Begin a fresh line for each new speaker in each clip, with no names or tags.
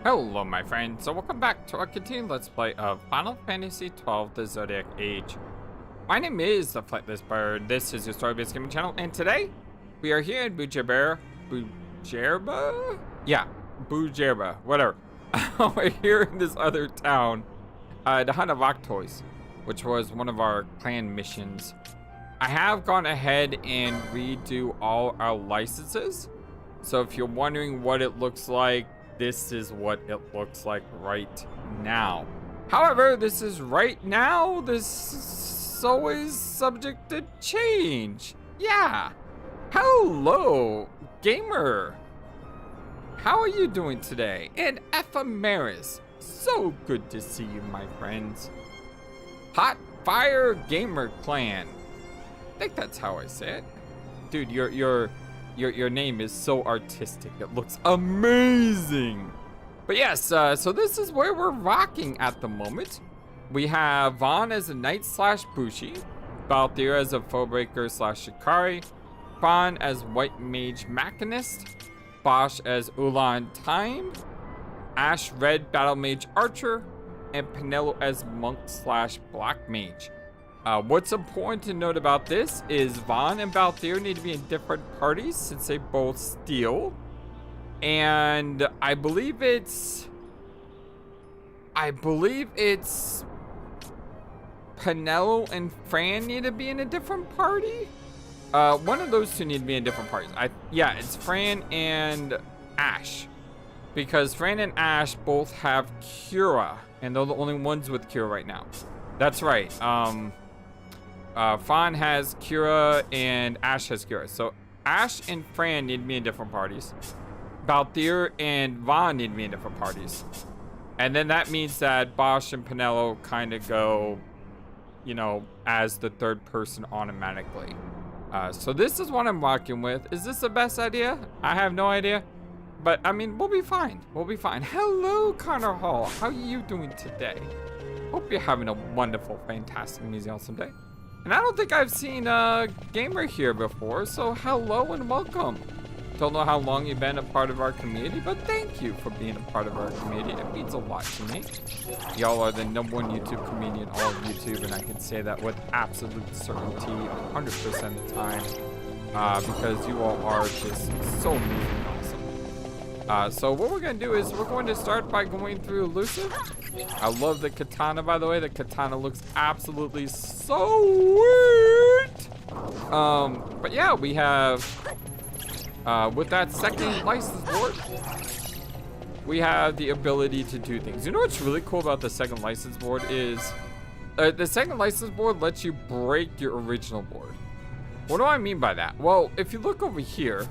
Hello my friends, so welcome back to our continued Let's Play of Final Fantasy XII The Zodiac Age. My name is the FlightlessBird, this is your story-based gaming channel, and today we are here in Bujerba? Yeah, Bujerba, whatever. We're here in this other town, the Hunt of Octoys, which was one of our clan missions. I have gone ahead and redo all our licenses, so if you're wondering what it looks like, this is what it looks like right now. However, this is right now. This is always subject to change. Yeah. Hello, gamer. How are you doing today? And Ephemeris, so good to see you, my friends. Hot Fire Gamer Clan. I think that's how I say it. Dude, your name is so artistic. It looks amazing. But yes, so this is where we're rocking at the moment. We have Vaughn as a knight slash Bushi, Balthier as a foebreaker slash Shikari, Fawn as white mage machinist, Bosch as Ulan Time, Ashe red battle mage archer, and Penelo as monk slash black mage. What's important to note about this is Vaughn and Balthier need to be in different parties since they both steal. And I believe it's Penelo and Fran need to be in a different party. One of those two need to be in different parties. Yeah, it's Fran and Ashe. Because Fran and Ashe both have Cura, and they're the only ones with Cura right now. That's right. Fawn has Cura and Ashe has Cura. So Ashe and Fran need to be in different parties. Balthier and Vaughn need to be in different parties. And then that means that Bosch and Penelo kind of go, you know, as the third person automatically. So this is what I'm rocking with. Is this the best idea? I have no idea. But I mean, we'll be fine. We'll be fine. Hello, Connor Hall. How are you doing today? Hope you're having a wonderful, fantastic, amazing, awesome day. And I don't think I've seen a gamer here before, so hello and welcome. Don't know how long you've been a part of our community, but thank you for being a part of our community. It means a lot to me. Y'all are the #1 YouTube community in all of YouTube, and I can say that with absolute certainty 100% of the time, because you all are just so amazing. So what we're going to do is we're going to start by going through Elusive. I love the katana, by the way. The katana looks absolutely so sweet. But yeah, we have, with that second license board, we have the ability to do things. You know what's really cool about the second license board is the second license board lets you break your original board. What do I mean by that? Well, if you look over here,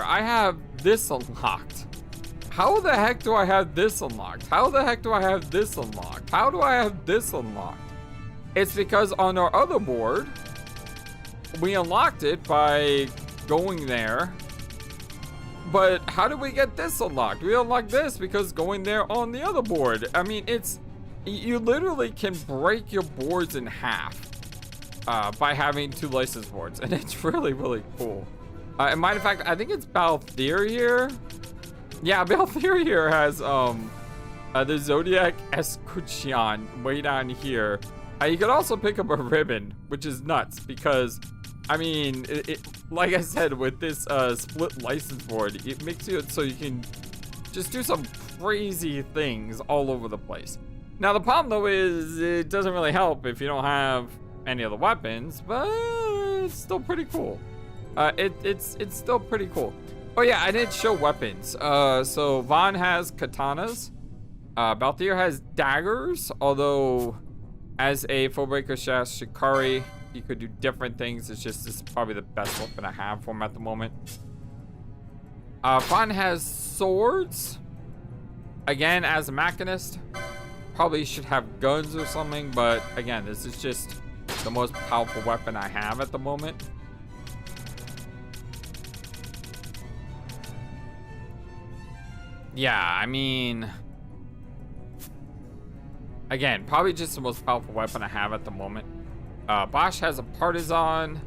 I have this unlocked. How the heck do I have this unlocked? How the heck do I have this unlocked? How do I have this unlocked? It's because on our other board, we unlocked it by going there. But how did we get this unlocked? We unlocked this because going there on the other board. I mean, you literally can break your boards in half by having 2 license boards. And it's really, really cool. And matter of fact, I think it's Balthier here. Yeah, Balthier here has the Zodiac Escutcheon way down here. You could also pick up a ribbon, which is nuts because, I mean, like I said, with this split license board, it makes it so you can just do some crazy things all over the place. Now, the problem, though, is it doesn't really help if you don't have any of the weapons, but it's still pretty cool. It's still pretty cool. Oh yeah, I didn't show weapons. So Vaughn has katanas. Balthier has daggers, although as a foebreaker slash Shikari, you could do different things. It's just, this is probably the best weapon I have for him at the moment. Vaughn has swords. Again, as a machinist, probably should have guns or something, but again, this is just the most powerful weapon I have at the moment. Yeah, I mean, again, probably just the most powerful weapon I have at the moment. Bosch has a partisan.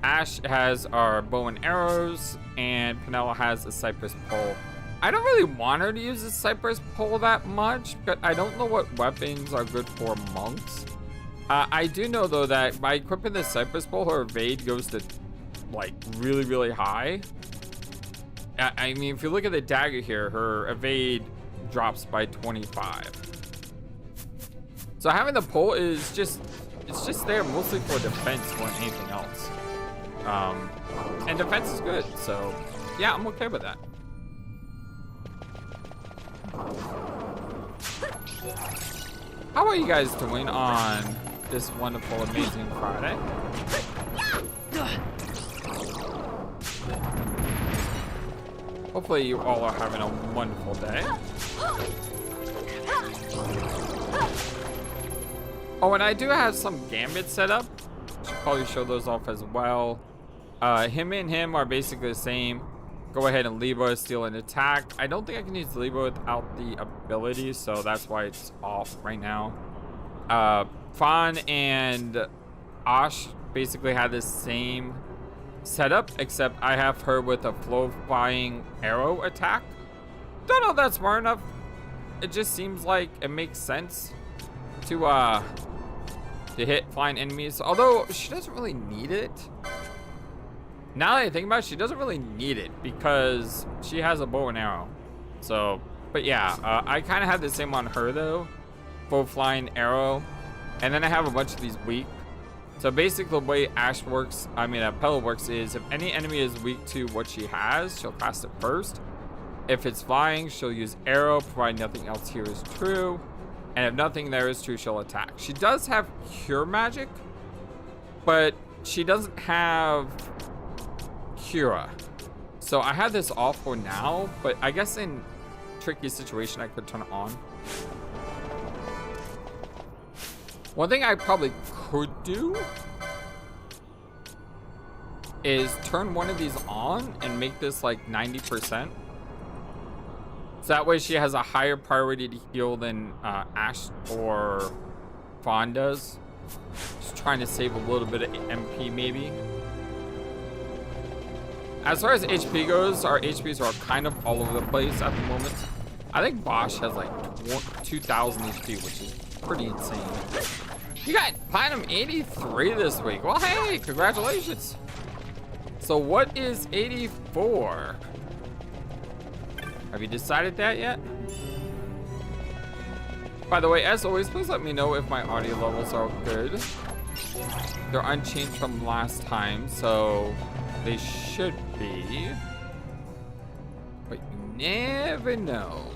Ashe has our bow and arrows, and Penela has a cypress pole. I don't really want her to use the cypress pole that much, but I don't know what weapons are good for monks. I do know though that by equipping the cypress pole, her evade goes to like really, really high. I mean, if you look at the dagger here, her evade drops by 25. So having the pole is just, it's just there mostly for defense more than anything else. And defense is good, so yeah, I'm okay with that. How are you guys doing on this wonderful, amazing Friday? Hopefully you all are having a wonderful day. Oh, and I do have some gambits set up. Should probably show those off as well. Him and him are basically the same. Go ahead and Libra, steal an attack. I don't think I can use Libra without the ability, so that's why it's off right now. Fawn and Ashe basically had the same setup, except I have her with a flow flying arrow attack. Don't know if that's smart enough. It just seems like it makes sense to hit flying enemies, although she doesn't really need it. Now that I think about it, she doesn't really need it because she has a bow and arrow. So, but yeah, I kind of have the same on her though, full flying arrow, and then I have a bunch of these weak. So basically the way Ashe works, Pella works is if any enemy is weak to what she has, she'll cast it first. If it's flying, she'll use arrow, provided nothing else here is true. And if nothing there is true, she'll attack. She does have cure magic, but she doesn't have Cura. So I have this off for now, but I guess in tricky situation I could turn it on. One thing I probably could do is turn one of these on and make this like 90%. So that way she has a higher priority to heal than Ashe or Fawn does. Just trying to save a little bit of MP maybe. As far as HP goes, our HPs are kind of all over the place at the moment. I think Bosch has like 2,000 HP, which is pretty insane. You got Platinum 83 this week. Well, hey, congratulations. So what is 84? Have you decided that yet? By the way, as always, please let me know if my audio levels are good. They're unchanged from last time, so they should be. But you never know.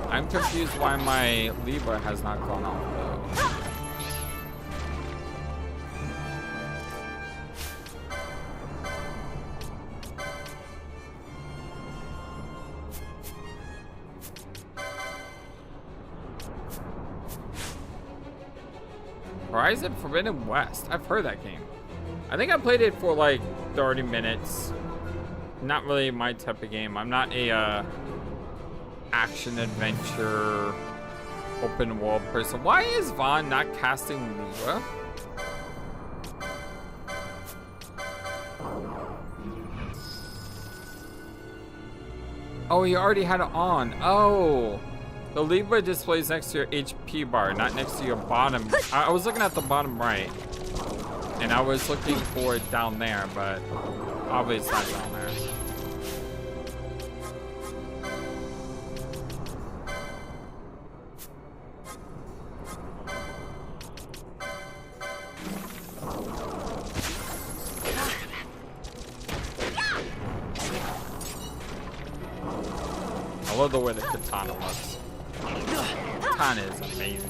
I'm confused why my Libra has not gone off though. Horizon Forbidden West. I've heard that game. I think I played it for like 30 minutes. Not really my type of game. I'm not a action adventure open world person. Why is Vaughn not casting Libra? Oh, you already had it on. Oh. The Libra displays next to your HP bar, not next to your bottom. I was looking at the bottom right, and I was looking for it down there, but obviously it's not down there. I love the way the katana looks. Katana is amazing.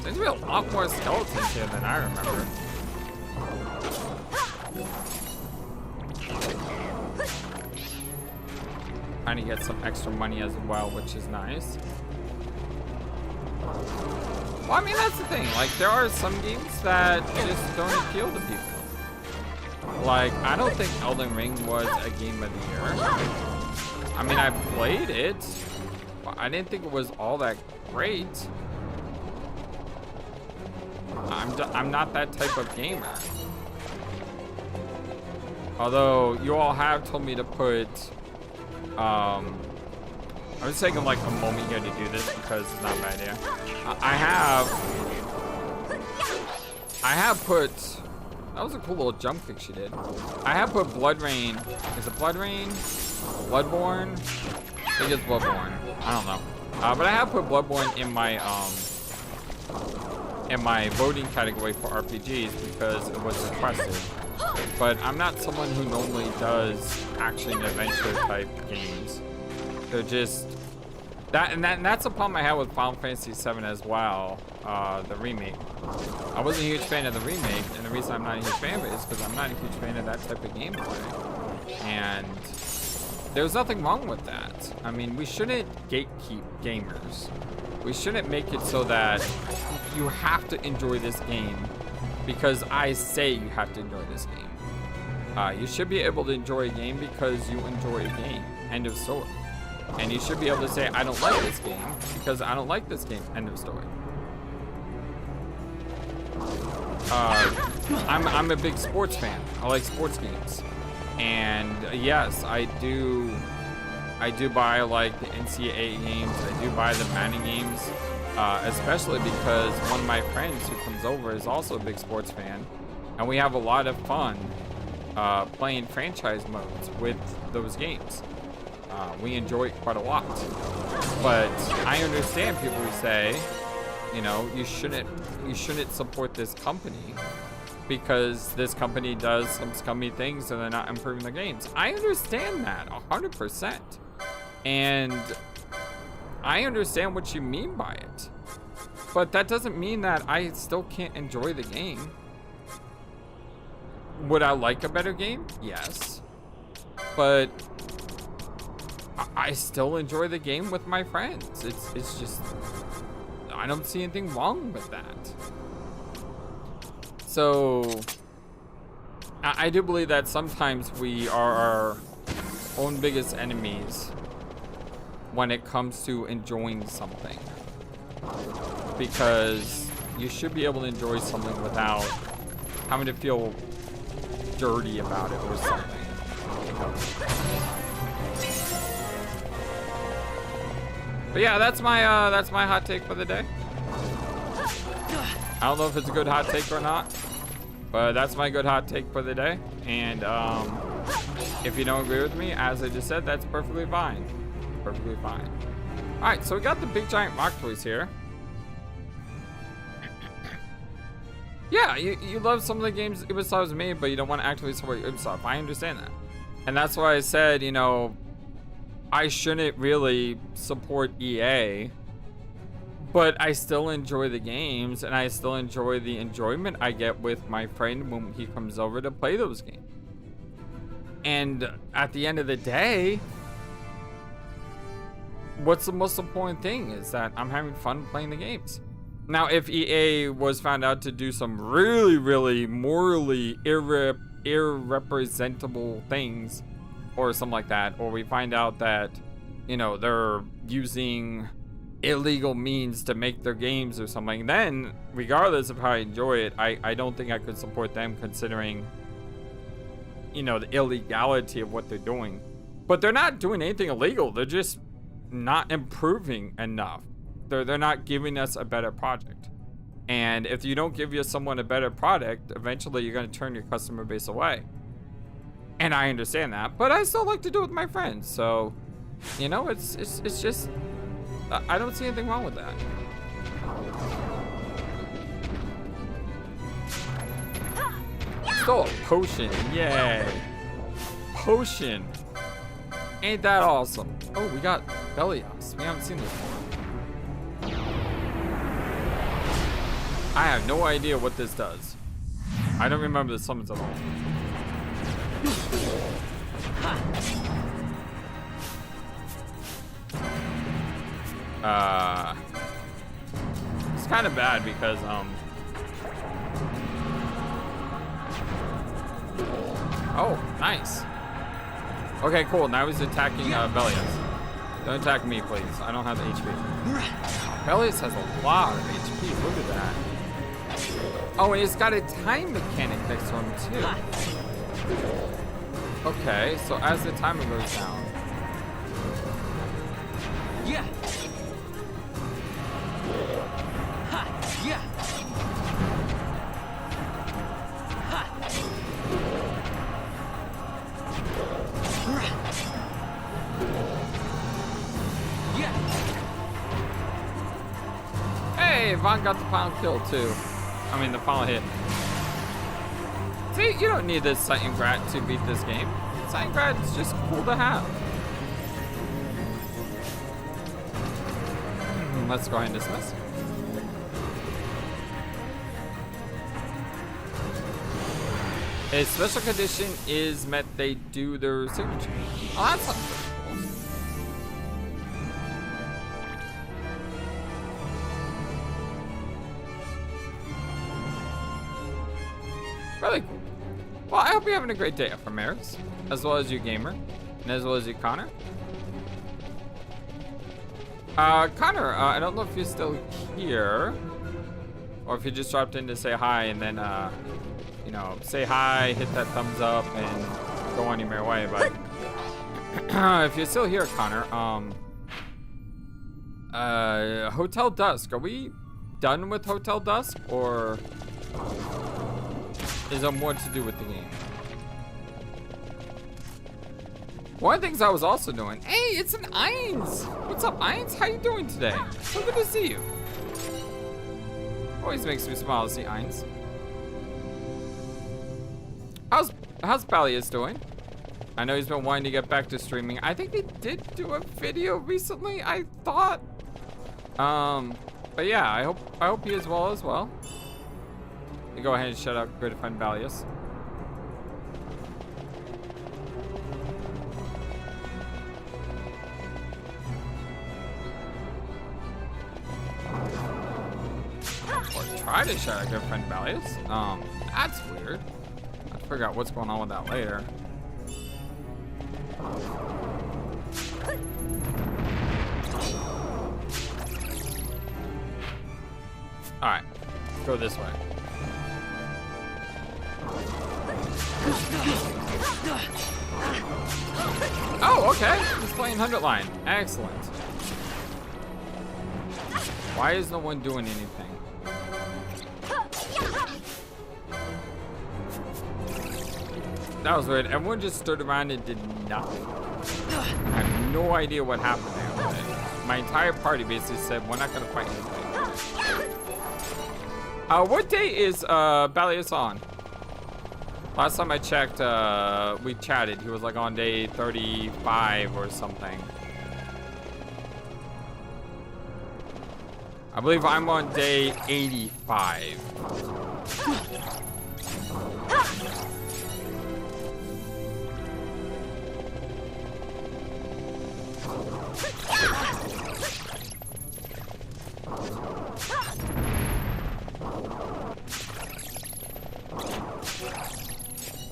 There's to be a lot more skeletons here than I remember. Trying to get some extra money as well, which is nice. Well, I mean, that's the thing. Like, there are some games that just don't appeal to people. Like, I don't think Elden Ring was a game of the year. I mean, I played it, but I didn't think it was all that great. I'm not that type of gamer. Although you all have told me to put, I was taking like a moment here to do this because it's not a bad idea. I have put, that was a cool little jump kick she did. I have put Blood Rain, is it Blood Rain? Bloodborne? I think it's Bloodborne. I don't know. But I have put Bloodborne in my voting category for RPGs because it was requested. But I'm not someone who normally does action adventure type games. They're just that's a problem I had with Final Fantasy VII as well, the remake. I wasn't a huge fan of the remake, and the reason I'm not a huge fan of it is because I'm not a huge fan of that type of gameplay. And there's nothing wrong with that. I mean, we shouldn't gatekeep gamers. We shouldn't make it so that you have to enjoy this game because I say you have to enjoy this game. You should be able to enjoy a game because you enjoy a game. End of story. And you should be able to say, I don't like this game because I don't like this game. End of story. I'm a big sports fan. I like sports games. And yes, I do buy like the NCAA games. I do buy the Madden games, especially because one of my friends who comes over is also a big sports fan, and we have a lot of fun playing franchise modes with those games. We enjoy it quite a lot. But I understand people who say, you know, you shouldn't support this company because this company does some scummy things and they're not improving the games. I understand that 100%. And I understand what you mean by it. But that doesn't mean that I still can't enjoy the game. Would I like a better game? Yes. But I still enjoy the game with my friends. It's just, I don't see anything wrong with that. So I do believe that sometimes we are our own biggest enemies when it comes to enjoying something, because you should be able to enjoy something without having to feel dirty about it or something. But yeah, that's my hot take for the day. I don't know if it's a good hot take or not, but that's my good hot take for the day. And if you don't agree with me, as I just said, that's perfectly fine. Perfectly fine. All right, so we got the big giant rock toys here. Yeah, you love some of the games Ubisoft made, but you don't want to actively support Ubisoft. I understand that. And that's why I said, you know, I shouldn't really support EA, but I still enjoy the games, and I still enjoy the enjoyment I get with my friend when he comes over to play those games. And at the end of the day, what's the most important thing is that I'm having fun playing the games. Now, if EA was found out to do some really, really morally irrepresentable things or something like that, or we find out that, you know, they're using illegal means to make their games or something, then regardless of how I enjoy it, I don't think I could support them, considering, you know, the illegality of what they're doing. But they're not doing anything illegal. They're just not improving enough. They're not giving us a better project. And if you don't give someone a better product, eventually you're going to turn your customer base away. And I understand that, but I still like to do it with my friends. So, you know, it's just, I don't see anything wrong with that. Stole a potion, yay. Potion. Ain't that awesome? Oh, we got Belios. We haven't seen this before. I have no idea what this does. I don't remember the summons at all. It's kind of bad because oh, nice. Okay, cool. Now he's attacking Belias. Don't attack me, please. I don't have the HP. Belias has a lot of HP. Look at that. Oh, and he's got a time mechanic next to him, too. Okay, so as the timer goes down.
Yeah. Ha. Yeah. Ha. Yeah.
Hey, Vaughn got the final kill too. I mean, the final hit. See, you don't need this Titan Grat to beat this game. Titan Grat is just cool to have. Let's go ahead and dismiss. A special condition is met they do their signature. Oh, that's not cool. Really cool. Well, I hope you're having a great day, Ephemeris, as well as you, Gamer, and as well as you, Connor. Connor, I don't know if you're still here, or if you just dropped in to say hi, and then, you know, say hi, hit that thumbs up, and go on your merry way. But if you're still here, Connor, Hotel Dusk, are we done with Hotel Dusk, or is there more to do with the game? One of the things I was also doing, hey, it's an Eins. What's up, Eins? How you doing today? So good to see you. Always makes me smile to see Eins. How's Balius doing? I know he's been wanting to get back to streaming. I think he did do a video recently, I thought. But yeah, I hope he is well as well. You go ahead and shut up, good friend Balius. Or try to shut up, good friend Balius. That's weird. I'll figure out what's going on with that later. All right, go this way. Oh, okay. He's playing 100 line. Excellent. Why is no one doing anything? That was weird. Everyone just stood around and did nothing. I have no idea what happened there. My entire party basically said, we're not going to fight anything. What day is Balius on? Last time I checked, we chatted. He was like on day 35 or something. I believe I'm on day 85.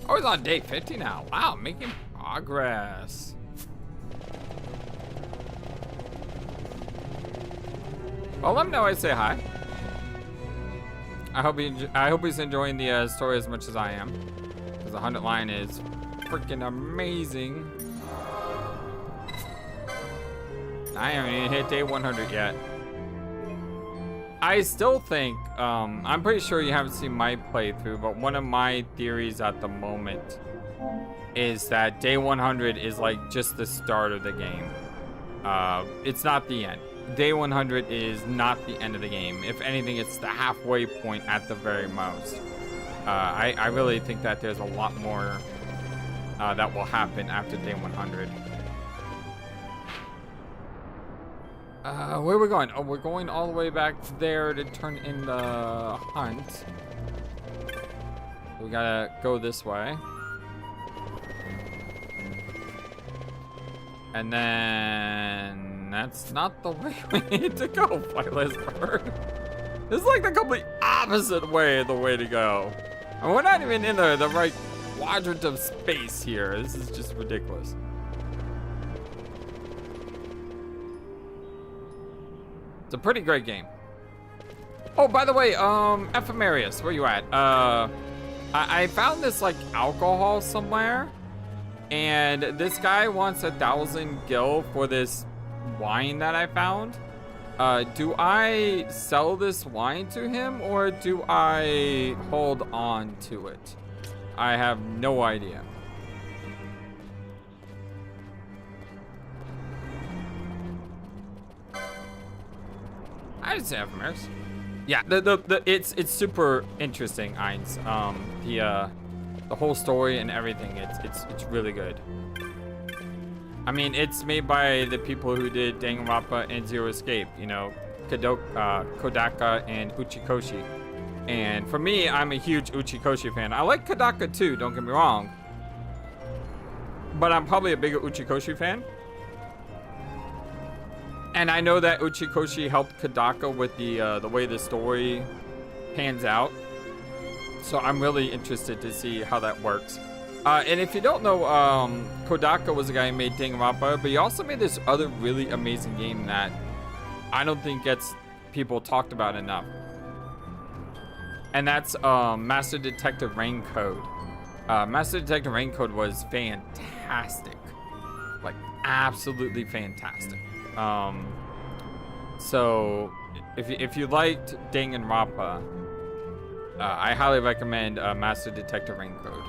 Oh, he's on day 50 now. Wow, making progress. Well, let him know I say hi. I hope he's enjoying the story as much as I am, because the 100 line is freaking amazing. I haven't even hit day 100 yet. I still think, I'm pretty sure you haven't seen my playthrough, but one of my theories at the moment is that day 100 is like just the start of the game. It's not the end. Day 100 is not the end of the game. If anything, it's the halfway point at the very most. I really think that there's a lot more that will happen after day 100. Where are we going? Oh, we're going all the way back there to turn in the hunt. We gotta go this way. And then that's not the way we need to go, FlightlessBird. This is like the complete opposite way of the way to go. And we're not even in the right quadrant of space here. This is just ridiculous. It's a pretty great game. Oh, by the way, FFXII, where you at? I found this like alcohol somewhere, and this guy wants 1,000 gil for this wine that I found. Do I sell this wine to him, or do I hold on to it? I have no idea. I didn't say FFXII. Yeah, it's super interesting, Eins. The whole story and everything, it's really good. I mean, it's made by the people who did Danganronpa and Zero Escape, you know, Kodaka and Uchikoshi. And for me, I'm a huge Uchikoshi fan. I like Kodaka too, don't get me wrong. But I'm probably a bigger Uchikoshi fan. And I know that Uchikoshi helped Kodaka with the way the story pans out. So I'm really interested to see how that works. And if you don't know, Kodaka was the guy who made Danganronpa, but he also made this other really amazing game that I don't think gets people talked about enough. And that's Master Detective Raincode. Master Detective Raincode was fantastic. Like, absolutely fantastic. So if you liked Danganronpa, I highly recommend Master Detective Raincode.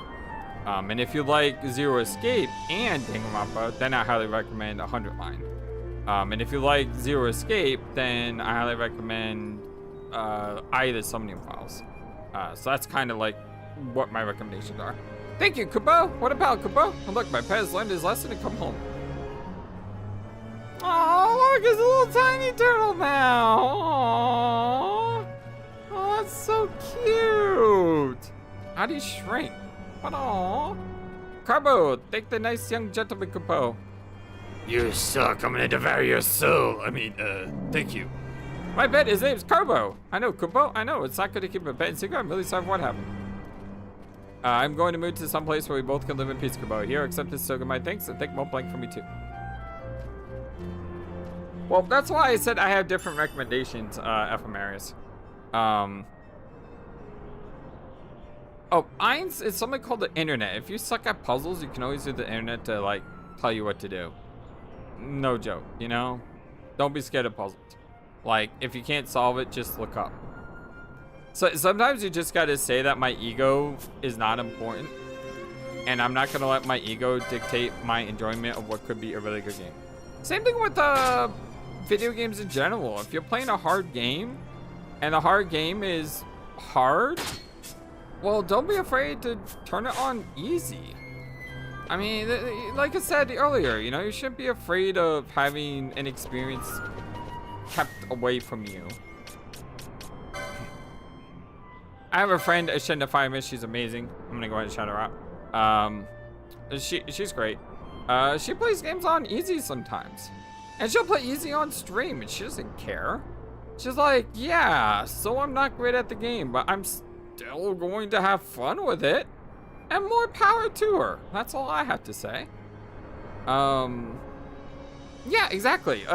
And if you like Zero Escape and Danganronpa, then I highly recommend 100 Line. And if you like Zero Escape, then I highly recommend Eye of the Summoning Files. So that's kind of like what my recommendations are. Thank you, Kubo. What about Kubo? Oh, look, my pet has learned his lesson and come home. Oh, look, it's a little tiny turtle now. Aww. Oh, that's so cute. How do you shrink? But aw. Carbo, take the nice young gentleman, Kubo. You suck. I'm gonna devour your soul. I mean, thank you. My pet, his name's Carbo. I know, Kubo. I know. It's not good to keep a pet in secret. I'm really sorry for what happened. I'm going to move to some place where we both can live in peace, Kubo. Here, accept this token, my thanks, and thank Mont Blanc for me too. Well, that's why I said I have different recommendations, FFXII. Oh, Eins is something called the internet. If you suck at puzzles, you can always use the internet to, like, tell you what to do. No joke, you know? Don't be scared of puzzles. Like, if you can't solve it, just look up. So sometimes you just gotta say that my ego is not important, and I'm not gonna let my ego dictate my enjoyment of what could be a really good game. Same thing with video games in general. If you're playing a hard game, and the hard game is hard, well, don't be afraid to turn it on easy. I mean, like I said earlier, you know, you shouldn't be afraid of having an experience kept away from you. I have a friend, Ashe in the Fireman. She's amazing. I'm gonna go ahead and shout her out. She's great. She plays games on easy sometimes, and she'll play easy on stream, and she doesn't care. She's like, yeah, so I'm not great at the game, but I'm still going to have fun with it, and more power to her. That's all I have to say. Yeah, exactly.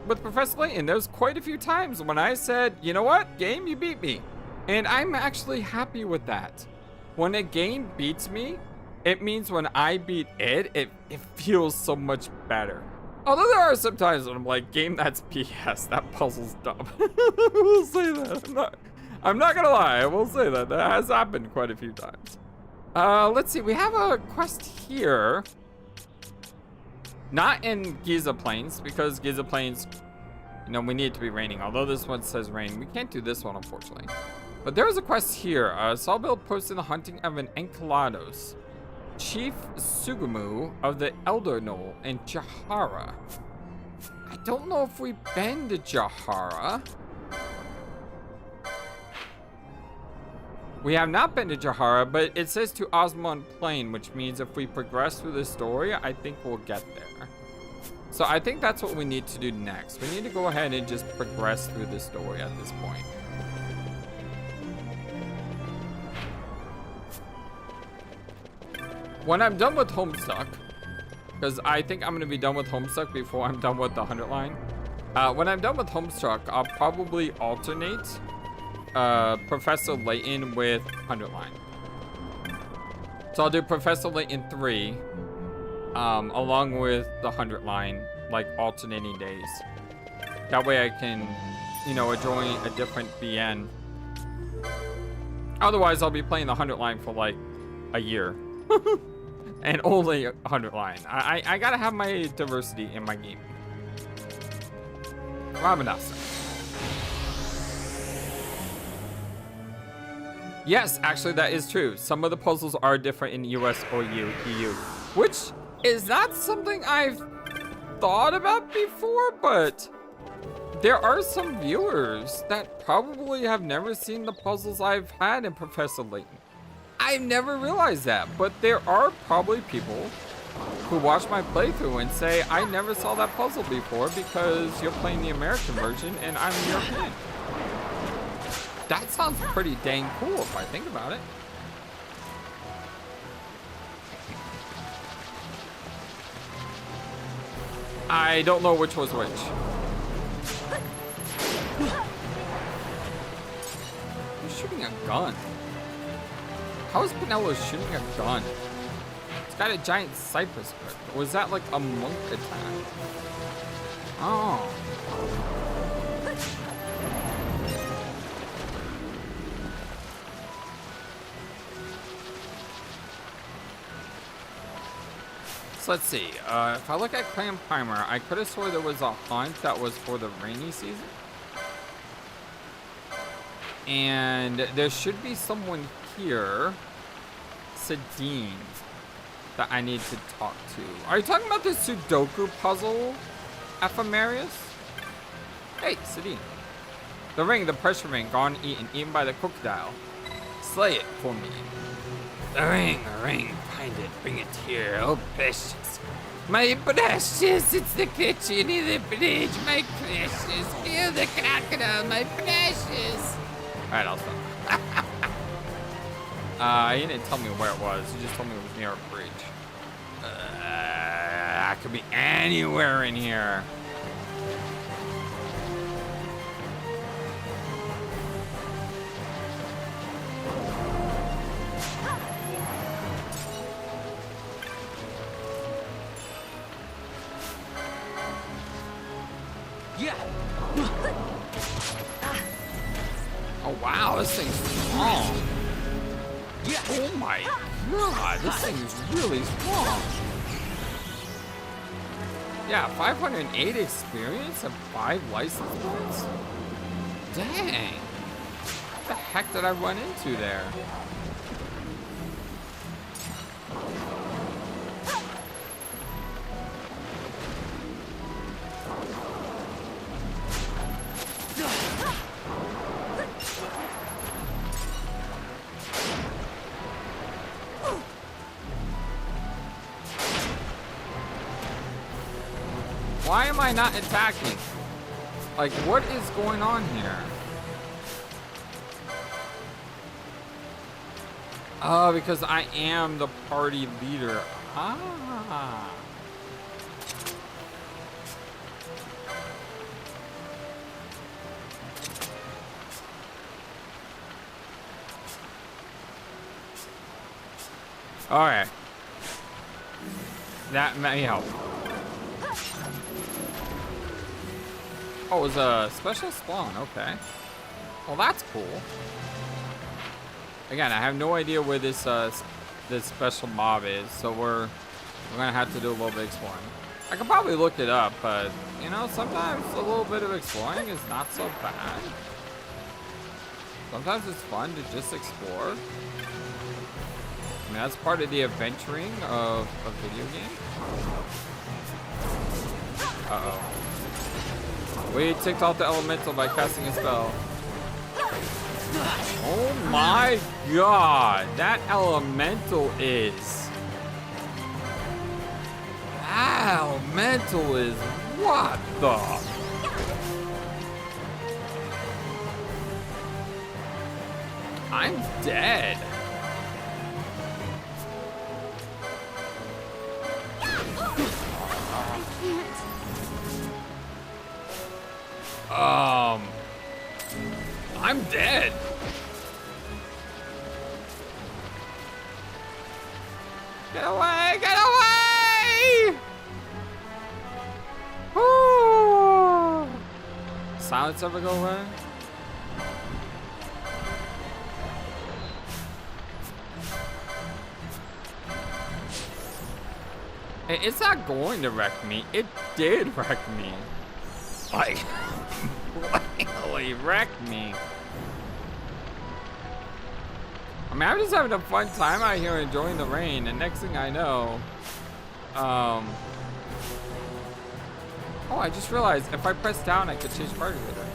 With Professor Layton, there's quite a few times when I said, you know what, game, you beat me. And I'm actually happy with that. When a game beats me, it means when I beat it, it feels so much better. Although there are some times when I'm like, game, that's PS, that puzzle's dumb. We'll say that. I'm not gonna lie, I will say that. That has happened quite a few times. Let's see, we have a quest here. Not in Giza Plains, because Giza Plains, you know, we need it to be raining. Although this one says rain, we can't do this one, unfortunately. But there is a quest here. Sawbill posted the hunting of an Enceladus, Chief Sugumu of the Elder Knoll in Jahara. I don't know if we've been to Jahara. We have not been to Jahara, but it says to Osmond Plain, which means if we progress through the story, I think we'll get there. So I think that's what we need to do next. We need to go ahead and just progress through the story at this point. When I'm done with Homestuck, because I think I'm going to be done with Homestuck before I'm done with the 100 line. When I'm done with Homestruck, I'll probably alternate Professor Layton with 100 Line. So I'll do Professor Layton 3 along with the 100 Line, like alternating days. That way I can, you know, join a different BN. Otherwise, I'll be playing the 100 Line for like a year. And only 100 Line. I gotta have my diversity in my game. Remaster. Yes, actually that is true. Some of the puzzles are different in US or EU, which is not something I've thought about before, but there are some viewers that probably have never seen the puzzles I've had in Professor Layton. I've never realized that, but there are probably people who watch my playthrough and say, I never saw that puzzle before because you're playing the American version and I'm European. That sounds pretty dang cool if I think about it. I don't know which was which. Who's shooting a gun? How is Pinello shooting a gun? It's got a giant cypress grip. Was that like a monk attack? Oh. So let's see. If I look at Clan Primer, I could have swore there was a hunt that was for the rainy season. And there should be someone here, Sadine, that I need to talk to. Are you talking about the Sudoku puzzle, Ephemerius? Hey, Sadine. The ring, the pressure ring, gone eaten by the crocodile. Slay it for me. The ring, find it, bring it here, oh precious. My precious, it's the kitchen in the bridge, my precious. Kill the crocodile, my precious. Alright, I'll stop. He didn't tell me where it was, he just told me it was near a bridge. I could be anywhere in here.
Yeah.
Oh wow, this thing's strong.
Yeah.
Oh my god, this thing is really strong. Yeah, 508 experience and 5 license points? Dang. What the heck did I run into there? Why am I not attacking? Like, what is going on here? Oh, because I am the party leader. Ah. Alright. That may help. Oh, it was a special spawn, okay. Well, that's cool. Again, I have no idea where this this special mob is, so we're gonna have to do a little bit of exploring. I could probably look it up, but you know, sometimes a little bit of exploring is not so bad. Sometimes it's fun to just explore. I mean, that's part of the adventuring of a video game. Uh-oh. We ticked off the elemental by casting a spell. Oh my god, that elemental is... That elemental is... What the... I'm dead. I'm dead. Get away! Get away! Woo! Silence ever go away? It's not going to wreck me. It did wreck me. Like, really wrecked me. I mean, I'm just having a fun time out here enjoying the rain, and next thing I know, oh, I just realized if I press down, I could change party leader.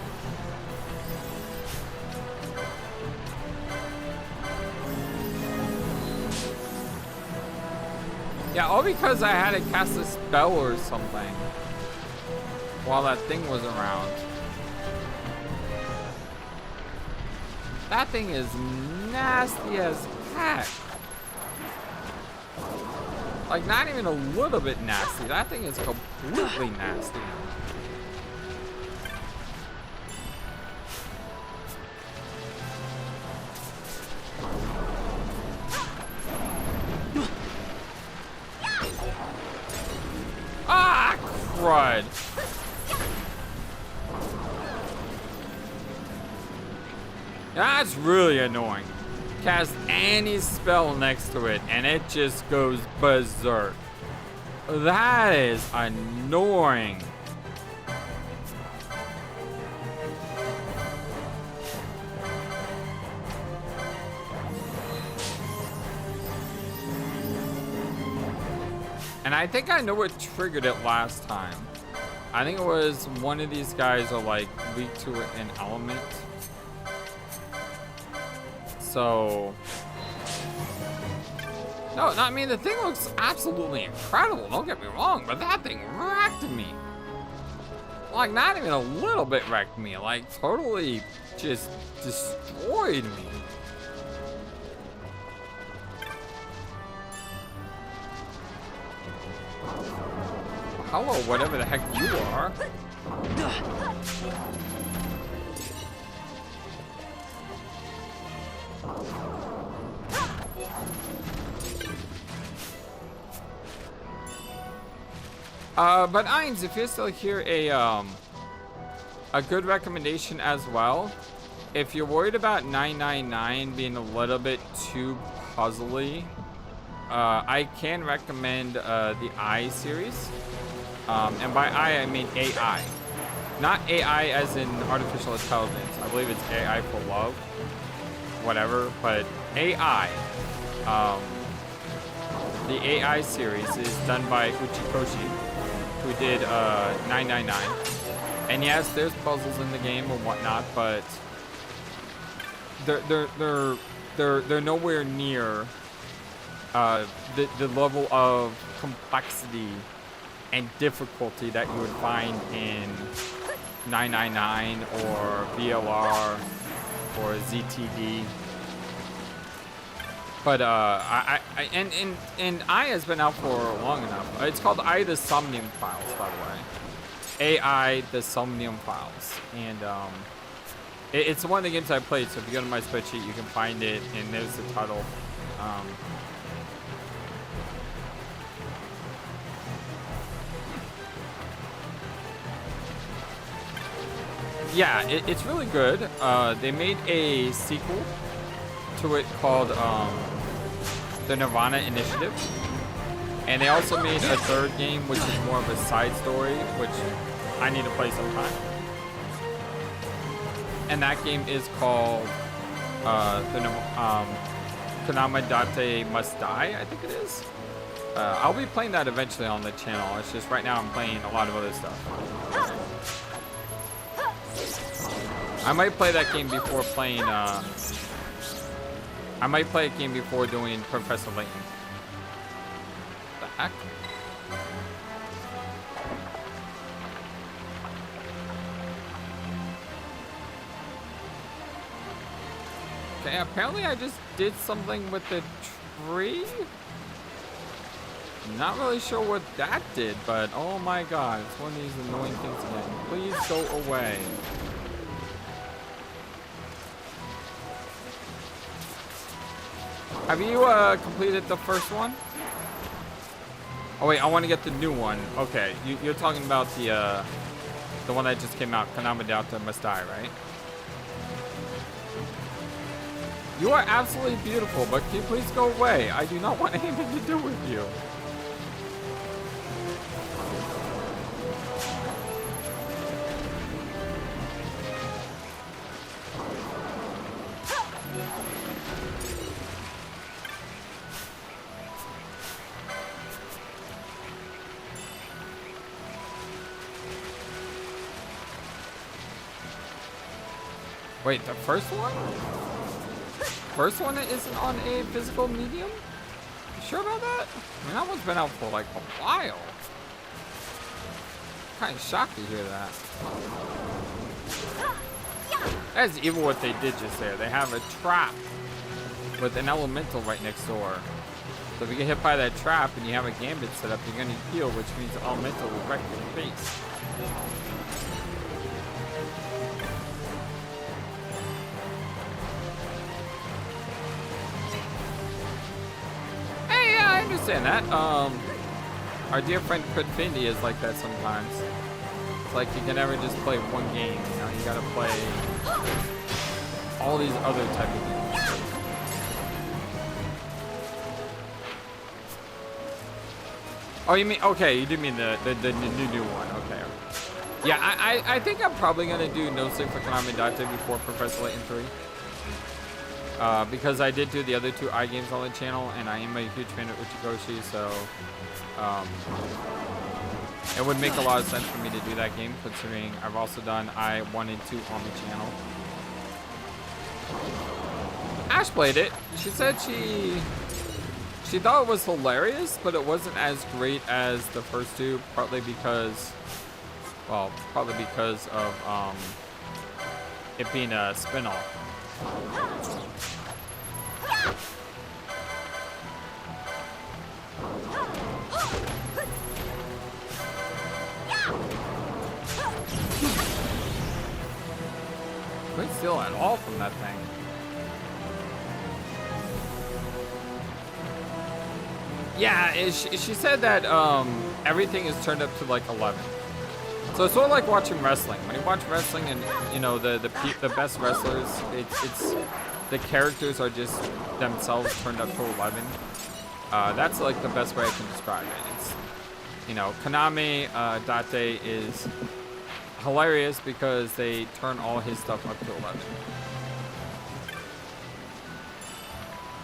Yeah, all because I had to cast a spell or something while that thing was around. That thing is nasty as heck. Like, not even a little bit nasty. That thing is completely nasty. Ah, crud. That's really annoying. Cast any spell next to it and it just goes berserk. That is annoying. And I think I know what triggered it last time. I think it was one of these guys are like weak to an element. So, no, I mean, the thing looks absolutely incredible, don't get me wrong, but that thing wrecked me. Like, not even a little bit wrecked me, like, totally just destroyed me. Hello, whatever the heck you are. But Ainz, if you're still here, a good recommendation as well. If you're worried about 999 being a little bit too puzzly, I can recommend the I series. And by I mean AI. Not AI as in artificial intelligence. I believe it's AI for love. Whatever, but AI. The AI series is done by Uchikoshi, who did 999. And yes, there's puzzles in the game or whatnot, but they're nowhere near the level of complexity and difficulty that you would find in 999 or VLR or ZTD. But I has been out for long enough. It's called I the Somnium Files, by the way. AI the Somnium Files, and it's one of the games I played. So if you go to my spreadsheet, you can find it, and there's the title. Yeah, it's really good. They made a sequel to it called the Nirvana Initiative, and they also made a third game which is more of a side story, which I need to play sometime. And that game is called Konami Date Must Die, I think it is. I'll be playing that eventually on the channel. It's just right now I'm playing a lot of other stuff. I might play that game before playing I might play a game before doing Professor Layton. The heck? Okay, apparently I just did something with the tree. Not really sure what that did, but oh my god, it's one of these annoying things again. Please go away. Have you completed the first one? Oh wait, I want to get the new one. Okay, you're talking about the one that just came out, Konami Delta Must Die, right? You are absolutely beautiful, but can you please go away? I do not want anything to do with you. Wait, the first one? First one isn't on a physical medium? You sure about that? I mean, that one's been out for like a while. Kind of shocked to hear that. That's evil what they did just there. They have a trap with an elemental right next door. So if you get hit by that trap and you have a gambit set up, you're gonna heal, which means the elemental will wreck your face. I understand that. Our dear friend Critfindy is like that sometimes. It's like you can never just play one game, you know, you gotta play all these other type of games. Oh, you mean, okay, you do mean the new one, okay. Yeah, I think I'm probably gonna do No Sleep for Konami Date before Professor Layton 3. Because I did do the other two iGames on the channel, and I am a huge fan of Uchikoshi, so it would make a lot of sense for me to do that game, considering I've also done I1 and 2 on the channel. Ashe played it. She said she thought it was hilarious, but it wasn't as great as the first two, partly because of it being a spin-off. Couldn't steal at all from that thing. Yeah, she said that everything is turned up to like 11. So it's sort of like watching wrestling. When you watch wrestling and you know the best wrestlers, it's the characters are just themselves turned up to 11. That's like the best way I can describe it. It's, you know, Konami Date is hilarious because they turn all his stuff up to 11.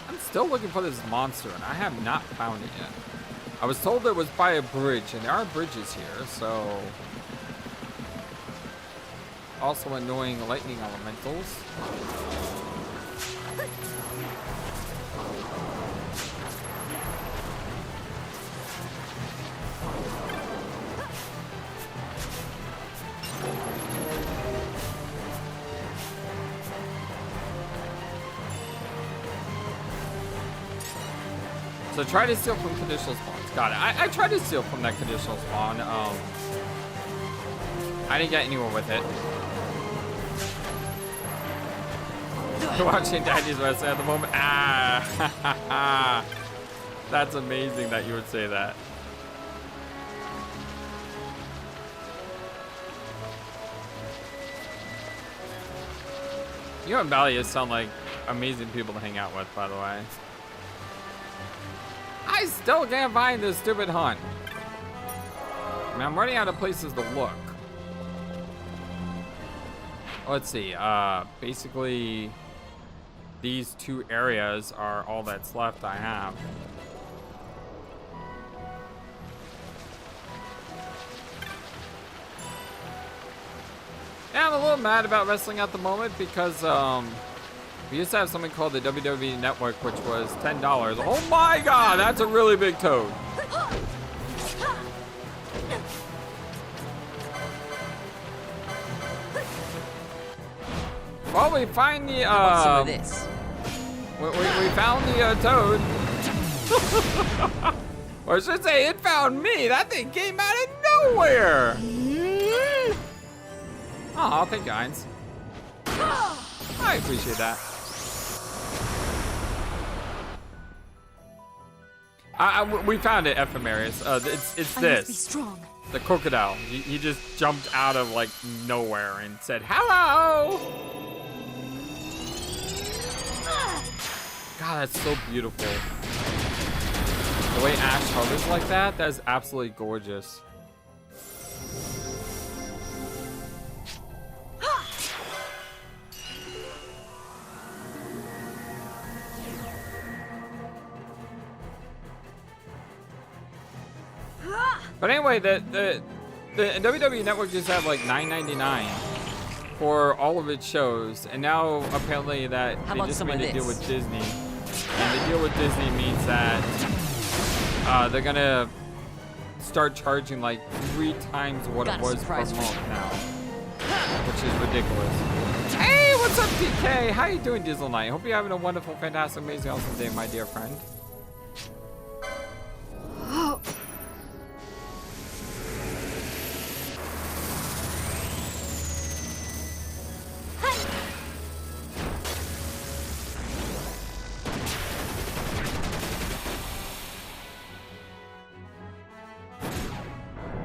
I'm still looking for this monster and I have not found it yet. I was told it was by a bridge, and there are bridges here, so... Also annoying lightning elementals. So try to steal from conditional spawns. Got it. I tried to steal from that conditional spawn. I didn't get anywhere with it. You're watching Daddy's wrestling at the moment. Ah, that's amazing that you would say that. You and Ivalice sound like amazing people to hang out with, by the way. I still can't find this stupid hunt. I mean, I'm running out of places to look. Let's see. Basically, these two areas are all that's left I have. Yeah, I'm a little mad about wrestling at the moment because we used to have something called the WWE Network, which was $10. Oh my God, that's a really big toad. Well, we find the
some of this.
We found the toad. Or I should say, it found me. That thing came out of nowhere. Oh, thank you, Heinz. I appreciate that. We found it, Ephemeris. It's this.
Be strong.
The crocodile. He just jumped out of like nowhere and said, "Hello." God, that's so beautiful. The way Ashe hovers like that is absolutely gorgeous. But anyway, the WWE Network just had like $9.99 for all of its shows, and now apparently that they just made a deal with Disney, and the deal with Disney means that they're gonna start charging like 3 times what it was per month now, which is ridiculous. Hey, what's up, DK? How you doing, Dizzle Knight? Hope you're having a wonderful, fantastic, amazing, awesome day, my dear friend.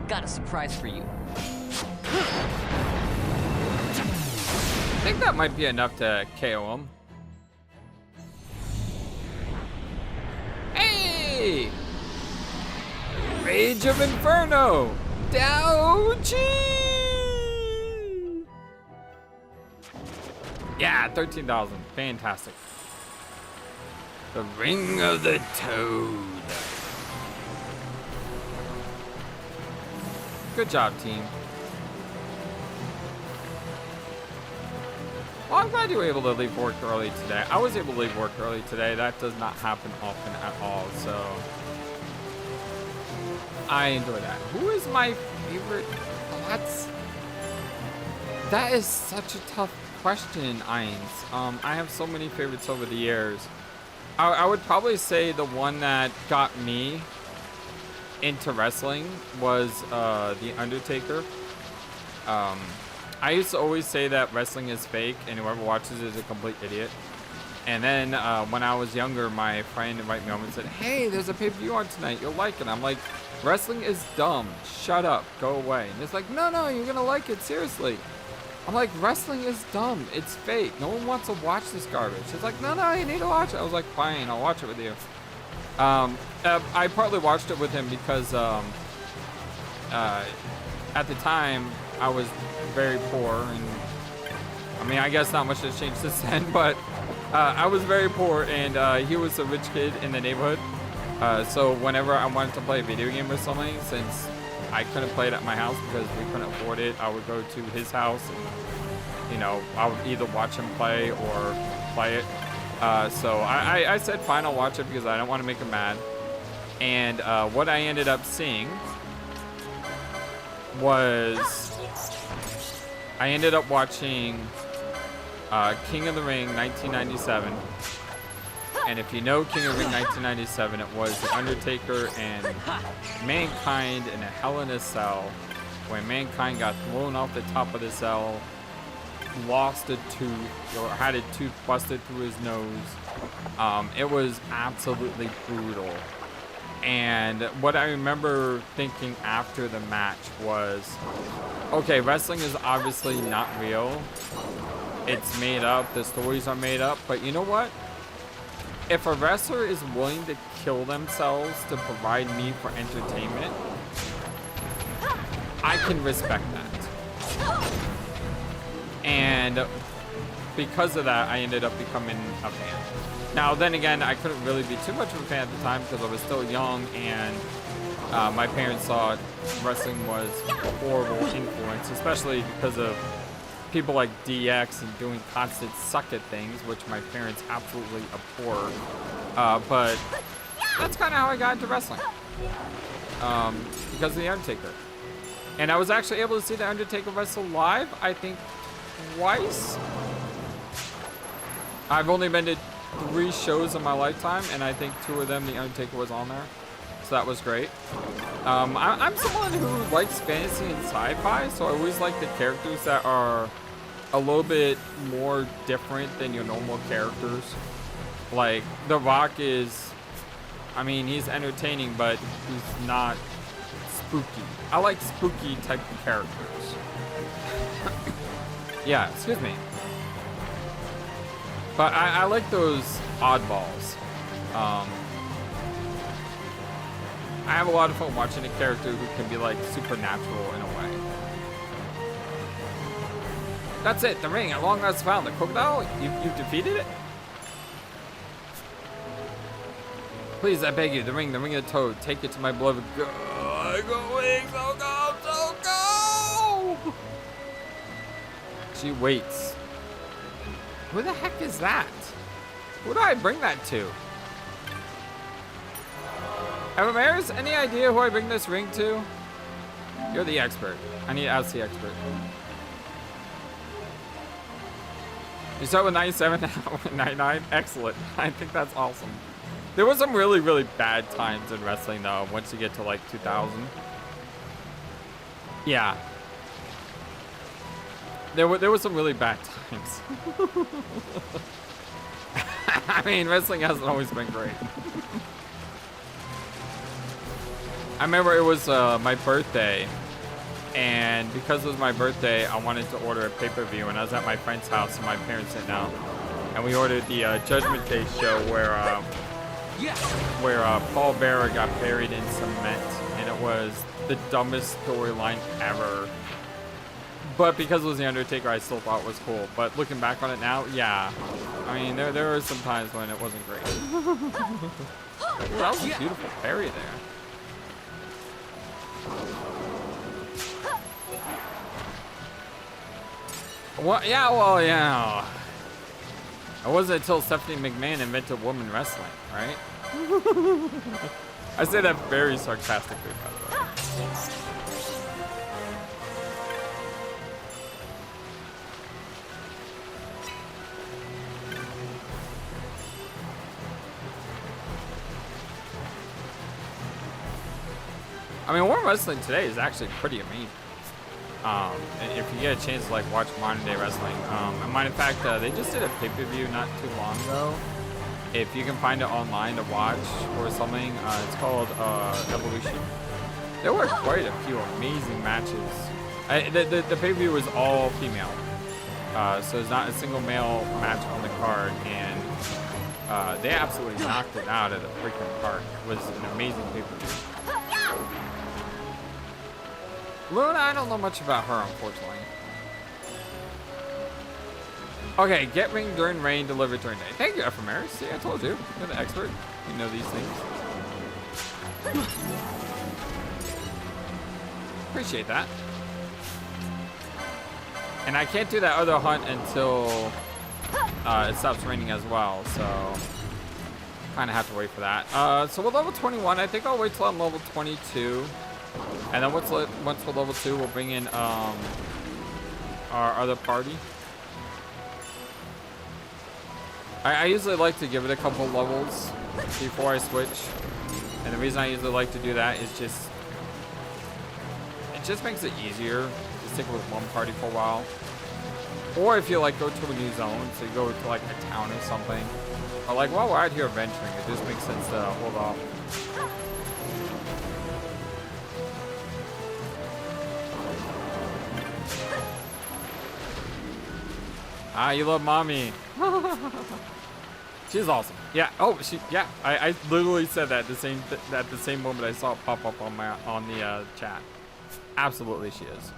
Got a surprise for you.
I think that might be enough to KO him. Hey! Rage of Inferno! Douchi! Yeah, 13,000. Fantastic. The Ring of the Toad. Good job, team. Well, I'm glad you were able to leave work early today. I was able to leave work early today. That does not happen often at all, so I enjoy that. Who is my favorite? That is such a tough question, Ainz. I have so many favorites over the years. I would probably say the one that got me into wrestling was The Undertaker. I used to always say that wrestling is fake and whoever watches it is a complete idiot. And then when I was younger, my friend invited me home and said, "Hey, there's a pay-per-view on tonight. You'll like it." I'm like, "Wrestling is dumb. Shut up. Go away." And it's like, "No, you're gonna like it. Seriously." I'm like, "Wrestling is dumb. It's fake. No one wants to watch this garbage." It's like, "No, you need to watch it." I was like, "Fine, I'll watch it with you." I partly watched it with him because at the time I was very poor, and I mean, I guess not much has changed since then, but I was very poor, and he was a rich kid in the neighborhood. So whenever I wanted to play a video game or something, since I couldn't play it at my house because we couldn't afford it, I would go to his house and, you know, I would either watch him play or play it. So I said fine, I'll watch it because I don't want to make him mad. And what I ended up seeing was I ended up watching King of the Ring 1997. And if you know King of the Ring 1997, it was The Undertaker and Mankind in a Hell in a Cell, when Mankind got thrown off the top of the cell, lost a tooth, or had a tooth busted through his nose. It was absolutely brutal. And what I remember thinking after the match was, okay, wrestling is obviously not real. It's made up, the stories are made up, but you know what? If a wrestler is willing to kill themselves to provide me for entertainment, I can respect that. And because of that, I ended up becoming a fan. Now, then again, I couldn't really be too much of a fan at the time because I was still young, and my parents thought wrestling was a horrible influence, especially because of people like DX and doing constant suck at things, which my parents absolutely abhor. But that's kind of how I got into wrestling, because of The Undertaker. And I was actually able to see The Undertaker wrestle live, I think, twice. I've only been to 3 shows in my lifetime, and I think 2 of them, The Undertaker was on there. so that was great. I'm someone who likes fantasy and sci-fi, so I always like the characters that are a little bit more different than your normal characters. Like, The Rock is, I mean, he's entertaining, but he's not spooky. I like spooky type of characters. Yeah, excuse me. But I like those oddballs. I have a lot of fun watching a character who can be like supernatural in a way. That's it, the ring, at long last found. The crocodile, you've defeated it? Please, I beg you, the ring of the toad, take it to my beloved girl. Go, so go! She waits. Who the heck is that? Who do I bring that to? Evamers, any idea who I bring this ring to? You're the expert. I need to ask the expert. You start with 97, now with 99? Excellent. I think that's awesome. There was some really, really bad times in wrestling, though, once you get to, like, 2000. Yeah. There was some really bad times. I mean, wrestling hasn't always been great. I remember it was my birthday, and because it was my birthday, I wanted to order a pay-per-view, and I was at my friend's house, and my parents didn't know. And we ordered the Judgment Day show where Paul Bearer got buried in cement, and it was the dumbest storyline ever. But because it was The Undertaker, I still thought it was cool. But looking back on it now, yeah. I mean, there were some times when it wasn't great. Ooh, that was a beautiful parry there. Well, yeah, well, yeah. It wasn't until Stephanie McMahon invented woman wrestling, right? I say that very sarcastically, by the way. I mean, women wrestling today is actually pretty amazing. If you get a chance to like watch modern day wrestling, and matter of fact, they just did a pay-per-view not too long ago. If you can find it online to watch or something, it's called Evolution. There were quite a few amazing matches. The pay-per-view was all female, so there's not a single male match on the card, and they absolutely knocked it out of the freaking park. It was an amazing pay-per-view. Luna, I don't know much about her, unfortunately. Okay, get ring during rain, deliver during day. Thank you, Ephemeris. See, I told you. You're the expert. You know these things. Appreciate that. And I can't do that other hunt until it stops raining as well, so kind of have to wait for that. So we're level 21. I think I'll wait till I'm level 22. And then once we're level 2, we'll bring in our other party. I usually like to give it a couple levels before I switch. And the reason I usually like to do that is it just makes it easier to stick with one party for a while. Or if you like go to a new zone, so you go to like a town or something. Or like while we're out here adventuring, it just makes sense to hold off. Ah, you love mommy. She's awesome. Yeah. Oh, I literally said that at the same moment I saw it pop up on the chat. Absolutely, she is.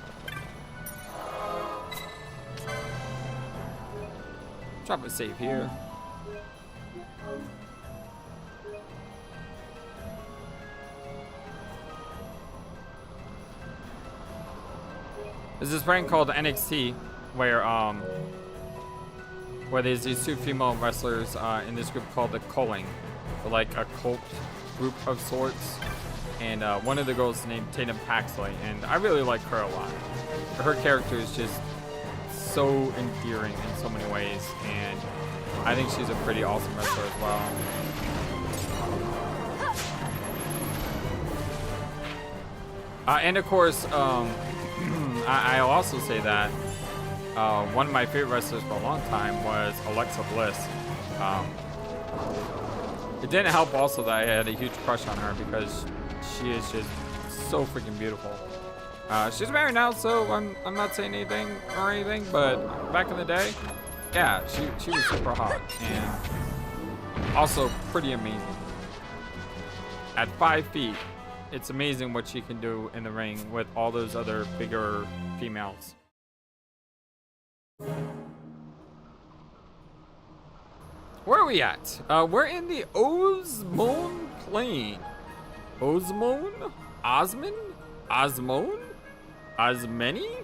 Drop a save here. There's this brand called NXT where there's these two female wrestlers in this group called the Culling. They're like a cult group of sorts. And one of the girls is named Tatum Paxley, and I really like her a lot. Her character is just so endearing in so many ways, and I think she's a pretty awesome wrestler as well. And of course, I'll also say that one of my favorite wrestlers for a long time was Alexa Bliss. It didn't help also that I had a huge crush on her because she is just so freaking beautiful. She's married now, so I'm not saying anything or anything, but back in the day, yeah, she was super hot and also pretty amazing. At 5 feet, it's amazing what she can do in the ring with all those other bigger females. Where are we at? We're in the Osmone Plain. Osmone? Osman? Osmone? Osmeni?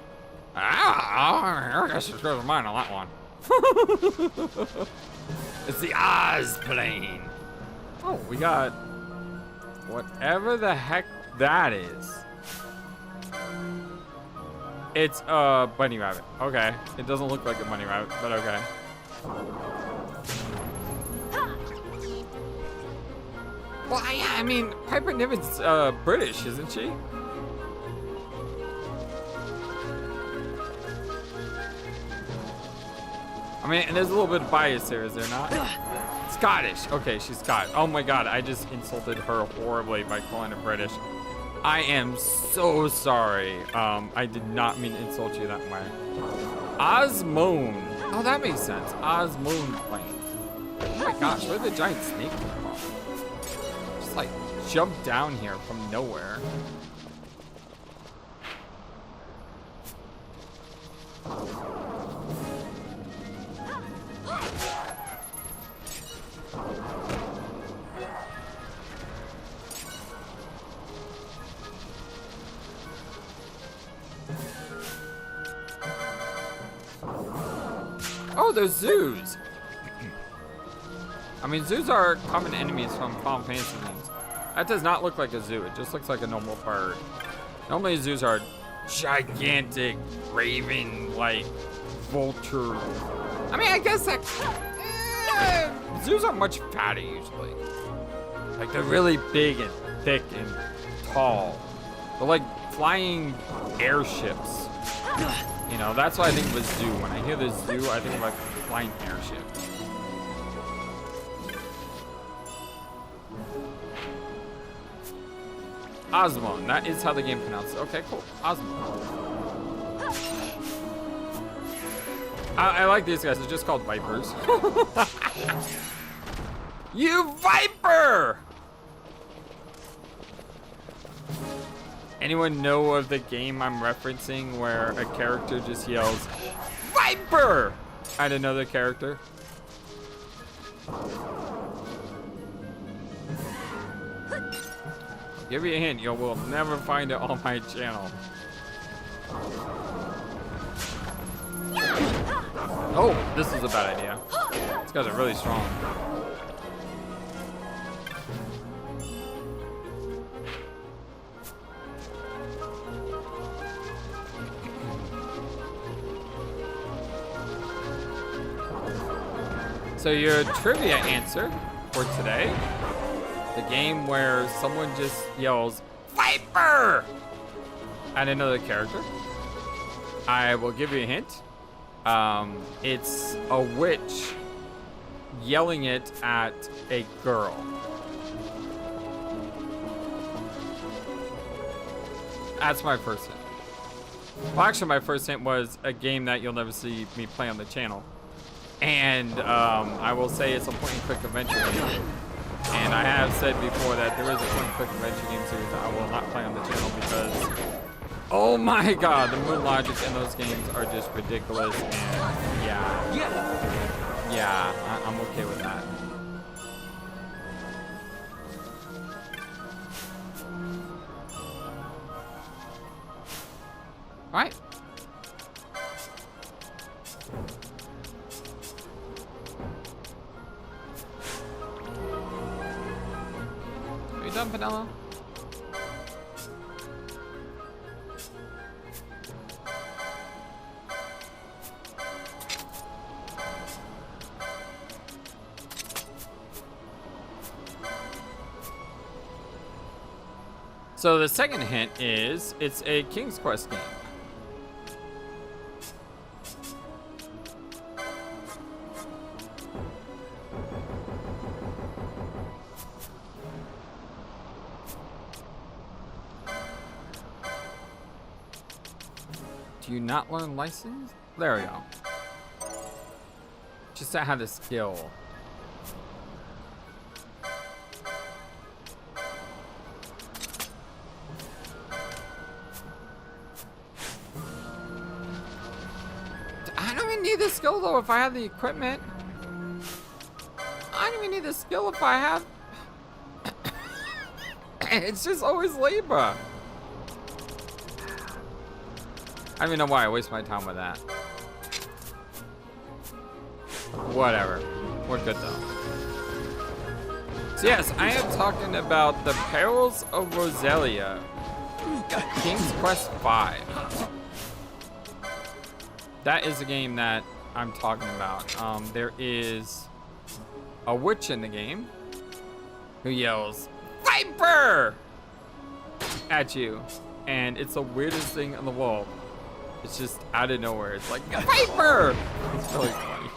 I guess it's goes mine on that one. It's the Oz Plain. Oh, we got whatever the heck that is. It's a bunny rabbit. Okay. It doesn't look like a bunny rabbit, but okay. Well, I mean, Piper Niven's British, isn't she? I mean, and there's a little bit of bias there, is there not? Scottish. Okay, she's Scottish. Oh my god, I just insulted her horribly by calling her British. I am so sorry. I did not mean to insult you that way. Osmone. Oh, that makes sense. Osmone Plain. Oh my gosh, where did the giant snake come from? Just like jumped down here from nowhere. Oh, there's zoos. I mean, zoos are common enemies from Final Fantasy games. That does not look like a zoo. It just looks like a normal bird. Normally, zoos are gigantic, raven-like vulture. I mean, I guess that... zoos are much fatter, usually. Like, they're really big and thick and tall. They're like flying airships. You know, that's what I think of a zoo. When I hear the zoo, I think of like a flying airship. Osmone, that is how the game pronounced it. Okay, cool. Osmone. I like these guys. They're just called Vipers. You Viper! Anyone know of the game I'm referencing where a character just yells, Viper! At another character? I'll give you a hint, you will never find it on my channel. Oh, this is a bad idea. These guys are really strong. So your trivia answer for today, the game where someone just yells, Viper! At another character. I will give you a hint. It's a witch yelling it at a girl. That's my first hint. Well, actually, my first hint was a game that you'll never see me play on the channel. And I will say it's a point-and-click adventure game. And I have said before that there is a point-and-click adventure game series that I will not play on the channel because, oh my god, the moon logic in those games are just ridiculous. And yeah, I'm okay with that. All right. Are you done, Vanilla? So the second hint is it's a King's Quest game. Do you not learn license? There we go. Just to have the skill. I don't even need the skill though if I have the equipment. I don't even need the skill if I have... It's just always labor. I don't even know why I waste my time with that. Whatever. We're good though. So yes, I am talking about the Perils of Rosalia, King's Quest V. That is the game that I'm talking about. There is a witch in the game who yells, "Viper!" at you. And it's the weirdest thing in the world. It's just out of nowhere. It's like, "Viper!" It's really funny.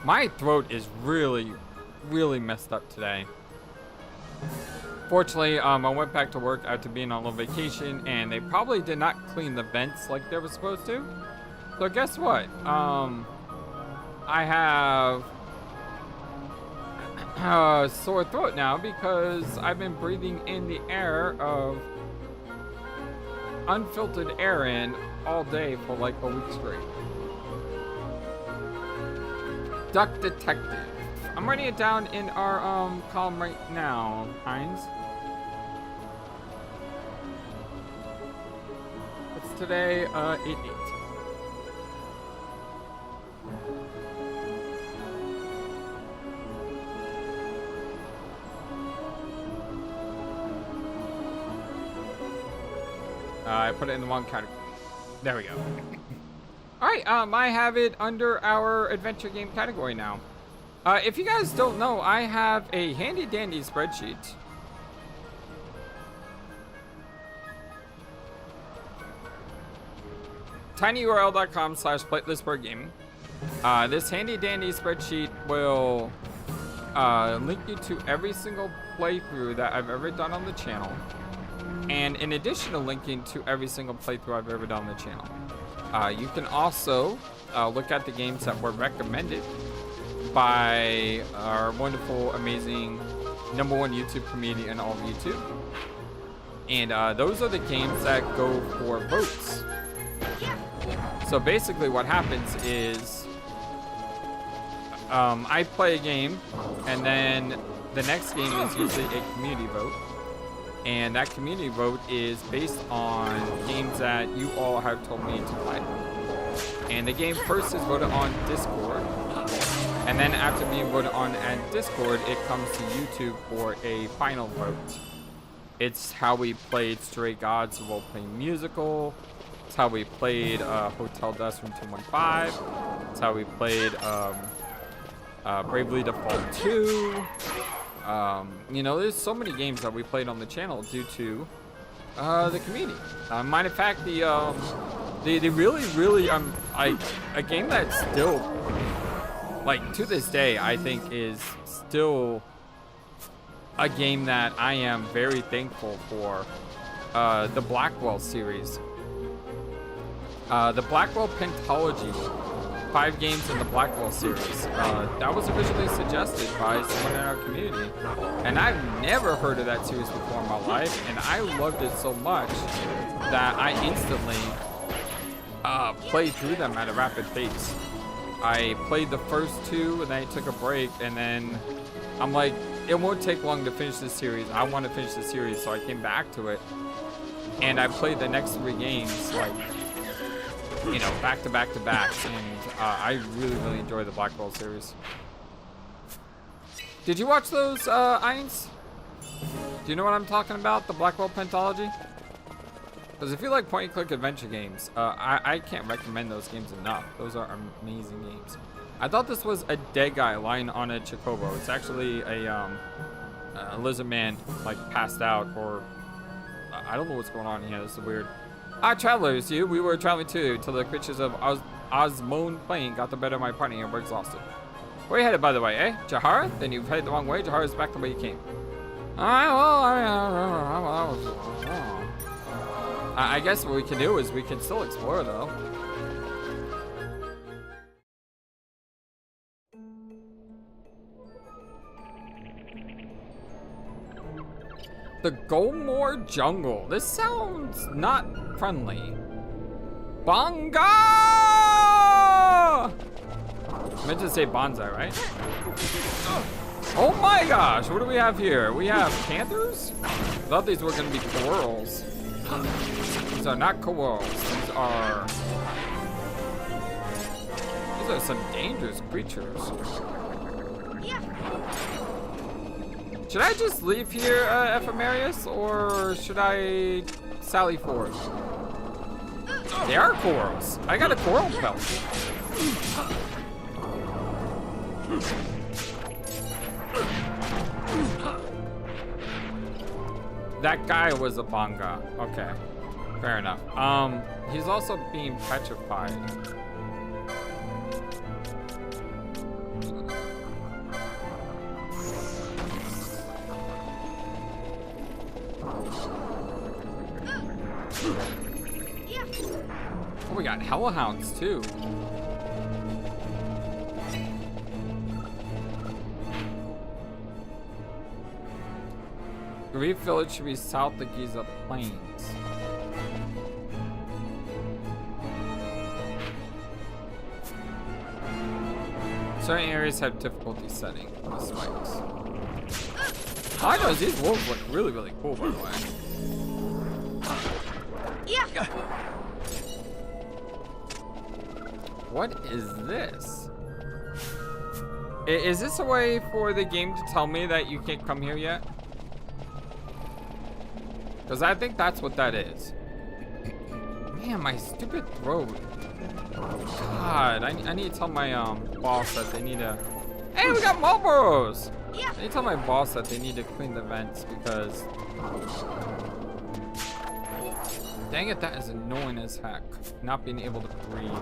My throat is really, really messed up today. Fortunately, I went back to work after being on a little vacation, and they probably did not clean the vents like they were supposed to. So guess what? I have a sore throat now because I've been breathing in the air of unfiltered air in all day for like a week straight. Duck Detective. I'm writing it down in our column right now, Heinz. It's today, 8/8. I put it in the wrong category. There we go. All right, I have it under our adventure game category now. If you guys don't know, I have a handy dandy spreadsheet. tinyurl.com/FlightlessBird gaming. This handy dandy spreadsheet will link you to every single playthrough that I've ever done on the channel. And in addition to linking to every single playthrough I've ever done on the channel, you can also look at the games that were recommended by our wonderful, amazing #1 YouTube community in all of YouTube. And those are the games that go for votes. So basically what happens is I play a game, and then the next game is usually a community vote. And that community vote is based on games that you all have told me to play. And the game first is voted on Discord. And then after being voted on at Discord, it comes to YouTube for a final vote. It's how we played Stray Gods, the role-playing musical. It's how we played Hotel Dust from 215. It's how we played Bravely Default 2. You know, there's so many games that we played on the channel due to the community. Matter of fact, the really a game that's still, like, to this day, I think is still a game that I am very thankful for, the Blackwell series. The Blackwell Pentology, 5 games in the Blackwell series. That was originally suggested by someone in our community, and I've never heard of that series before in my life, and I loved it so much that I instantly played through them at a rapid pace. I played the first 2, and then I took a break, and then I'm like, it won't take long to finish this series. I want to finish the series, so I came back to it, and I played the next 3 games, like, you know, back to back to back, and I really enjoy the Blackwell series. Did you watch those, Eins? Do you know what I'm talking about? The Blackwell Pentology? Because if you like point-and-click adventure games, I can't recommend those games enough. Those are amazing games. I thought this was a dead guy lying on a chocobo. It's actually a lizard man, like, passed out, or I don't know what's going on here. This is weird. Travelers, we were traveling too, till the creatures of Osmone Plain got the better of my party and we're exhausted. Where you headed, by the way, eh? Jahara? Then you've headed the wrong way. Jahara is back the way you came. Alright, well, I guess what we can do is we can still explore, though. The Golmore Jungle. This sounds not friendly. Bonga! I meant to say bonsai, right? Oh my gosh, what do we have here? We have panthers? I thought these were gonna be corals. These are not corals. These are some dangerous creatures. Should I just leave here, Ephemerius, or should I sally forth? They are corals. I got a coral pelt. That guy was a bonga. Okay, fair enough. He's also being petrified. Oh, we got hellhounds too. Grief Village should be south of Giza Plains. Certain areas have difficulty setting the spikes. I know these wolves look really, really cool, by the way. Yeah. What is this? Is this a way for the game to tell me that you can't come here yet? Because I think that's what that is. Man, my stupid throat. God, I need to tell my boss that they need to... Hey, we got Marlboros! I need to tell my boss that they need to clean the vents because... Dang it, that is annoying as heck. Not being able to breathe.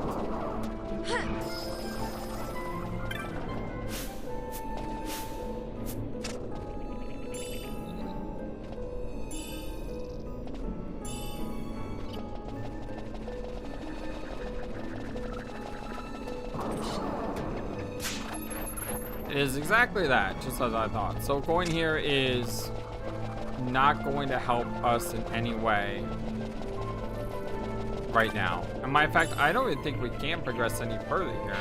It is exactly that, just as I thought. So going here is not going to help us in any way right now. And matter of fact, I don't even think we can progress any further here.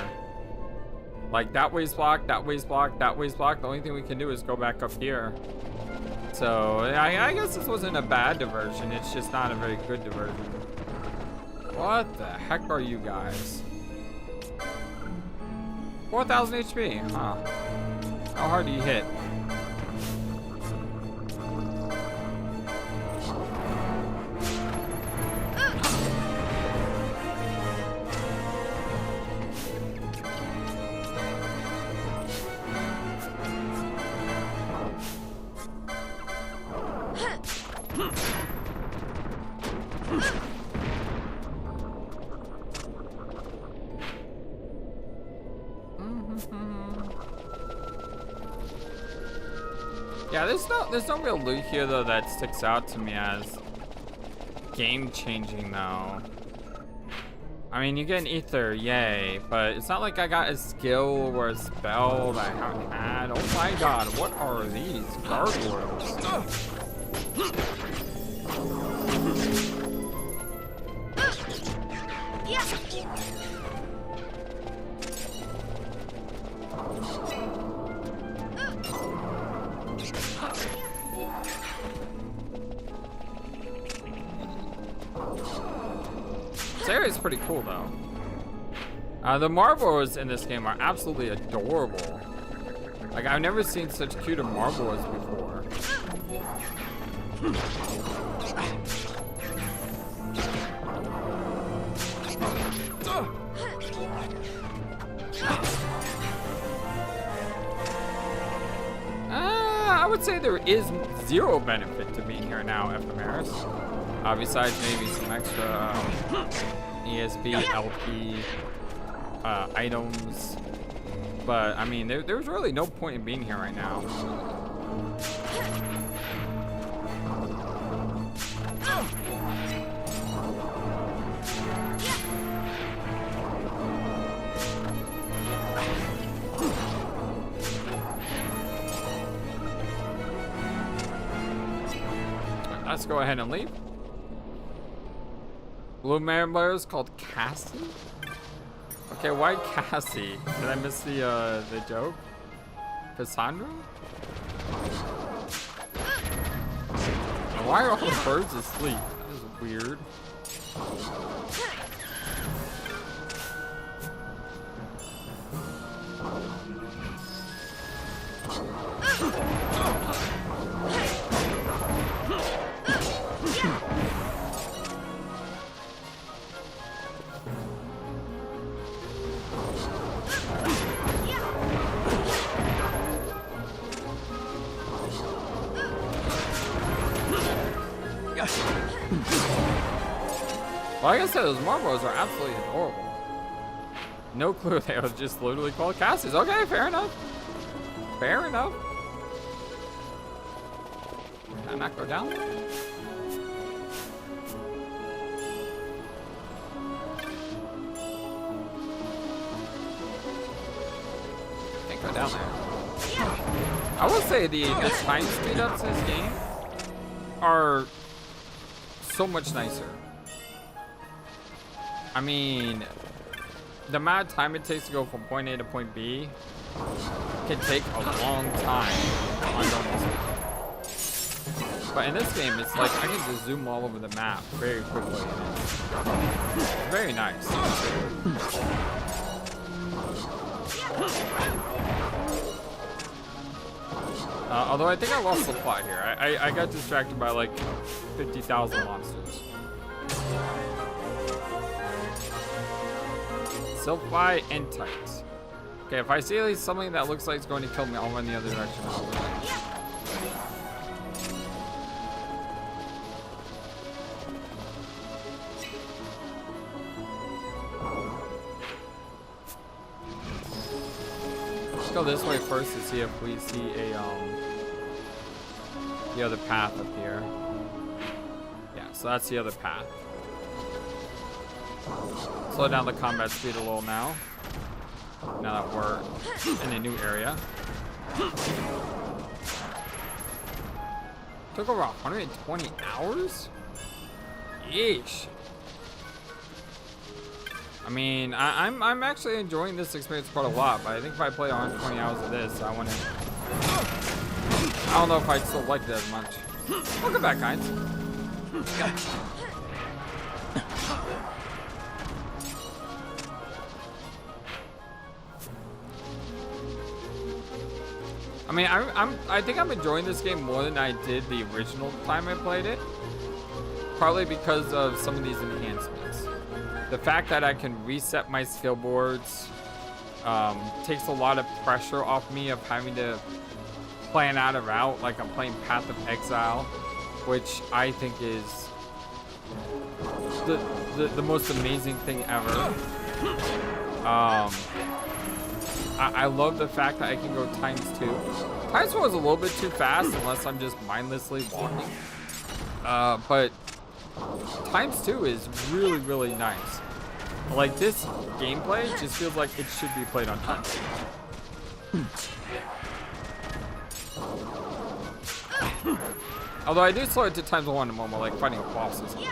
Like that way's blocked, that way's blocked, that way's blocked. The only thing we can do is go back up here. So I guess this wasn't a bad diversion. It's just not a very good diversion. What the heck are you guys? 4,000 HP, huh? How hard do you hit? Yeah, there's no real loot here though that sticks out to me as game-changing though. I mean, you get an ether, yay, but it's not like I got a skill or a spell that I haven't had. Oh my god, what are these gargoyles? This area is pretty cool though. The Marlboros in this game are absolutely adorable. Like I've never seen such cute Marlboros before. I would say there is zero benefit to being here now, FMRs. Besides maybe some extra ESP, LP items. But, I mean, there's really no point in being here right now. Let's go ahead and leave. Blue Mare is called Cassie? Okay, why Cassie? Did I miss the joke? Cassandra? Why are all the birds asleep? That is weird. Like I said, those marbles are absolutely adorable. No clue they were just literally called Cassies. Okay, fair enough. Fair enough. Can I not go down? Can't go down there. I will say the time speed ups in this game are so much nicer. I mean, the amount of time it takes to go from point A to point B can take a long time on normal speed. But in this game, it's like I can just zoom all over the map very quickly. And it's very nice. Although I think I lost the plot here. I got distracted by like 50,000 monsters. Silphi and tights. Okay, if I see at least something that looks like it's going to kill me, I'll run the other direction. Let's go this way first to see if we see a the other path up here. Yeah, so that's the other path. Slow down the combat speed a little now. Now that we're in a new area. Took over 120 hours? Yeesh. I mean, I'm actually enjoying this experience quite a lot, but I think if I play 120 hours of this, I don't know if I'd still like it as much. Welcome back, guys. I mean, I think I'm enjoying this game more than I did the original time I played it. Partly because of some of these enhancements. The fact that I can reset my skill boards takes a lot of pressure off me of having to plan out a route like I'm playing Path of Exile, which I think is the most amazing thing ever. I love the fact that I can go ×2. ×4 is a little bit too fast unless I'm just mindlessly walking. But ×2 is really, really nice. Like, this gameplay just feels like it should be played on ×2. Although I do slow it to ×1 in a moment, like fighting a boss or something.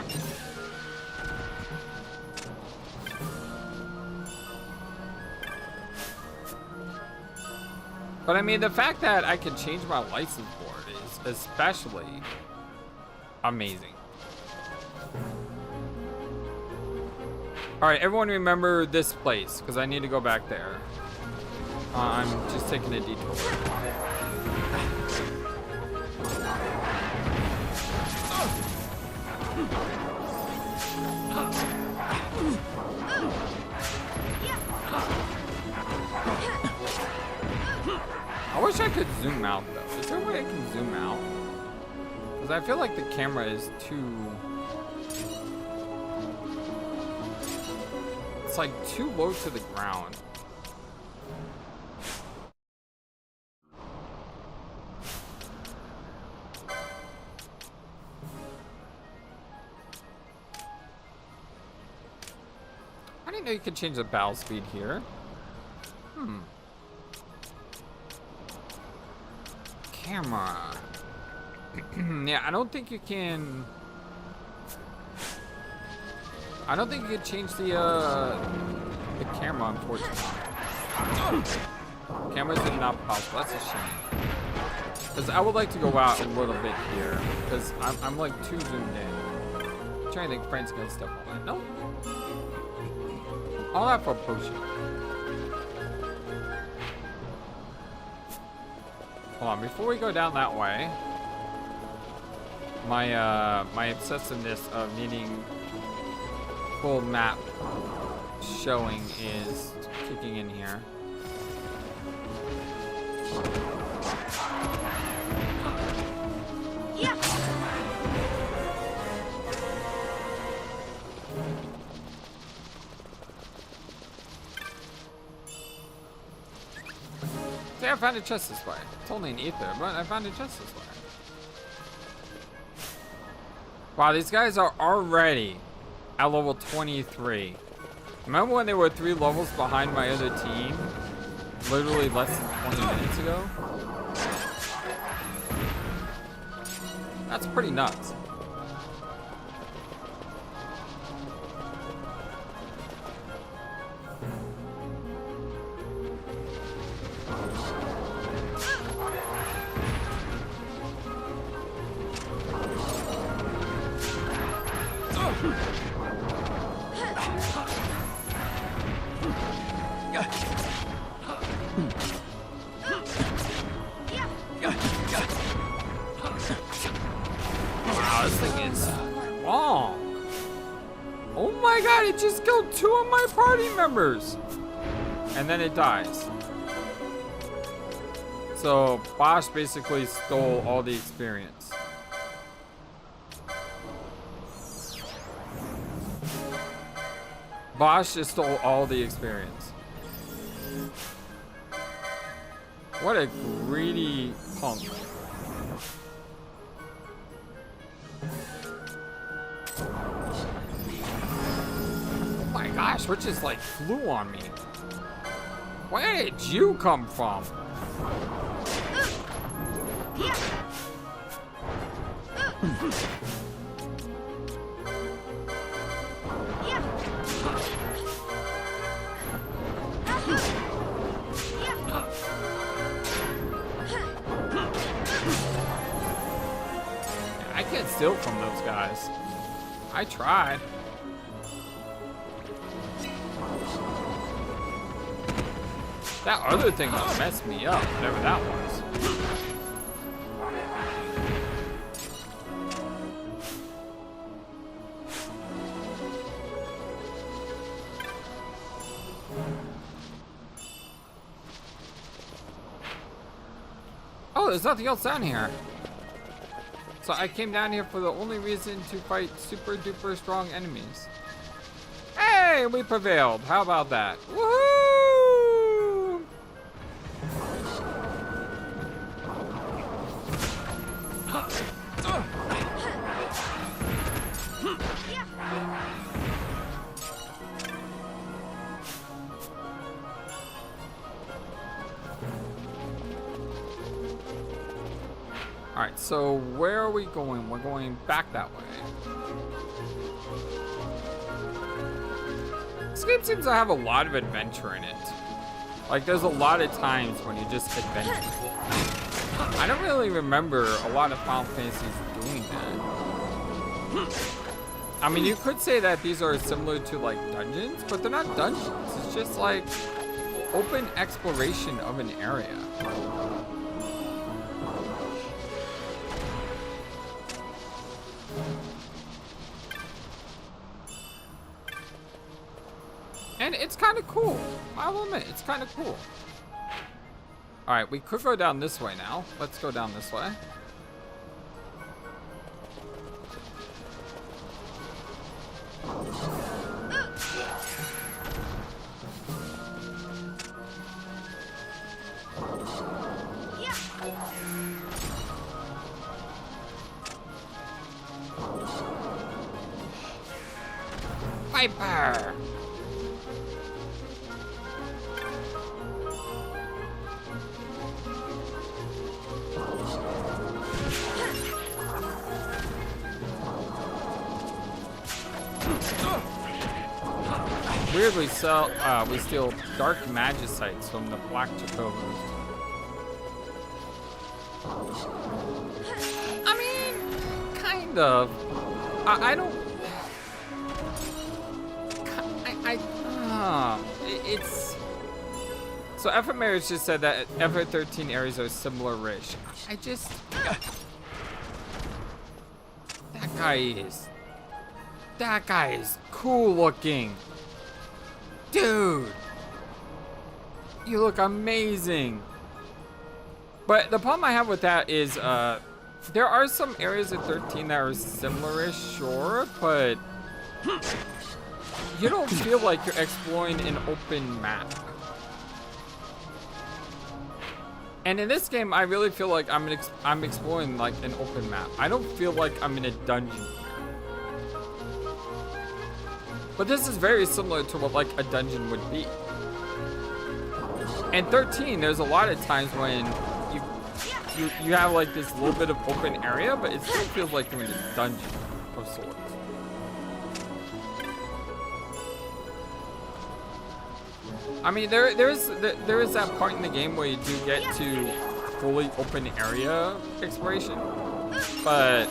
But I mean, the fact that I can change my license board is especially amazing. All right, everyone remember this place, because I need to go back there. I'm just taking a detour. I wish I could zoom out though. Is there a way I can zoom out? Because I feel like the camera is too... It's like too low to the ground. I didn't know you could change the battle speed here. Camera. Yeah, I don't think you can... I don't think you can change the camera, unfortunately. Cameras are not possible. That's a shame. Because I would like to go out a little bit here. Because I'm like too zoomed in. I'm trying to think Frank's gonna step away. No. All that for a potion. Hold on, before we go down that way, my obsessiveness of needing full map showing is kicking in here.
Yeah.
See, I found a chest this way. It's only an ether, but I found a chest this way. Wow, these guys are already at level 23. Remember when they were 3 levels behind my other team? Literally less than 20 minutes ago? That's pretty nuts. Wow, this thing is long. Oh my god, it just killed 2 of my party members. And then it dies. So, Bosch basically stole all the experience. Bosch just stole all the experience. What a greedy punk. Oh my gosh, what just like flew on me? Where did you come from? I can't steal from those guys. I tried. That other thing messed me up, whatever that was. Oh, there's nothing else down here. So I came down here for the only reason to fight super duper strong enemies. Hey, we prevailed. How about that? Woohoo! Alright, so where are we going? We're going back that way. This game seems to have a lot of adventure in it. Like, there's a lot of times when you just adventure. I don't really remember a lot of Final Fantasies doing that. I mean, you could say that these are similar to, like, dungeons, but they're not dungeons. It's just, like, open exploration of an area. And it's kind of cool. I'll admit, it's kind of cool. All right, we could go down this way now. Let's go down this way. Viper! Weirdly, we steal dark magicites from the black Chocobos. I mean, kind of. I don't. It's. So FFXII just said that FF13 areas are similar-ish. I just. That guy is cool looking. Dude, you look amazing. But the problem I have with that is there are some areas of 13 that are similar-ish, sure, but you don't feel like you're exploring an open map. And in this game, I really feel like I'm exploring like an open map. I don't feel like I'm in a dungeon. But this is very similar to what like a dungeon would be. And 13, there's a lot of times when you have like this little bit of open area, but it still feels like you're in a dungeon of sorts. I mean, there is that part in the game where you do get to fully open area exploration, but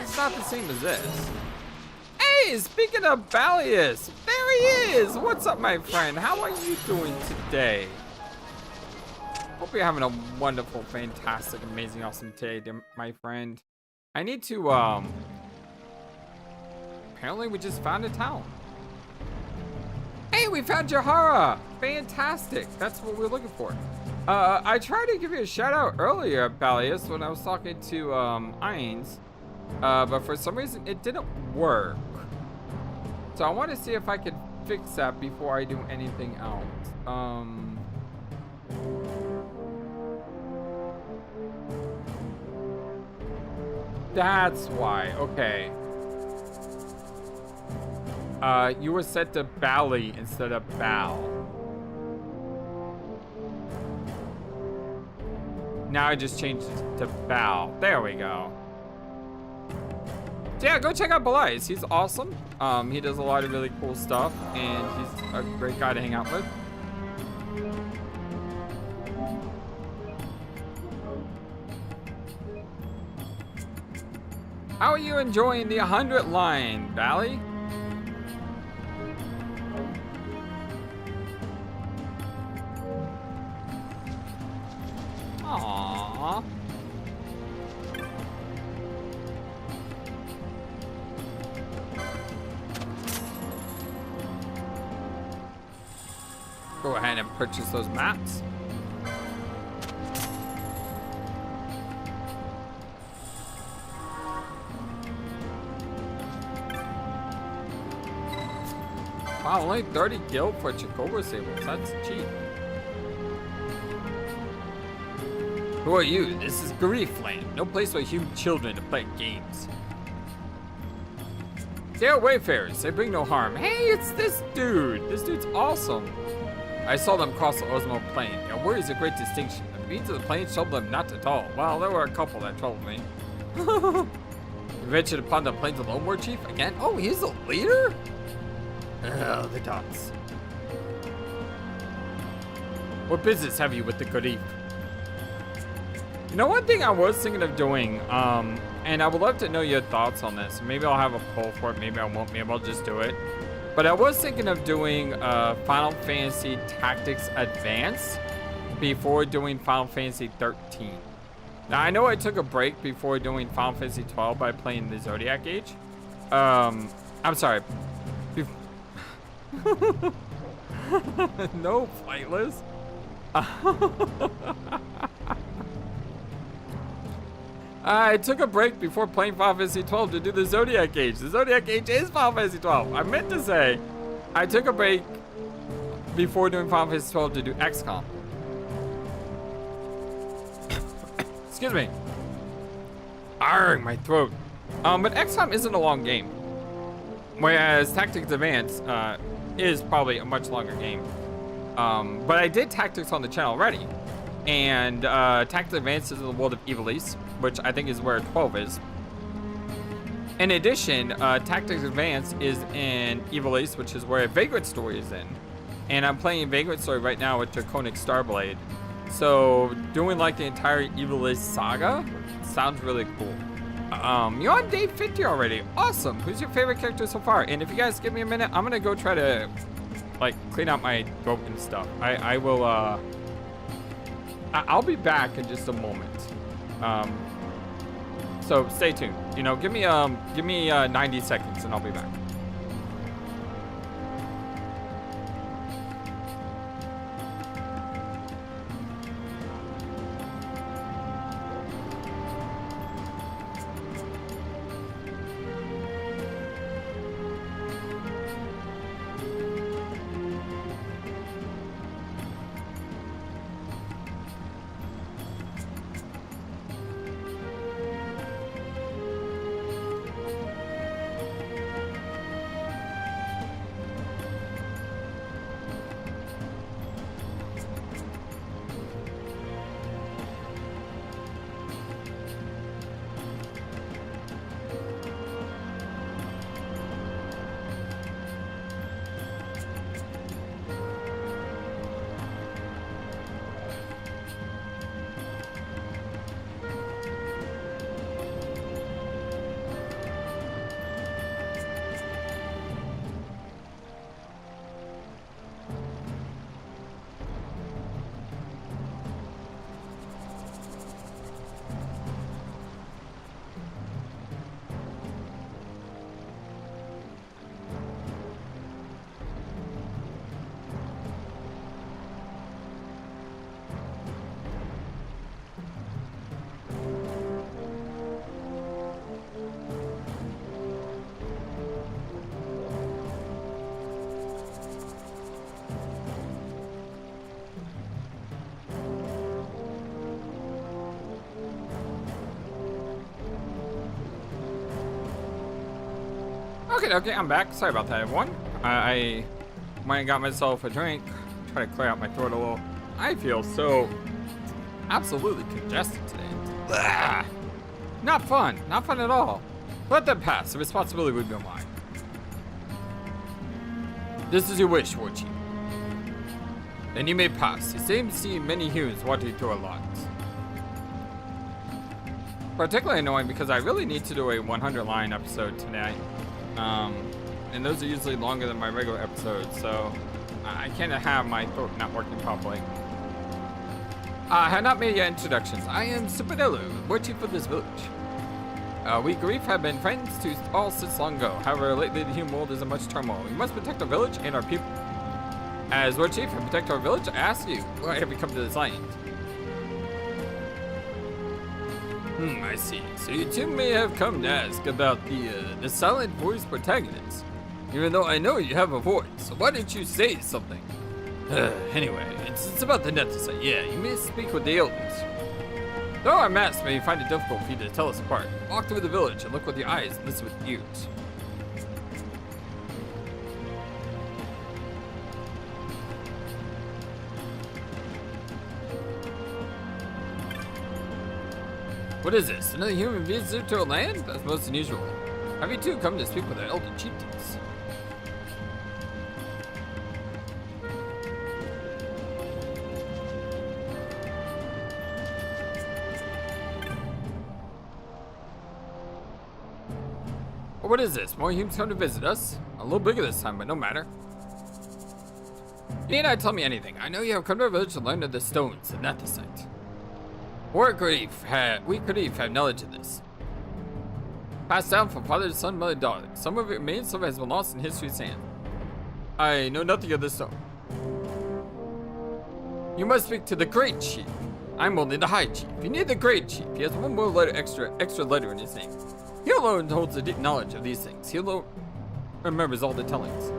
it's not the same as this. Hey, speaking of Ivalice, there he is. What's up, my friend? How are you doing today? Hope you're having a wonderful, fantastic, amazing, awesome day, my friend. I need to, apparently we just found a town. Hey, we found Jahara. Fantastic. That's what we're looking for. I tried to give you a shout out earlier, Ivalice, when I was talking to, Ines. But for some reason it didn't work. So I want to see if I could fix that before I do anything else. That's why. Okay. You were set to Bally instead of Bal. Now I just changed it to Bal. There we go. So yeah, go check out Ivalice. He's awesome. He does a lot of really cool stuff, and he's a great guy to hang out with. How are you enjoying the 100 line, Valley? Aww. Go ahead and purchase those maps. Wow, only 30 gil for Chocobo sables. That's cheap. Who are you? This is Griefland. No place for human children to play games. They are wayfarers. They bring no harm. Hey, it's this dude. This dude's awesome. I saw them cross the Osmo Plain. Your word is a great distinction. The beats of the plain troubled them not at all. Well, there were a couple that troubled me. You ventured upon the plains of Lone War Chief again? Oh, he's the leader? Oh, the dots. What business have you with the Grief? You know, one thing I was thinking of doing, and I would love to know your thoughts on this. Maybe I'll have a poll for it. Maybe I won't. Maybe I'll just do it. But I was thinking of doing Final Fantasy Tactics Advance before doing Final Fantasy XIII. Now, I know I took a break before doing Final Fantasy XII by playing the Zodiac Age. I'm sorry. No, Flightless. I took a break before playing Final Fantasy XII to do the Zodiac Age. The Zodiac Age is Final Fantasy XII. I meant to say, I took a break before doing Final Fantasy XII to do XCOM. Excuse me. Arrgh, my throat. But XCOM isn't a long game. Whereas Tactics Advance is probably a much longer game. But I did Tactics on the channel already. And Tactics Advance is in the world of Ivalice, which I think is where 12 is. In addition, Tactics Advance is in Ivalice, which is where Vagrant Story is in. And I'm playing Vagrant Story right now with Draconic Starblade. So doing like the entire Ivalice saga sounds really cool. You're on day 50 already. Awesome. Who's your favorite character so far? And if you guys give me a minute, I'm gonna go try to like clean out my throat and stuff. I will I'll be back in just a moment. So stay tuned. You know, give me 90 seconds and I'll be back. Okay, I'm back. Sorry about that, everyone. I went and got myself a drink. Try to clear out my throat a little. I feel so absolutely congested today. Blah. Not fun. Not fun at all. Let them pass. The responsibility would be mine. This is your wish, Warchief. Then you may pass. You seem to see many humans wanting through a lot. Particularly annoying because I really need to do a 100-line episode tonight. And those are usually longer than my regular episodes, so I can't have my throat not working properly. I have not made yet introductions. I am Supernello, Warchief of this village. We Grief have been friends to all since long ago. However, lately the human world is in much turmoil. We must protect our village and our people. As Warchief and protect our village, I ask you, why have you come to this land? I see. So you two may have come to ask about the silent voice protagonist. Even though I know you have a voice, so why didn't you say something? Anyway, it's about the Neticite. Yeah, you may speak with the elders. Though our masks may find it difficult for you to tell us apart, walk through the village and look with your eyes and listen with your ears. What is this? Another human visitor to our land? That's most unusual. Have you two come to speak with our elder chieftains? What is this? More humans come to visit us? A little bigger this time, but no matter. You need not tell me anything. I know you have come to our village to learn of the stones and Neticite. We Grief have knowledge of this. Passed down from father to son, mother to daughter. Some of it remains, some has been lost in history's sand. I know nothing of this stone. You must speak to the Great Chief. I'm only the High Chief. You need the Great Chief. He has one more letter extra letter in his name. He alone holds the deep knowledge of these things. He alone remembers all the tellings.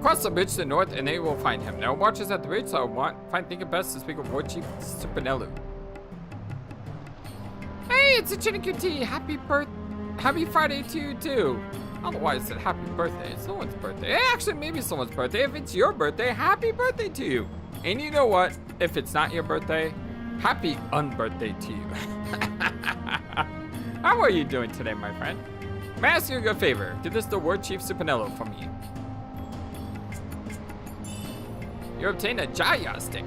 Cross the bridge to the north and they will find him. Now watch us at the bridge, so I think it best to speak with War Chief Supinello. Hey, it's a Chinicuti. Happy Friday to you too. I don't know why I said happy birthday. It's no one's birthday. Actually, maybe someone's birthday. If it's your birthday, happy birthday to you. And you know what? If it's not your birthday, happy unbirthday to you. How are you doing today, my friend? May I ask you a good favor? Give this to War Chief Supinello from me. You obtain a Jaya stick.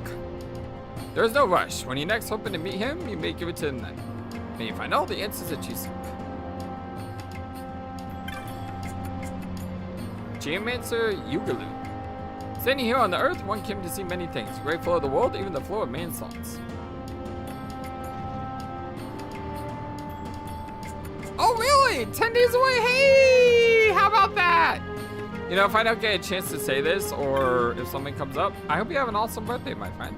There's no rush. When you next hoping to meet him, you may give it to him then. May you find all the answers that you seek. Geomancer Yugalu. Standing here on the earth, one came to see many things. The great flow of the world, even the flow of man's thoughts. Oh, really? 10 days away? Hey! How about that? You know, if I don't get a chance to say this, or if something comes up, I hope you have an awesome birthday, my friend.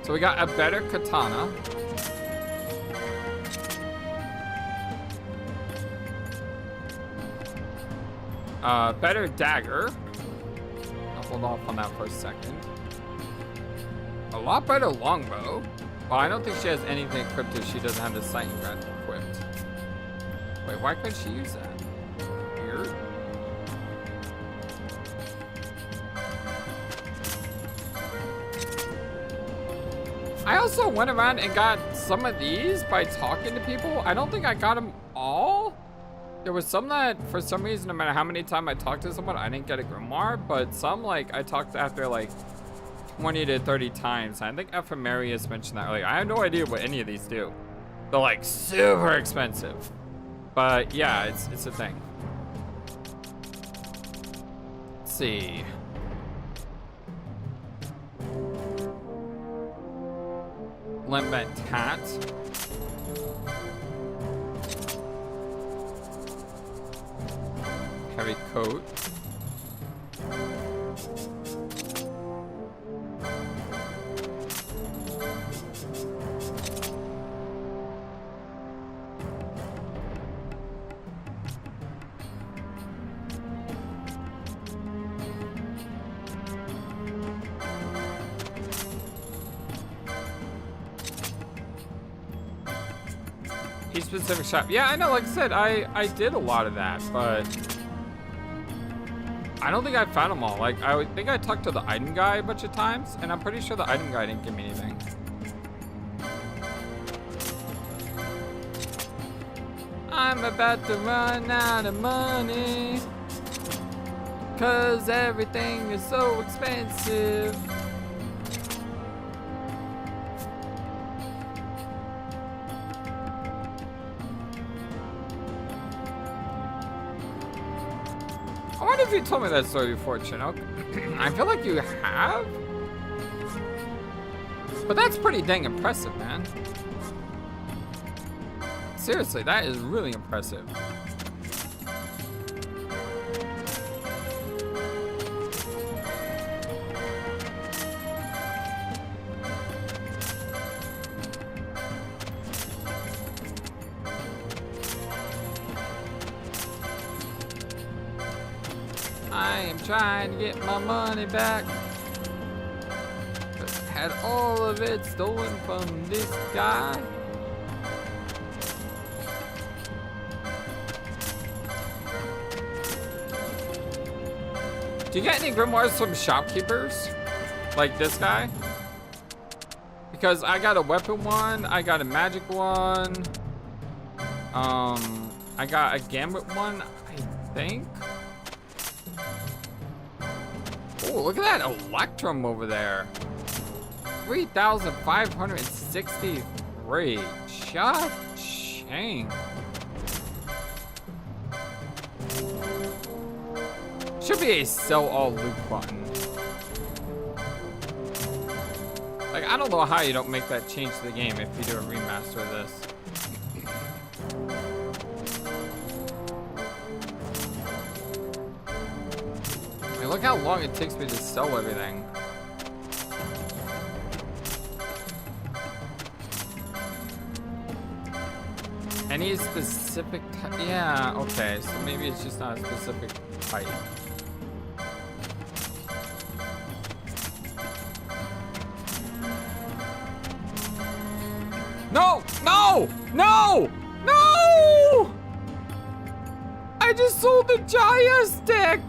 So we got a better katana. Better dagger. I'll hold off on that for a second. A lot better longbow. Well, I don't think she has anything equipped if she doesn't have the sighting rod equipped. Wait, why couldn't she use that? Weird. I also went around and got some of these by talking to people. I don't think I got them all. There was some that, for some reason, no matter how many times I talked to someone, I didn't get a grimoire. But some, like, I talked after, like, 20 to 30 times. I think Ephemerius mentioned that earlier. I have no idea what any of these do. They're, like, super expensive. But, yeah, it's a thing. Let's see. Limit Tat. Heavy coat. Each specific shop. Yeah, I know, like I said, I did a lot of that, but I don't think I found them all. Like, I think I talked to the item guy a bunch of times, and I'm pretty sure the item guy didn't give me anything. I'm about to run out of money, 'cause everything is so expensive. I wonder if you told me that story before, Chinook. I feel like you have. But that's pretty dang impressive, man. Seriously, that is really impressive. I am trying to get my money back. Had all of it stolen from this guy. Do you get any grimoires from shopkeepers? Like this guy? Because I got a weapon one, I got a magic one. I got a gambit one, I think. Oh, look at that Electrum over there. 3,563. Cha-ching. Should be a sell all loot button. Like, I don't know how you don't make that change to the game if you do a remaster of this. look how long it takes me to sell everything. Any specific type? Yeah, okay, so maybe it's just not a specific type. No! No! No! No! I just sold the Jaya stick!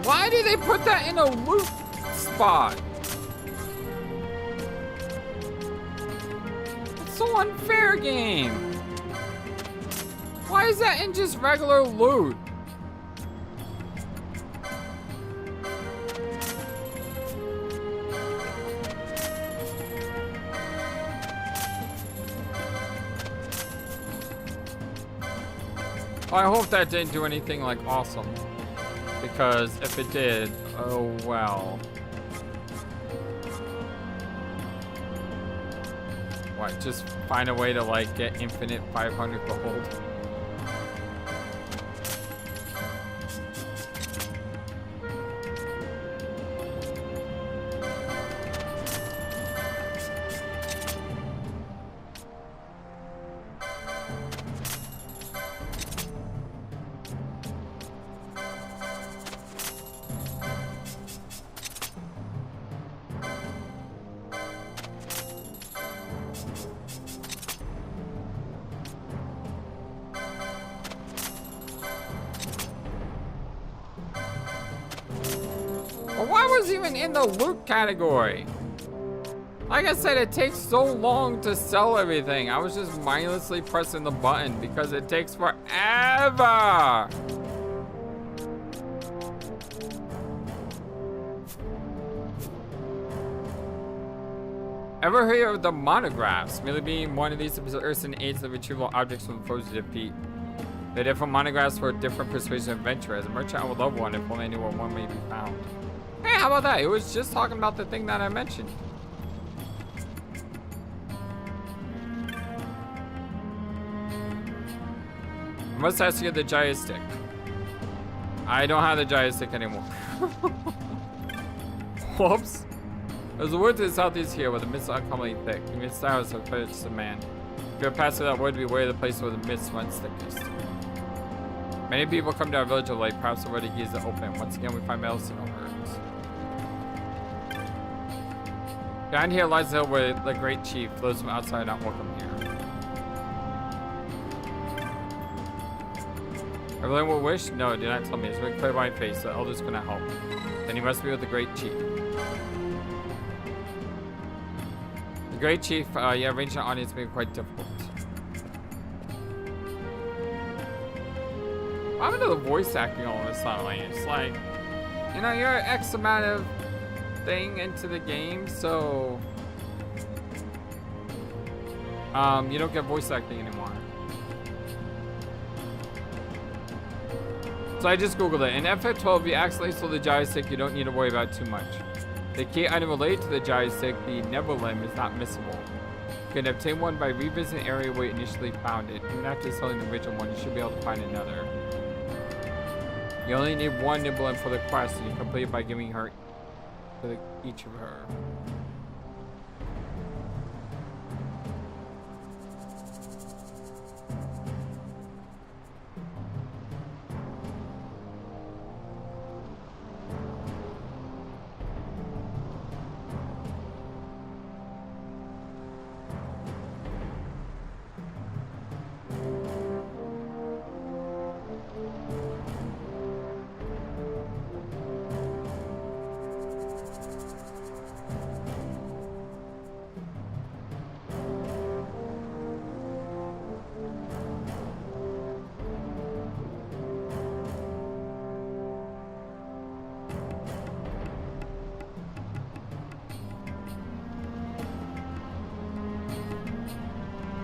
Why did they put that in a loop spot? It's so unfair, game. Why is that in just regular loot? I hope that didn't do anything like awesome. Because if it did, oh well. What, just find a way to like get infinite 500 gold? In the loot category. Like I said, it takes so long to sell everything. I was just mindlessly pressing the button because it takes forever. Ever hear of the monographs? Merely being one of these person aids the retrieval objects from foes to defeat. The different monographs for different persuasion adventure. As a merchant, I would love one if only I knew where one may be found. Hey, how about that? It was just talking about the thing that I mentioned. I must ask you the Jaya stick. I don't have the Jaya stick anymore. Whoops. There's a wood to the southeast here where the mists are uncommonly thick. You missed out, so it's a man. If you're past that wood, beware the place where the mist runs thickest. Many people come to our village of late, perhaps already keys to open. Once again, we find medicine on herbs. Behind here lies the hill where the great chief. Those from outside are not welcome here. Everyone will wish? No, do not tell me. It's very clear by my face. The elders cannot help. Then he must be with the great chief. The great chief, yeah, arranging an audience may be quite difficult. I'm into the voice acting all of a sudden. It's like, you know, you're X amount of thing into the game, so you don't get voice acting anymore. So I just googled it. In FF12, if you accidentally stole the joystick, you don't need to worry about it too much. The key item related to the joystick, the Neverland, is not missable. You can obtain one by revisiting the area where you initially found it. Even after selling the original one, you should be able to find another. You only need one Neverland for the quest, and you complete it by giving her each of her.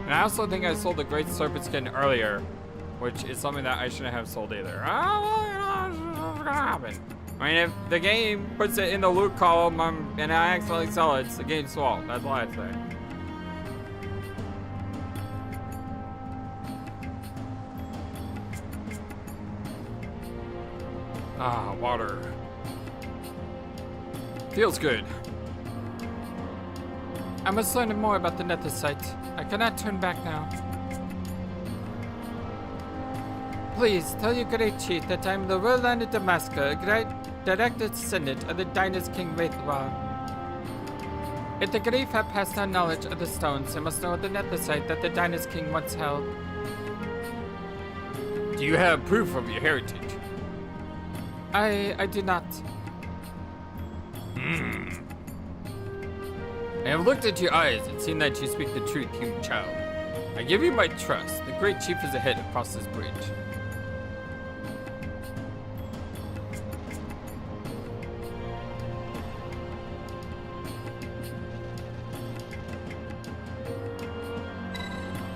And I also think I sold the Great Serpent skin earlier, which is something that I shouldn't have sold either. I don't know what's gonna happen. I mean, if the game puts it in the loot column and I accidentally sell it, it's the game's fault. That's all I'd say. Ah, water. Feels good. I must learn more about the nether site. I cannot turn back now. Please tell your great chief that I am the well-land of Dalmasca, great direct descendant of the Dynast King Wraithwar. If the Grief have passed on knowledge of the stones, they must know of the nether site that the Dynast King once held. Do you have proof of your heritage? I do not. I have looked at your eyes and seen that you speak the truth, human child. I give you my trust. The great chief is ahead across this bridge.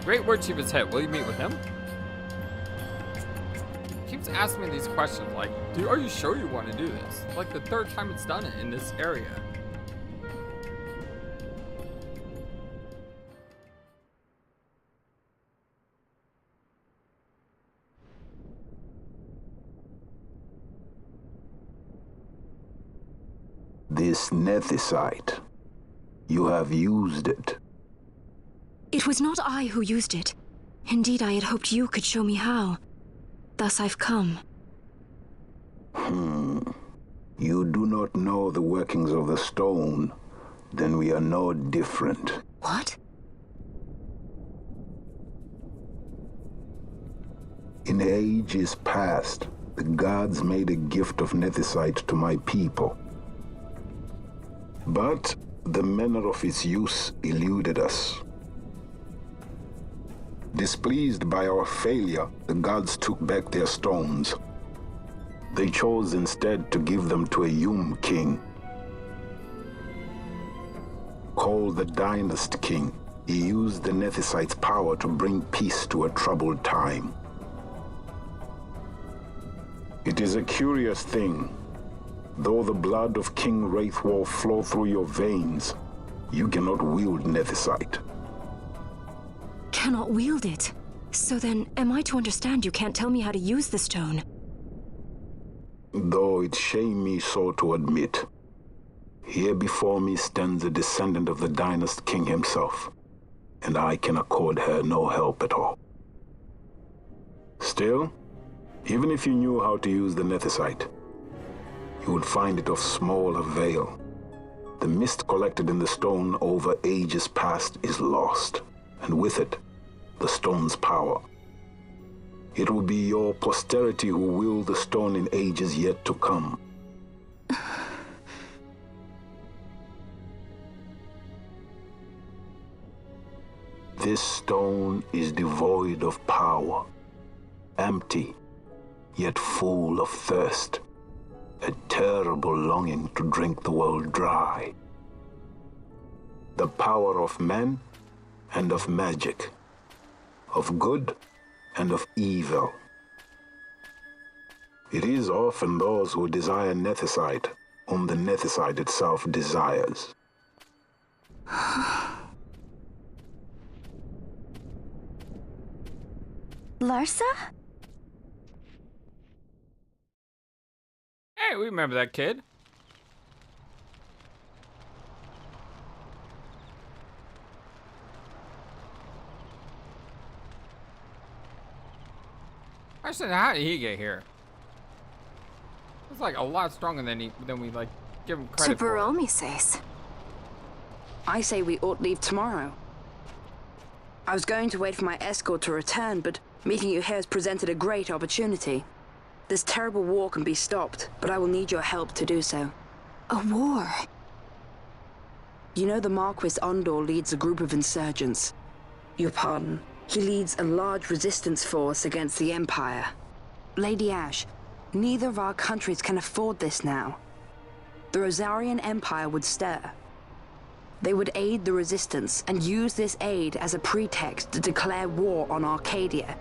Great War Chief is ahead. Will you meet with him? He keeps asking me these questions like, dude, are you sure you want to do this? It's like the third time it's done it in this area.
This nether site. You have used it.
It was not I who used it. Indeed, I had hoped you could show me how. Thus I've come.
You do not know the workings of the stone. Then we are no different.
What?
In ages past, the gods made a gift of netherite to my people. But the manner of its use eluded us. Displeased by our failure, the gods took back their stones. They chose instead to give them to a Yum king. Called the Dynast King, he used the netherite's power to bring peace to a troubled time. It is a curious thing. Though the blood of King Wraithwar flow through your veins, you cannot wield netherite.
Cannot wield it. So then, am I to understand you can't tell me how to use the stone?
Though it shame me so to admit, here before me stands a descendant of the Dynast King himself, and I can accord her no help at all. Still, even if you knew how to use the netherite, you would find it of small avail. The mist collected in the stone over ages past is lost, and with it, the stone's power. It will be your posterity who will the stone in ages yet to come. This stone is devoid of power, empty, yet full of thirst, a terrible longing to drink the world dry. The power of men and of magic, of good and of evil. It is often those who desire netherite whom the netherite itself desires.
Larsa?
Hey, we remember that kid. I said, how did he get here? It's like a lot stronger than we like give him credit for.
Superomi says.
I say we ought leave tomorrow. I was going to wait for my escort to return, but meeting you here has presented a great opportunity. This terrible war can be stopped, but I will need your help to do so.
A war?
You know the Marquis Ondor leads a group of insurgents. Your pardon. He leads a large resistance force against the Empire. Lady Ashe, neither of our countries can afford this now. The Rosarian Empire would stir. They would aid the resistance and use this aid as a pretext to declare war on Arcadia,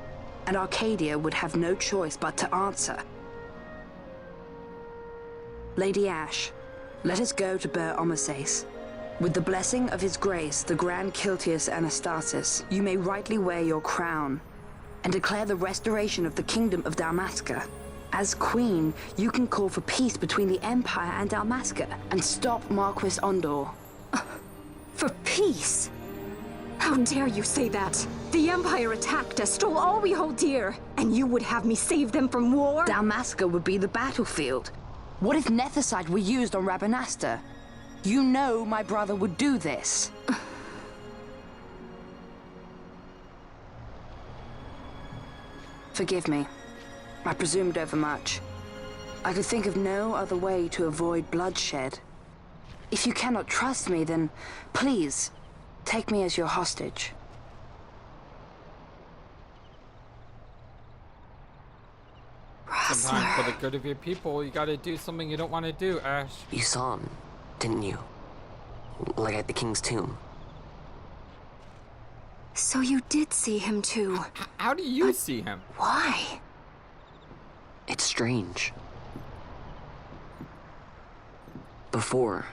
and Arcadia would have no choice but to answer. Lady Ashe, let us go to Ber Omasace. With the blessing of his grace, the Grand Kiltius Anastasis, you may rightly wear your crown and declare the restoration of the Kingdom of Dalmasca. As Queen, you can call for peace between the Empire and Dalmasca and stop Marquis Ondor.
For peace? How dare you say that? The Empire attacked us, stole all we hold dear, and you would have me save them from war?
Dalmasca would be the battlefield. What if Nethicite were used on Rabanasta? You know my brother would do this. Forgive me. I presumed overmuch. I could think of no other way to avoid bloodshed. If you cannot trust me, then please, take me as your hostage.
Sometimes for the good of your people, you gotta do something you don't want to do, Ashe.
You saw him, didn't you? Like at the king's tomb.
So you did see him too.
How do you see him?
Why?
It's strange. Before,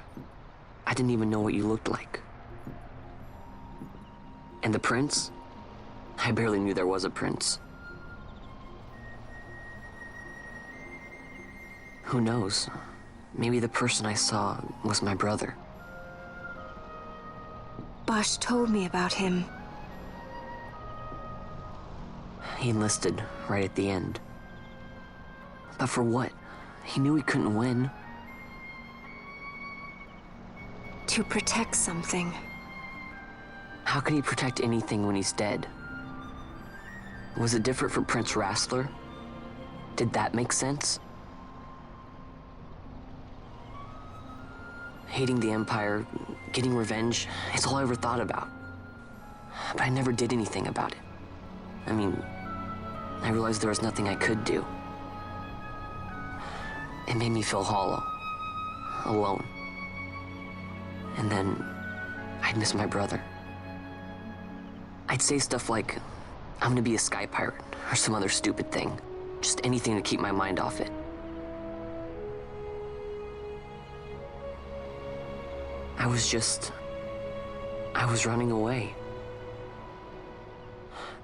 I didn't even know what you looked like. And the prince? I barely knew there was a prince. Who knows? Maybe the person I saw was my brother.
Bosch told me about him.
He enlisted right at the end. But for what? He knew he couldn't win.
To protect something.
How can he protect anything when he's dead? Was it different for Prince Rastler? Did that make sense? Hating the Empire, getting revenge, it's all I ever thought about. But I never did anything about it. I mean, I realized there was nothing I could do. It made me feel hollow, alone. And then, I'd miss my brother. I'd say stuff like, I'm gonna be a sky pirate, or some other stupid thing. Just anything to keep my mind off it. I was running away.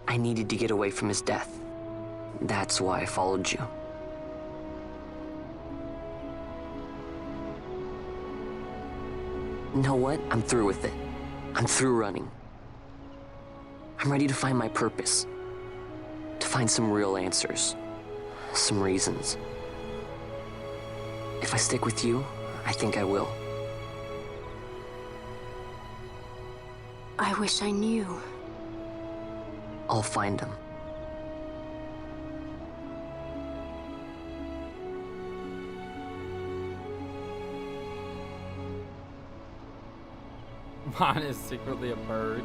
I needed to get away from his death. That's why I followed you. You know what? I'm through with it. I'm through running. I'm ready to find my purpose. To find some real answers. Some reasons. If I stick with you, I think I will.
I wish I knew.
I'll find him.
Vaughn is secretly a bird.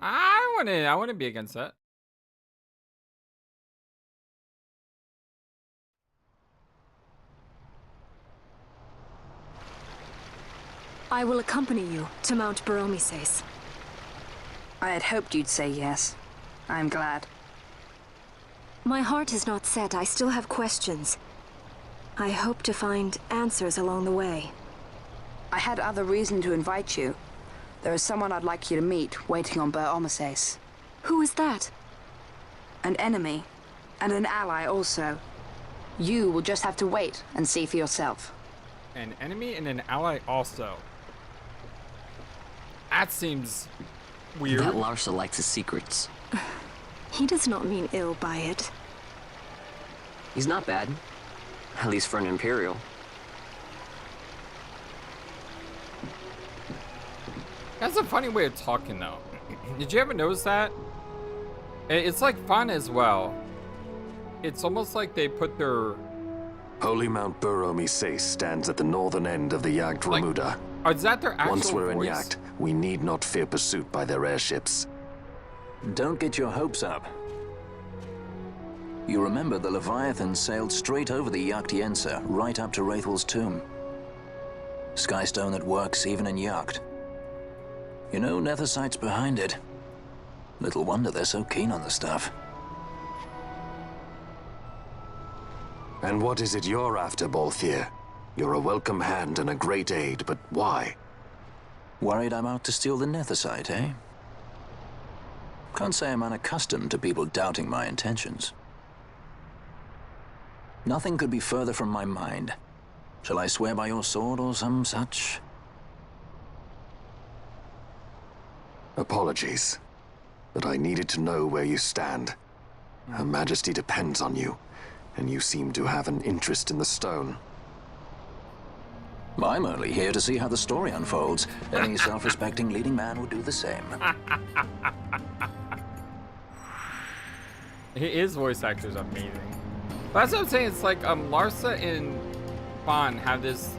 I wouldn't be against that.
I will accompany you to Mount Baromises.
I had hoped you'd say yes. I'm glad.
My heart is not set. I still have questions. I hope to find answers along the way.
I had other reason to invite you. There is someone I'd like you to meet, waiting on Ber Omasace.
Who is that?
An enemy, and an ally also. You will just have to wait and see for yourself.
An enemy and an ally also. That seems weird.
That Larsa likes his secrets.
He does not mean ill by it.
He's not bad. At least for an Imperial.
That's a funny way of talking, though. Did you ever notice that? It's like fun as well. It's almost like they put their...
Holy Mount Baromises stands at the northern end of the Jagd Remuda.
Is that their actual
Once we're
voice?
in Jagd, we need not fear pursuit by their airships.
Don't get your hopes up. You remember the Leviathan sailed straight over the Jagdiense, right up to Wraithel's tomb. Skystone that works even in Yacht. You know, Nethersight's behind it. Little wonder they're so keen on the stuff.
And what is it you're after, Balthier? You're a welcome hand and a great aid, but why?
Worried I'm out to steal the Nethersight, eh? Can't say I'm unaccustomed to people doubting my intentions. Nothing could be further from my mind. Shall I swear by your sword or some such?
Apologies, but I needed to know where you stand. Her Majesty depends on you, and you seem to have an interest in the stone.
I'm only here to see how the story unfolds. Any self-respecting leading man would do the same.
His voice actor is amazing. But that's what I'm saying. It's like Larsa and Fawn have this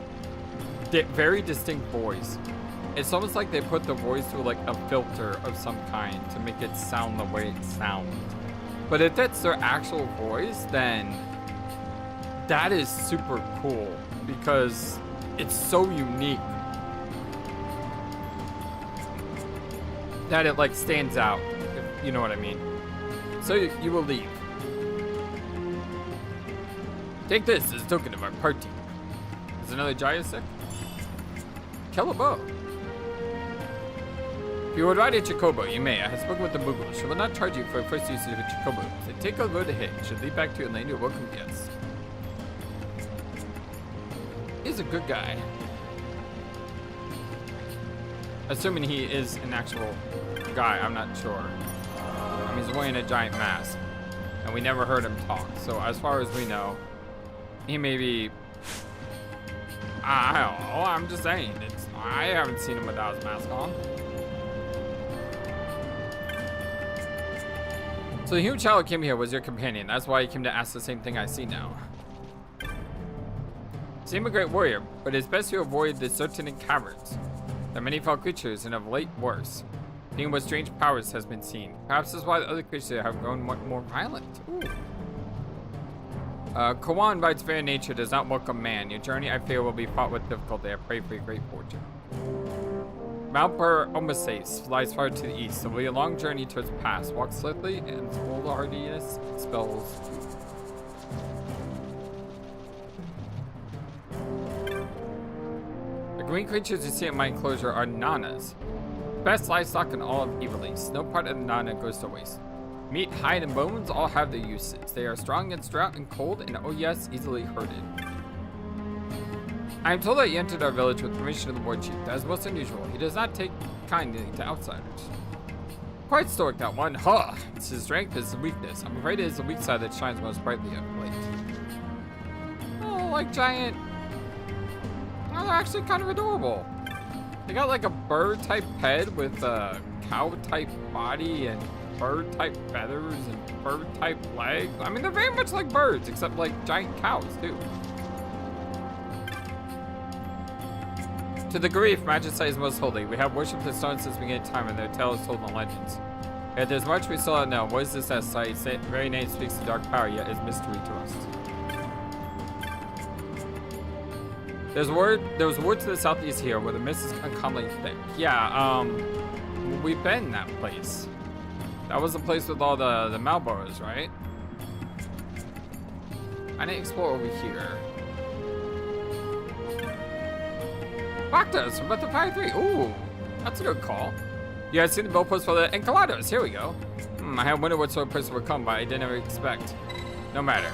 very distinct voice. It's almost like they put the voice through like a filter of some kind to make it sound the way it sounds. But if that's their actual voice, then that is super cool because it's so unique that it like stands out, if you know what I mean. So you will leave. Take this as a token of our party. Is another giant sick? Kill a bow. If you would ride a Chocobo, you may. I have spoken with the Mughal. She will not charge you for a first usage of a Chocobo. So take a road ahead. You should lead back to your lane. You're welcome guest. He's a good guy. Assuming he is an actual guy, I'm not sure. I mean, he's wearing a giant mask. And we never heard him talk. So as far as we know, he may be... I don't know. I'm just saying. I haven't seen him without his mask on. So the human child who came here was your companion. That's why he came to ask the same thing I see now. Seem a great warrior, but it's best to avoid the certain caverns. There are many foul creatures and of late worse. Seeing what strange powers has been seen. Perhaps that's why the other creatures have grown more violent. Ooh. Kawan, by its very nature, does not welcome man. Your journey, I fear, will be fought with difficulty. I pray for your great fortune. Mount Omasace lies far to the east. It will be a long journey towards the pass. Walk swiftly and foolhardiness spells. The green creatures you see in my enclosure are nanas. Best livestock in all of Ivalice. No part of the nana goes to waste. Meat, hide, and bones all have their uses. They are strong against drought and cold, and oh yes, easily herded. I am told that you entered our village with permission of the war chief. That is most unusual. He does not take kindly to outsiders. Quite stoic, that one. Huh! It's his strength, it's his weakness. I'm afraid it is the weak side that shines most brightly of late. Oh, like giant... Oh, they're actually kind of adorable. They got like a bird-type head with a cow-type body and bird-type feathers and bird-type legs. I mean, they're very much like birds, except like giant cows, too. To the grief, Magicite is most holy. We have worshipped the stone since beginning of time, and their tale is told in the legends. Yet there's much we still don't know. What is this as sight? Its very name speaks to dark power, yet is mystery to us. There was word to the southeast here where the mist is uncommonly thick. Yeah, we've been in that place. That was the place with all the Malboros, right? I didn't explore over here. Bactas from Breath of Fire 3. Ooh, that's a good call. You guys seen the billpost for the Encalados? Here we go. I had wondered what sort of person would come, but I didn't ever expect. No matter.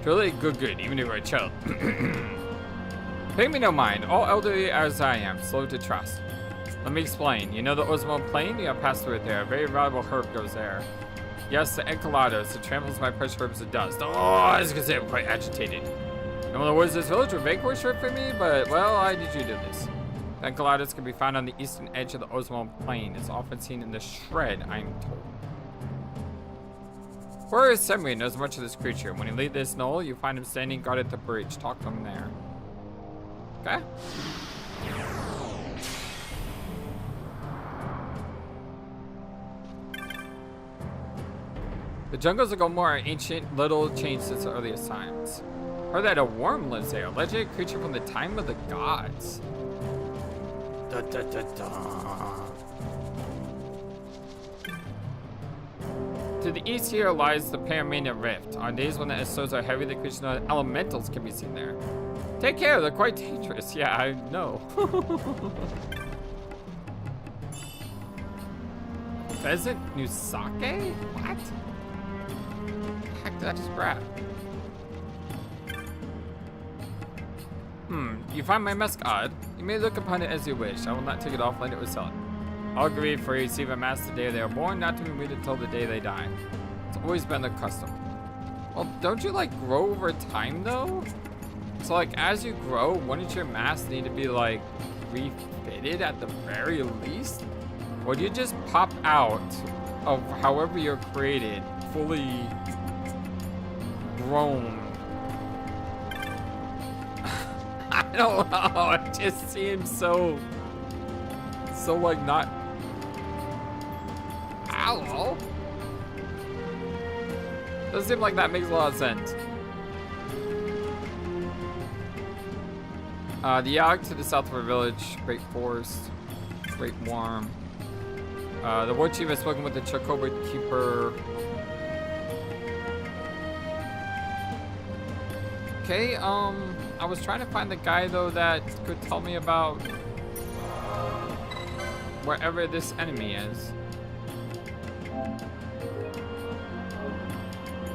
Truly good, even if you're a child. Pay me no mind. All elderly as I am, slow to trust. Let me explain. You know the Osmond Plain? You have passed through it there. A very valuable herb goes there. Yes, the Encalados. It tramples my precious herbs to dust. Oh, I was gonna say I'm quite agitated. No one knows this village would make worship for me, but, well, I need you to do this. The Encalados can be found on the eastern edge of the Osmond Plain. It's often seen in the shred, I'm told. Warrior Semri knows much of this creature. When you leave this knoll, you find him standing guard at the bridge. Talk to him there. Okay? The jungles of Gomorrah are ancient, little changed since the earliest times. Heard that a worm lives there, a legendary creature from the time of the gods. Da, da, da, da. To the east here lies the Paramania Rift. On days when the estodes are heavy, the creatures and elementals can be seen there. Take care, they're quite dangerous. Yeah, I know. Pheasant Nusake? What? The heck did I just grab? You find my mask odd. You may look upon it as you wish. I will not take it off like it was selling. I'll agree for you receive a mask the day they are born, not to be removed until the day they die. It's always been the custom. Well, don't you like grow over time though? So like as you grow, wouldn't your masks need to be like refitted at the very least? Or do you just pop out of however you're created, fully grown? I don't know, it just seems so like not. I don't know. Doesn't seem like that makes a lot of sense. The Yogg to the south of our village, Great Forest, Great Worm. The War Chief has spoken with the Chocobo Keeper. Okay, I was trying to find the guy though that could tell me about wherever this enemy is.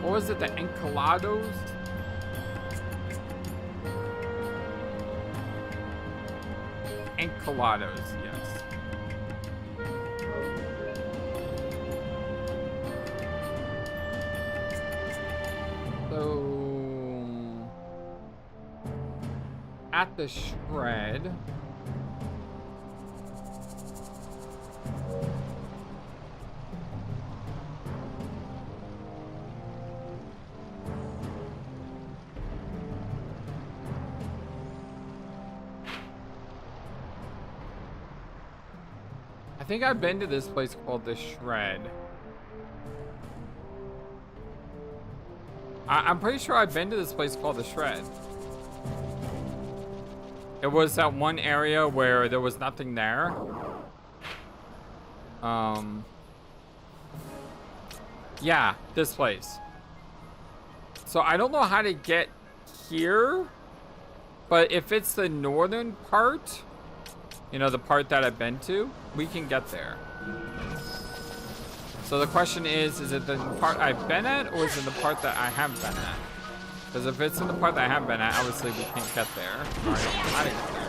What was it, the Encalados? Encalados, yes. So, at the shred. I think I've been to this place called the Shred. I'm pretty sure I've been to this place called the Shred. It was that one area where there was nothing there. Yeah, this place. So I don't know how to get here, but if it's the northern part, you know, the part that I've been to, we can get there. So the question is it the part I've been at, or is it the part that I haven't been at? Because if it's in the part that I haven't been at, obviously we can't get there. All right, how to get there.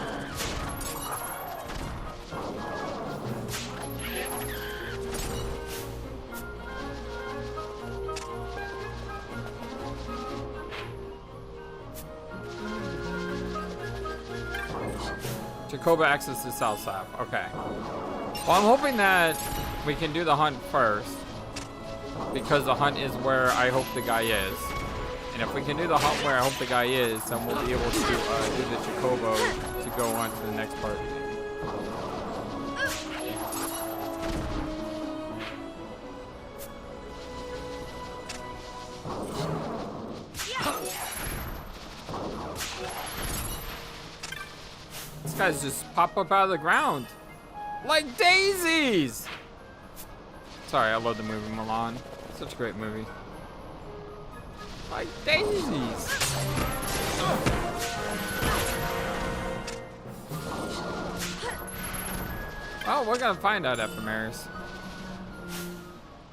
Chocobo access to South South. Okay. Well, I'm hoping that we can do the hunt first, because the hunt is where I hope the guy is. And if we can do the hunt where I hope the guy is, then we'll be able to do the Chocobo to go on to the next part. These guys just pop up out of the ground like daisies. Sorry, I love the movie Milan. Such a great movie. Like daisies. Well, we're gonna find out, Ephemeris.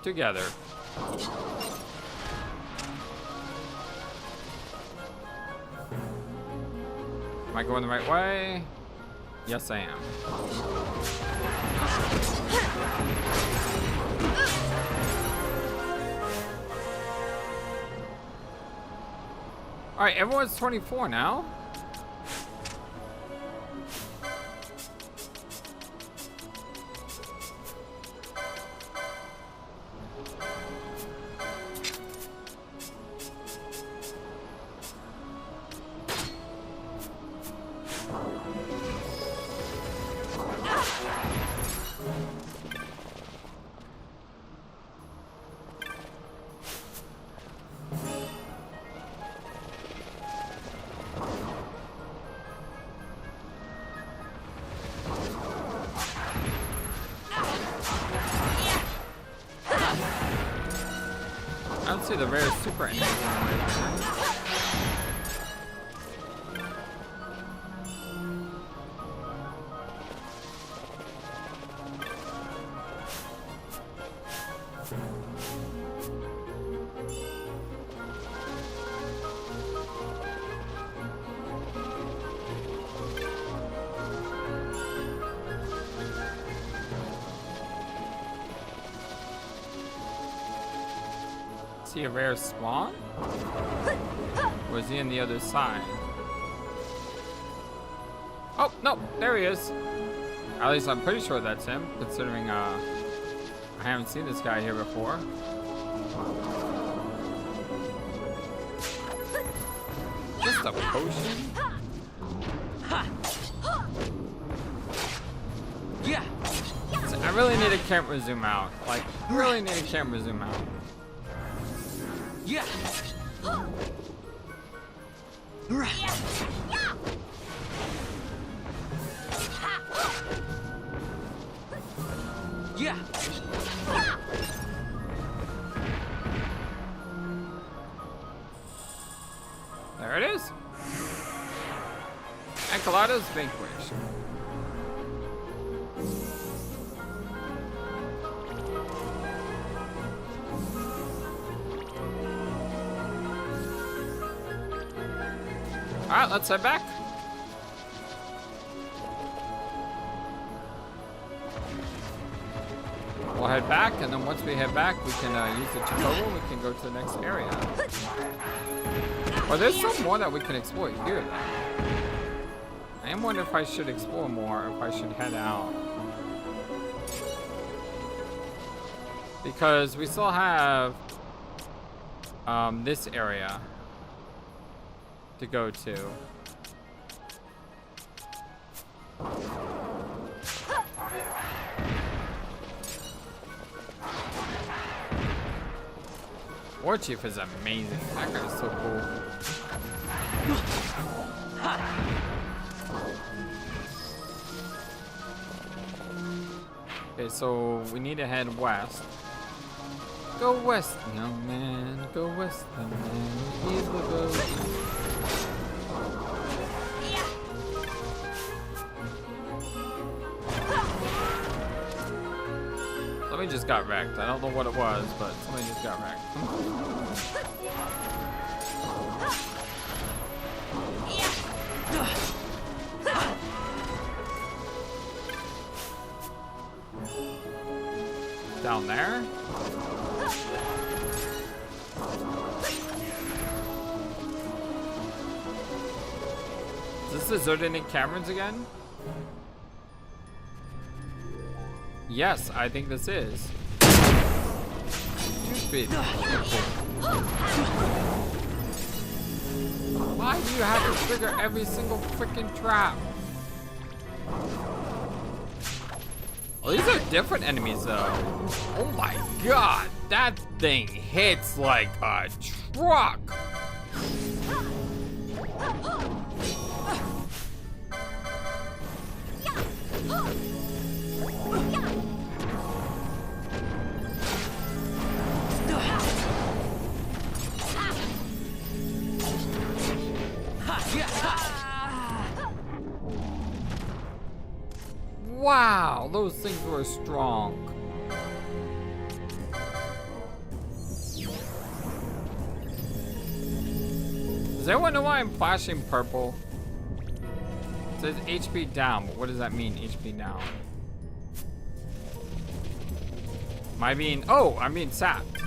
Together. Am I going the right way? Yes, I am. All right, everyone's 24 now. don't see the rare super enemies. See a rare spawn? Or is he on the other side? Oh, no, there he is. At least I'm pretty sure that's him, considering I haven't seen this guy here before. Just a potion?
Yeah.
So I really need a camera zoom out. Like, really need a camera zoom out.
Yeah. Yeah.
There it is. Enchiladas Vanquish. Alright, let's head back. We'll head back, and then once we head back, we can use the tutorial. We can go to the next area. Well, there's some more that we can explore here, though. I am wondering if I should explore more, or if I should head out. Because we still have this area to go to. War Chief is amazing. That guy is so cool. Okay, so we need to head west. Go west, young man. Go west, young man. He's the road. Somebody just got wrecked. I don't know what it was, but somebody just got wrecked. Down there? Is this the Zodiac Caverns again? Yes, I think this is. Stupid people. Why do you have to trigger every single freaking trap? Well, these are different enemies, though. Oh my god, that thing hits like a truck. Wow, those things were strong. Does everyone know why I'm flashing purple? It says HP down, but what does that mean, HP down? Am I being, oh, I'm being sapped.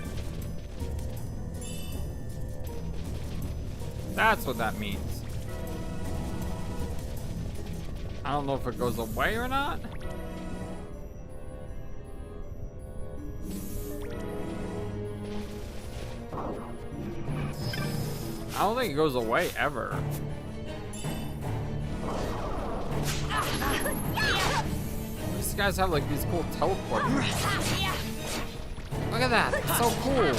That's what that means. I don't know if it goes away or not. I don't think it goes away ever. These guys have like these cool teleporters. Look at that, it's so cool.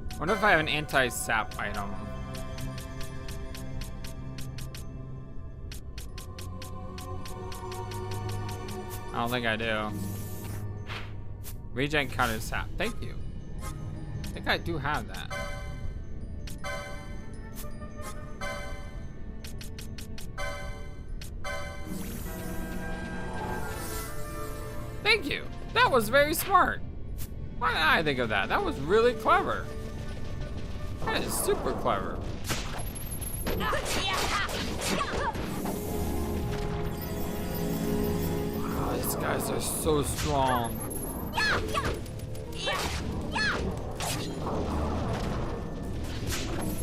I wonder if I have an anti-sap item. I don't think I do. Regen counter sap. Thank you. I think I do have that. Thank you. That was very smart. Why did I think of that? That was really clever. That is super clever. Wow, these guys are so strong.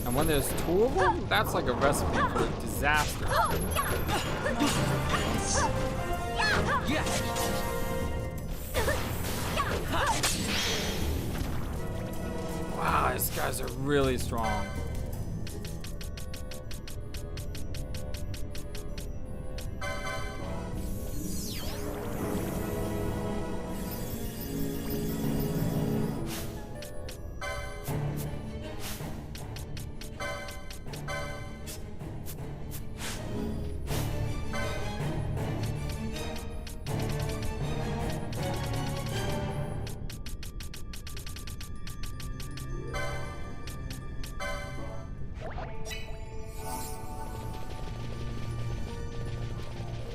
And when there's two of them, that's like a recipe for disaster. Wow, these guys are really strong.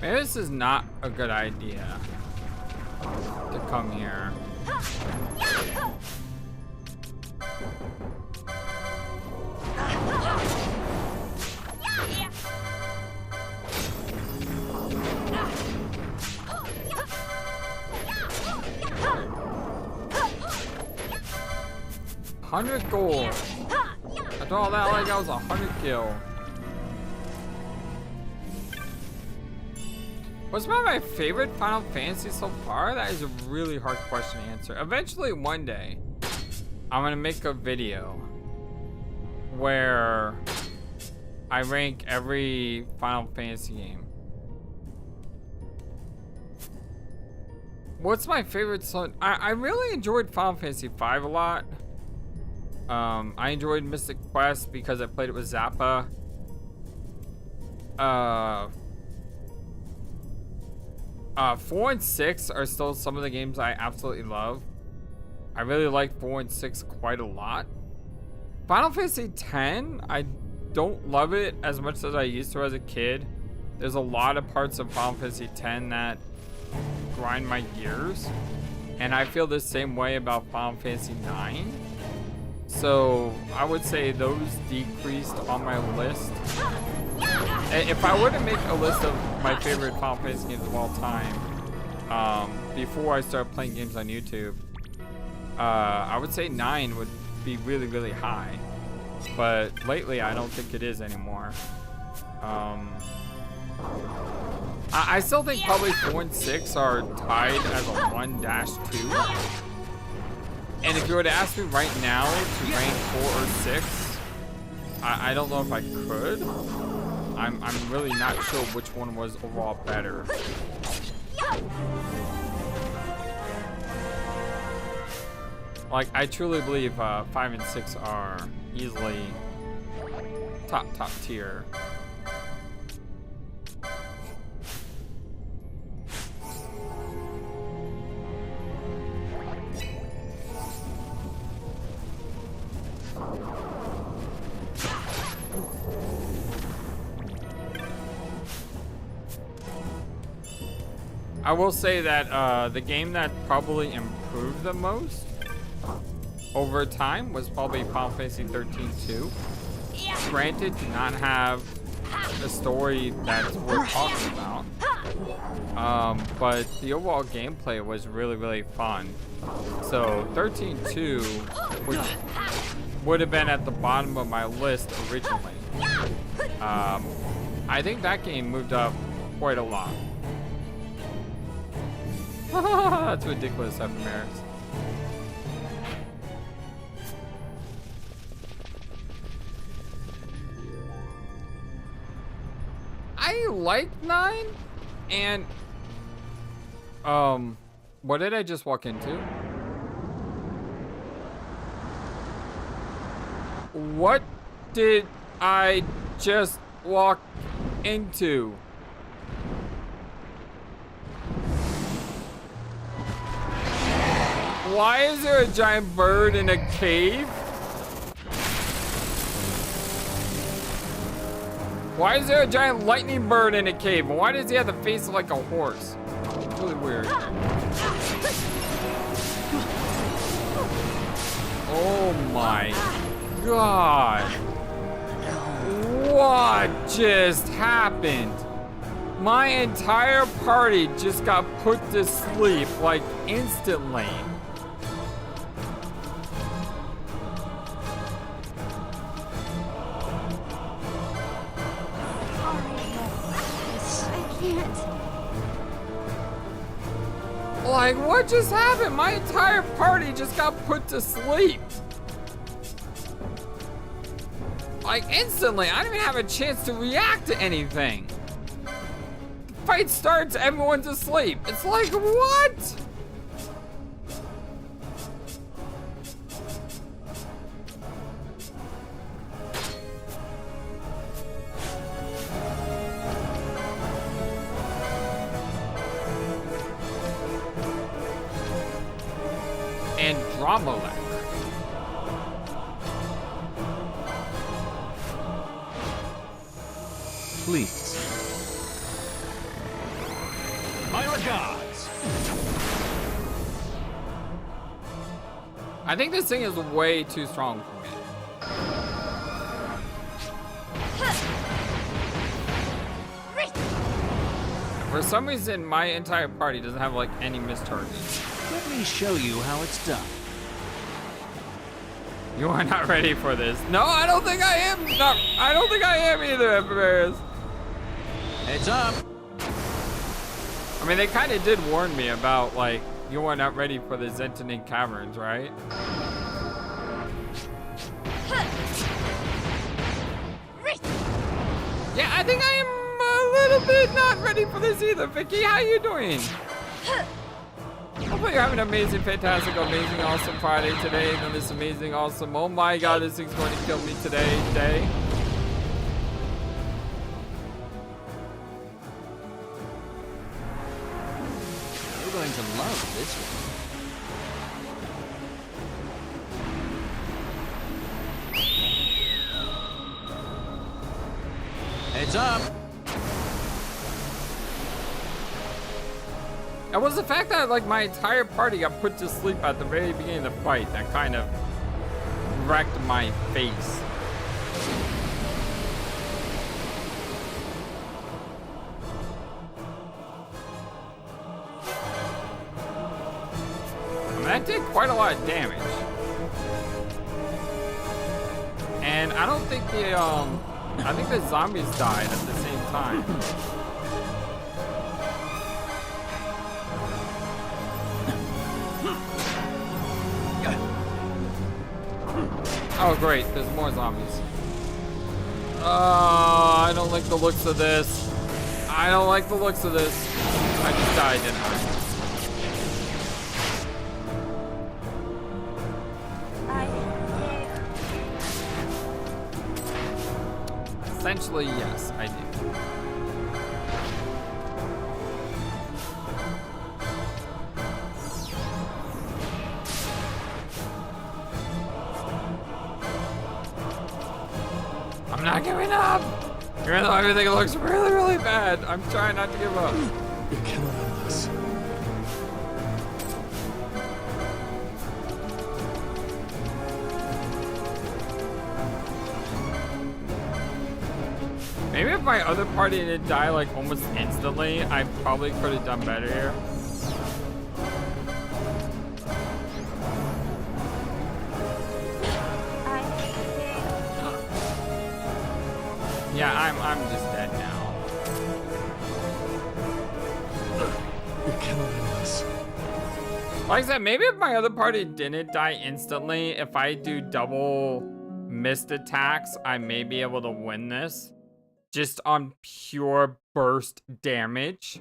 Maybe this is not a good idea to come here. $100 gold. After all that, like that was 100 kill. What's my favorite Final Fantasy so far? That is a really hard question to answer. Eventually, one day, I'm gonna make a video where I rank every Final Fantasy game. What's my favorite song? I really enjoyed Final Fantasy V a lot. I enjoyed Mystic Quest because I played it with Zappa. 4 and 6 are still some of the games I absolutely love. I really like 4 and 6 quite a lot. Final Fantasy X, I don't love it as much as I used to as a kid. There's a lot of parts of Final Fantasy X that grind my gears. And I feel the same way about Final Fantasy IX. So I would say those decreased on my list. If I were to make a list of my favorite Final Fantasy games of all time, before I started playing games on YouTube, I would say 9 would be really, really high. But lately, I don't think it is anymore. I still think probably 4 and 6 are tied as a 1-2. And if you were to ask me right now to rank 4 or 6, I don't know if I could. I'm really not sure which one was overall better. Like, I truly believe 5 and 6 are easily top tier. I will say that the game that probably improved the most over time was probably Final Fantasy XIII 2. Granted, did not have a story that's worth talking about, but the overall gameplay was really, really fun. So 13-2, which would have been at the bottom of my list originally, I think that game moved up quite a lot. That's ridiculous, FFXII. I like 9, and what did I just walk into? What did I just walk into? why is there a giant bird in a cave? Why is there a giant lightning bird in a cave? And why does he have the face of like a horse? It's really weird. Oh my God. What just happened? My entire party just got put to sleep like instantly. Like, what just happened? My entire party just got put to sleep. Like, instantly. I didn't even have a chance to react to anything. The fight starts, everyone's asleep. It's like, what? Andromeda.
Please. My regards.
I think this thing is way too strong for me. For some reason, my entire party doesn't have like any mischarges.
Let me show you how it's done.
You are not ready for this. No, I don't think I am. No, I don't think I am either, FFXII.
Heads up.
I mean, they kind of did warn me about, like, you are not ready for the Zentinin Caverns, right? Yeah, I think I am a little bit not ready for this either. Vicky, how you doing? Hopefully you're having an amazing, fantastic, amazing, awesome Friday today. And this amazing, awesome, oh my God, this thing's going to kill me today.
You're going to love this one. Heads up.
It was the fact that like my entire party got put to sleep at the very beginning of the fight that kind of wrecked my face. I mean, that did quite a lot of damage. And I don't think I think the zombies died at the same time. Oh great, there's more zombies. I don't like the looks of this. I don't like the looks of this. I just died, didn't I? Essentially, yes, I do. I'm not giving up! Even though everything looks really, really bad, I'm trying not to give up.
You're killing us.
Maybe if my other party didn't die like almost instantly, I probably could have done better here. Yeah, I'm just dead now.
You're killing us.
Like I said, maybe if my other party didn't die instantly, if I do double missed attacks, I may be able to win this. Just on pure burst damage.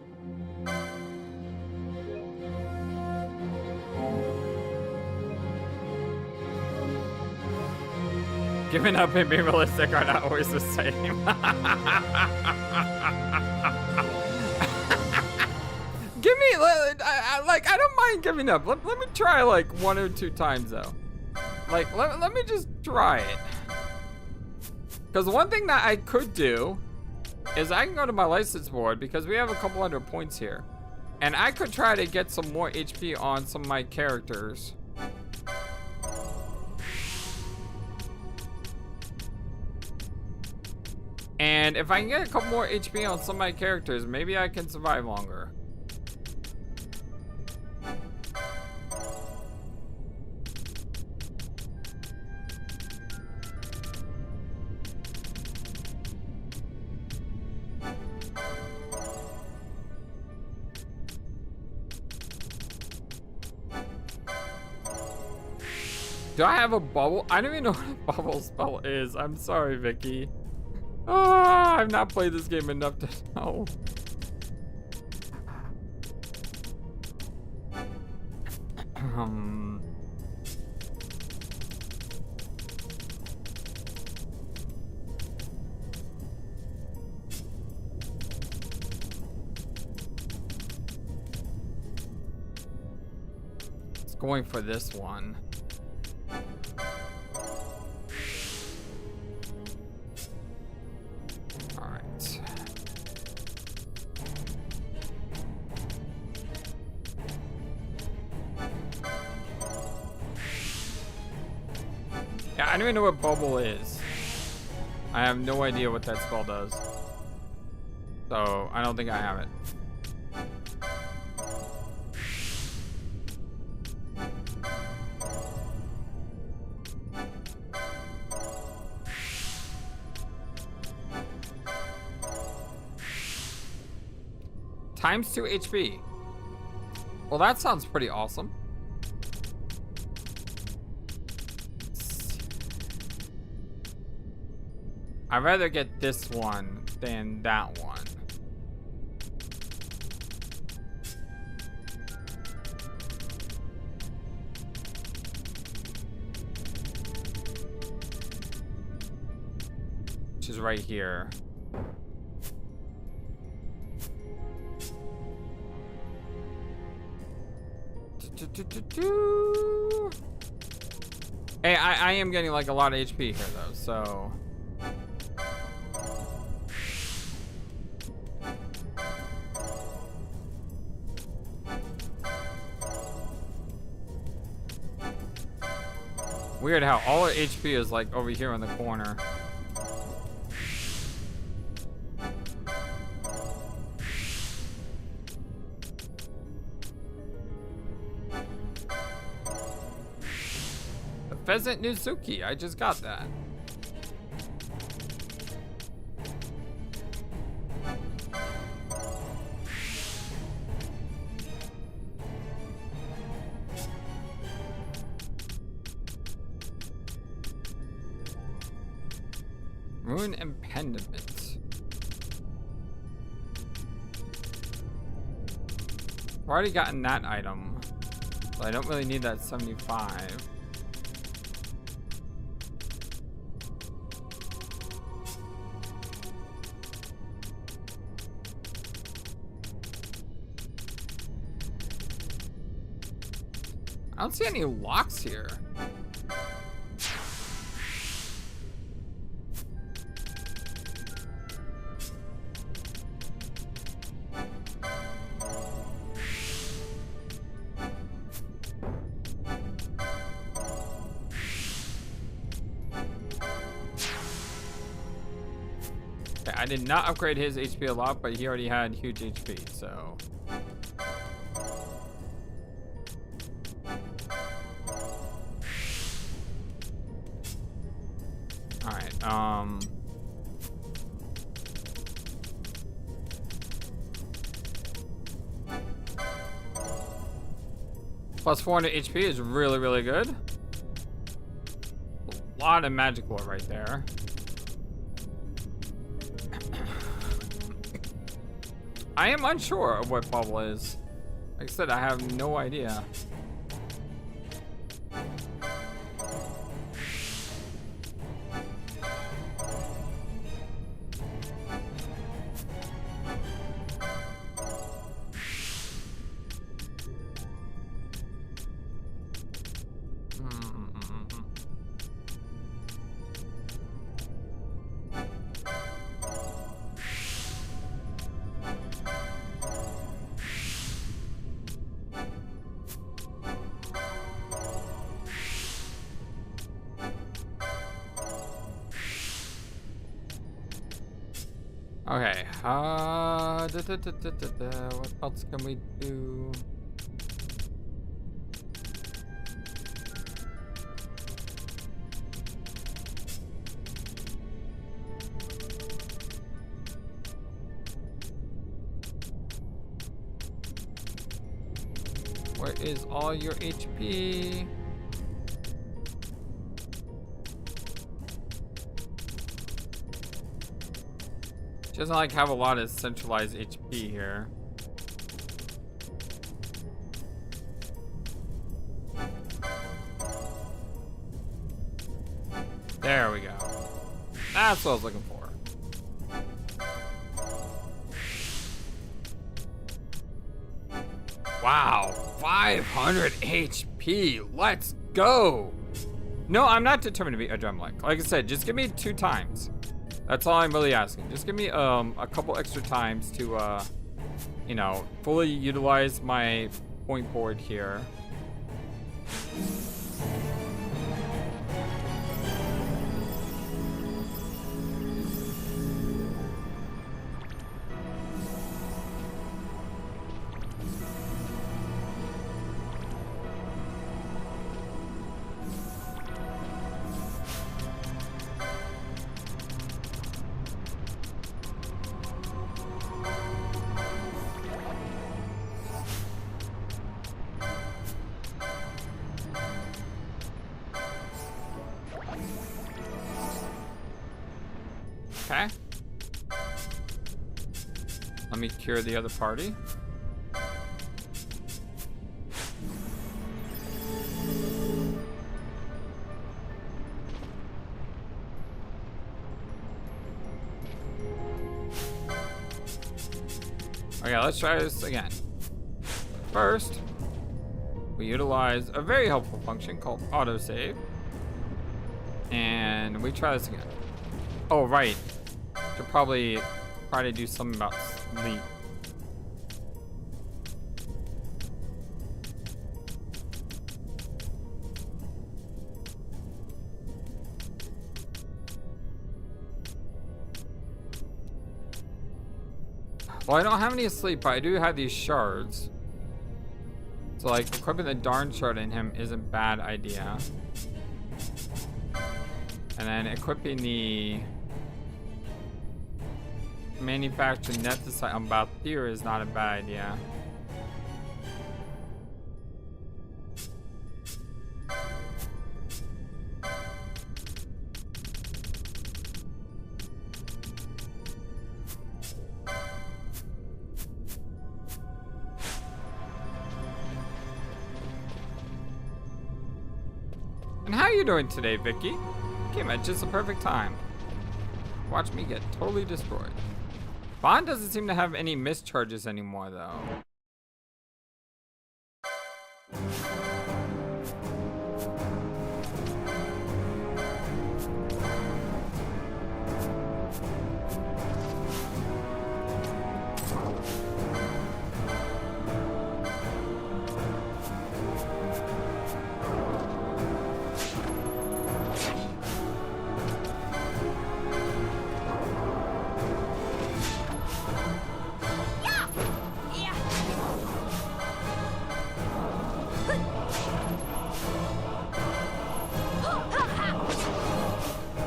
Giving up and being realistic are not always the same. Give me, like, I don't mind giving up. Let me try like 1 or 2 times though. Like, let me just try it. Because one thing that I could do is I can go to my license board because we have a couple hundred points here. And I could try to get some more HP on some of my characters. And if I can get a couple more HP on some of my characters, maybe I can survive longer. Do I have a bubble? I don't even know what a bubble spell is. I'm sorry, Vicky. I've not played this game enough to know. It's going for this one. Yeah, I don't even know what bubble is. I have no idea what that spell does. So, I don't think I have it. Times 2 HP. Well, that sounds pretty awesome. I'd rather get this one than that one. Which is right here. Hey, I am getting like a lot of HP here though, so. Weird how all our HP is like over here in the corner. The Pheasant Nuzuki, I just got that. Rune Impediment. I've already gotten that item, so I don't really need that 75. I don't see any locks here. I did not upgrade his HP a lot, but he already had huge HP, so. Alright, plus 400 HP is really, really good. A lot of magic lore right there. I am unsure of what bubble is. Like I said, I have no idea. Okay. What else can we do? Where is all your HP? She doesn't like have a lot of centralized HP here. There we go. That's what I was looking for. Wow, 500 HP. Let's go. No, I'm not determined to be a drum like I said, just give me 2 times. That's all I'm really asking. Just give me a couple extra times to, you know, fully utilize my point board here. Okay. Let me cure the other party. Okay, let's try this again. First, we utilize a very helpful function called autosave. And we try this again. Oh, right. Should probably try to do something about sleep. Well, I don't have any sleep, but I do have these shards. So, like, equipping the darn shard in him isn't a bad idea. And then equipping the manufactured necessite on Balthier is not a bad idea. And how are you doing today, Vicky? Came at just the perfect time. Watch me get totally destroyed. Bond doesn't seem to have any mischarges anymore, though.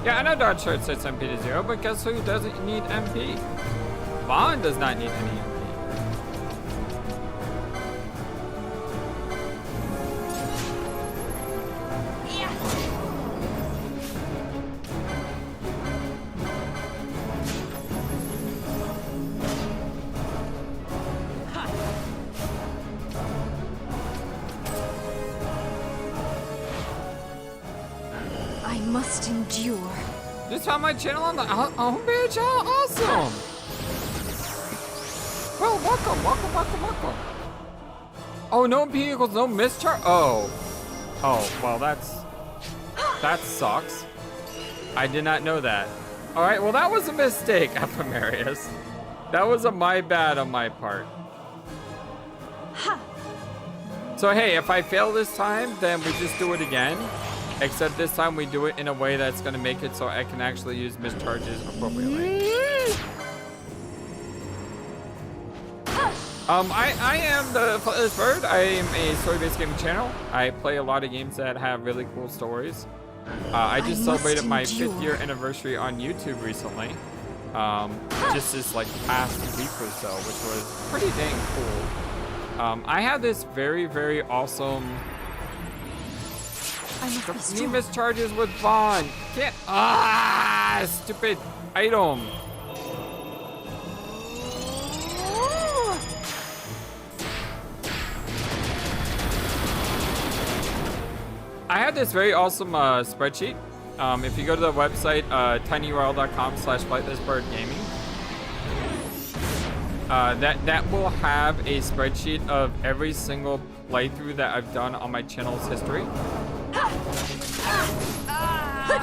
Yeah, I know Dodge Shirt sets MP to 0, but guess who doesn't need MP? Bond does not need any MP.
I must endure.
Just found my channel on the homepage. Oh, awesome! Well, welcome. Oh, no MP equals no mischarge. Oh, well, that sucks. I did not know that. All right, well, that was a mistake, Ephemerius. That was a my bad on my part. So hey, if I fail this time, then we just do it again. Except this time we do it in a way that's gonna make it so I can actually use mischarges appropriately. I am the FlightlessBird. I am a story-based gaming channel. I play a lot of games that have really cool stories. I just celebrated my 5th year anniversary on YouTube recently. Just this like past week or so, which was pretty dang cool. I had this very, very awesome new mischarges with Vaughn. Get stupid item. I had this very awesome spreadsheet. If you go to the website, tinyurl.com/FlightlessBirdGaming, that will have a spreadsheet of every single playthrough that I've done on my channel's history.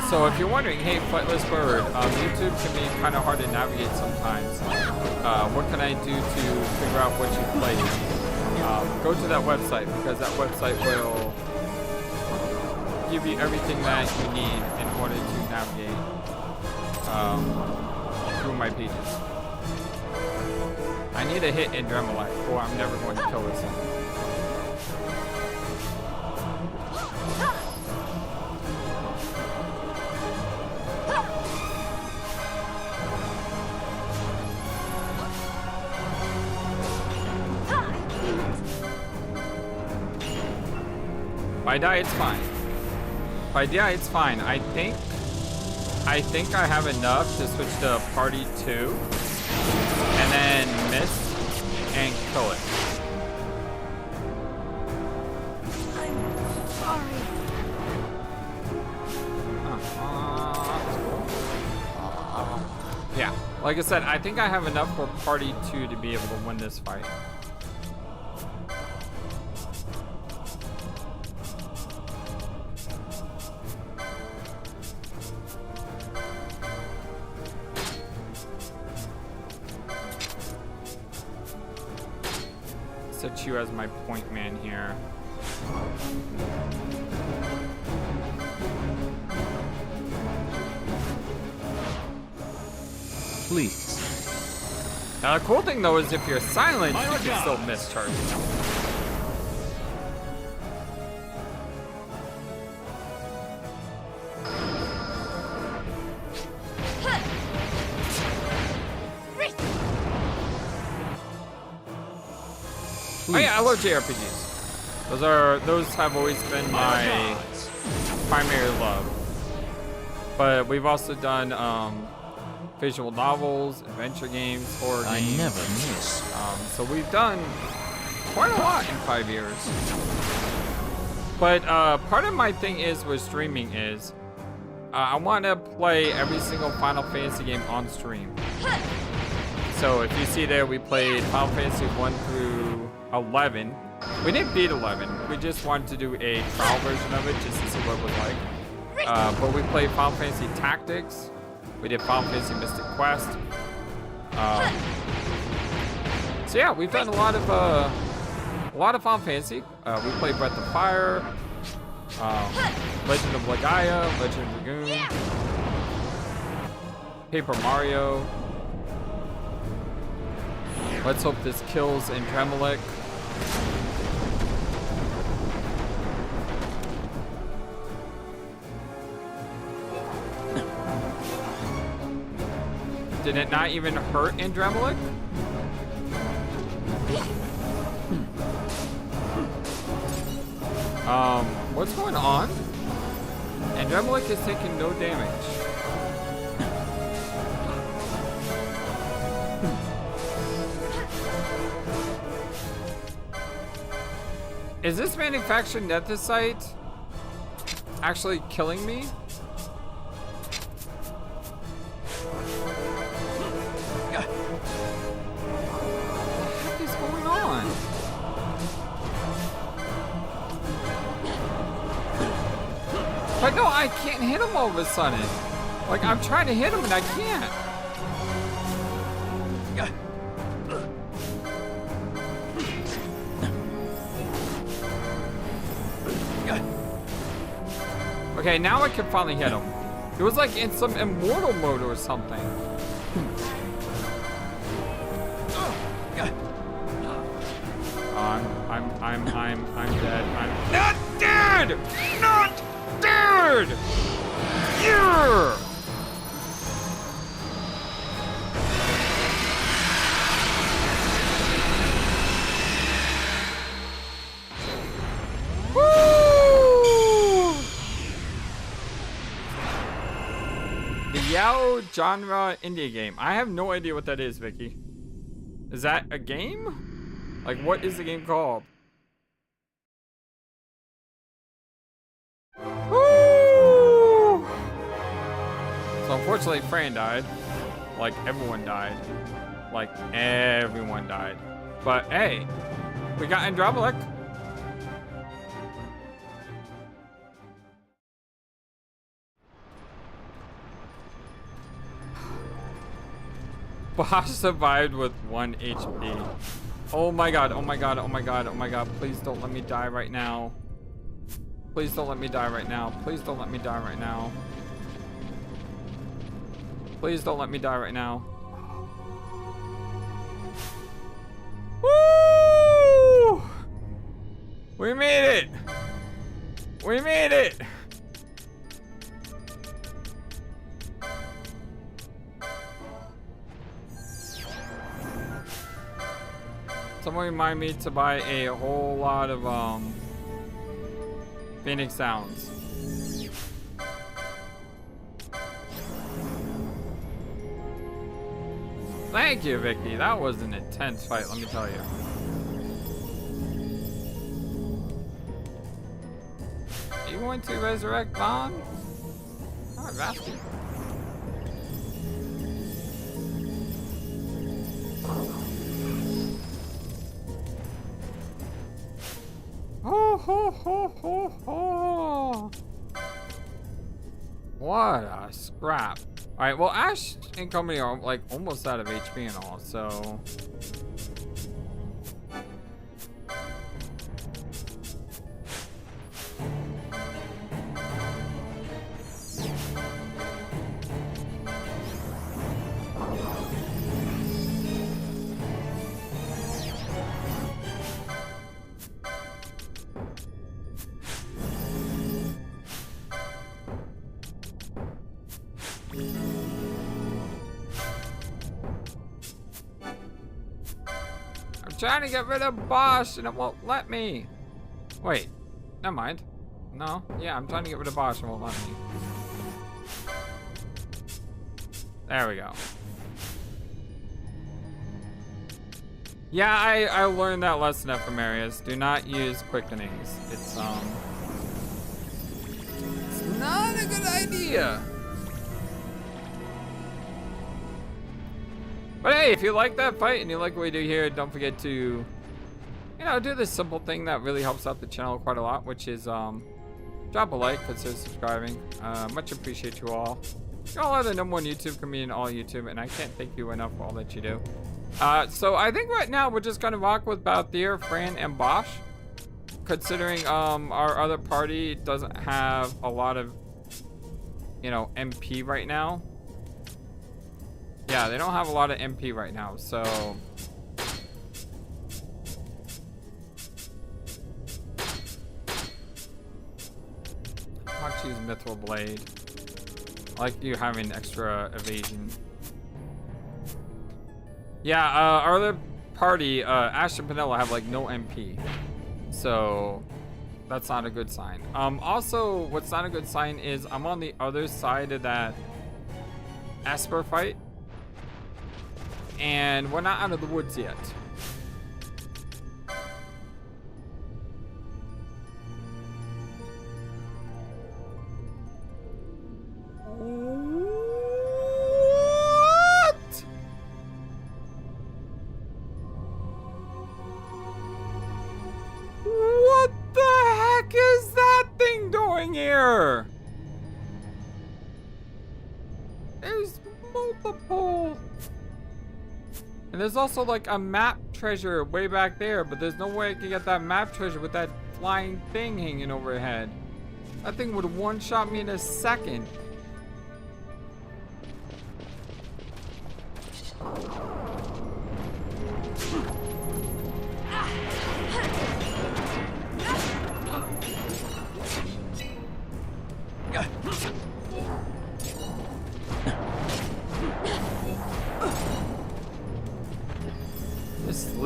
So if you're wondering, hey, FlightlessBird, YouTube can be kind of hard to navigate sometimes. What can I do to figure out what you played? Go to that website, because that website will give you everything that you need in order to navigate through my pages. I need to hit Andromeda, or I'm never going to kill this thing. If I die, it's fine. If I die, it's fine. I think I have enough to switch to party 2 and then miss and kill it.
I'm sorry.
Yeah, like I said, I think I have enough for party 2 to be able to win this fight. Set you as my point man here.
Please.
Now the cool thing though is if you're silent, you can still mischarge. Oh yeah, I love JRPGs. Those have always been my primary love. But we've also done visual novels, adventure games, horror games.
I never miss.
So we've done quite a lot in 5 years. But part of my thing is with streaming is I want to play every single Final Fantasy game on stream. So if you see there, we played Final Fantasy 1 through 11. We didn't beat 11. We just wanted to do a trial version of it just to see what it was like. But we played Final Fantasy Tactics. We did Final Fantasy Mystic Quest. So yeah, we've done a lot of Final Fantasy. We played Breath of Fire, Legend of Legaia, Legend of Dragoon, Paper Mario. Let's hope this kills Andromeda. Did it not even hurt Andromeda? What's going on? Andromeda is taking no damage. Is this manufactured nethicite actually killing me? What is going on? But no, I can't hit him all of a sudden. Like, I'm trying to hit him and I can't. Okay, now I can finally hit him. It was like in some immortal mode or something. I'm dead. I'm not dead! Not dead! Yeah! Woo! The Yao genre indie game. I have no idea what that is, Vicky. Is that a game? Like, what is the game called? Woo! So unfortunately, Fran died. Like, everyone died. Like, everyone died. But hey, we got Andromeda. Bosch survived with 1 HP. Oh my god, oh my god, oh my god, oh my god. Please don't let me die right now. Please don't let me die right now. Please don't let me die right now. Please don't let me die right now. Woo! We made it! We made it! Someone remind me to buy a whole lot of Phoenix Sounds. Thank you, Vicky. That was an intense fight, let me tell you. Are you going to resurrect Vaughn? Oh, Vasty. Oh, ho, ho, ho, ho. What a scrap. All right, well, Ashe and company are like almost out of HP and all, so. Trying to get rid of Bosch and it won't let me. Wait, never mind. No, yeah, I'm trying to get rid of Bosch and it won't let me. There we go. Yeah, I learned that lesson at Marius. Do not use quickenings. It's not a good idea. But hey, if you like that fight and you like what we do here, don't forget to, you know, do this simple thing that really helps out the channel quite a lot, which is drop a like, consider subscribing. Much appreciate you all. You all are the #1 YouTube comedian in all YouTube, and I can't thank you enough for all that you do. So I think right now we're just gonna rock with Balthier, Fran, and Bosch, considering our other party doesn't have a lot of, you know, MP right now. Yeah, they don't have a lot of MP right now, so. I'll choose Mithril Blade. I like you having extra evasion. Yeah, our other party, Ashe and Penella, have like no MP. So that's not a good sign. Also, what's not a good sign is I'm on the other side of that Esper fight. And we're not out of the woods yet. What? What the heck is that thing doing here? There's multiple. And there's also like a map treasure way back there, but there's no way I can get that map treasure with that flying thing hanging overhead. That thing would one-shot me in a second.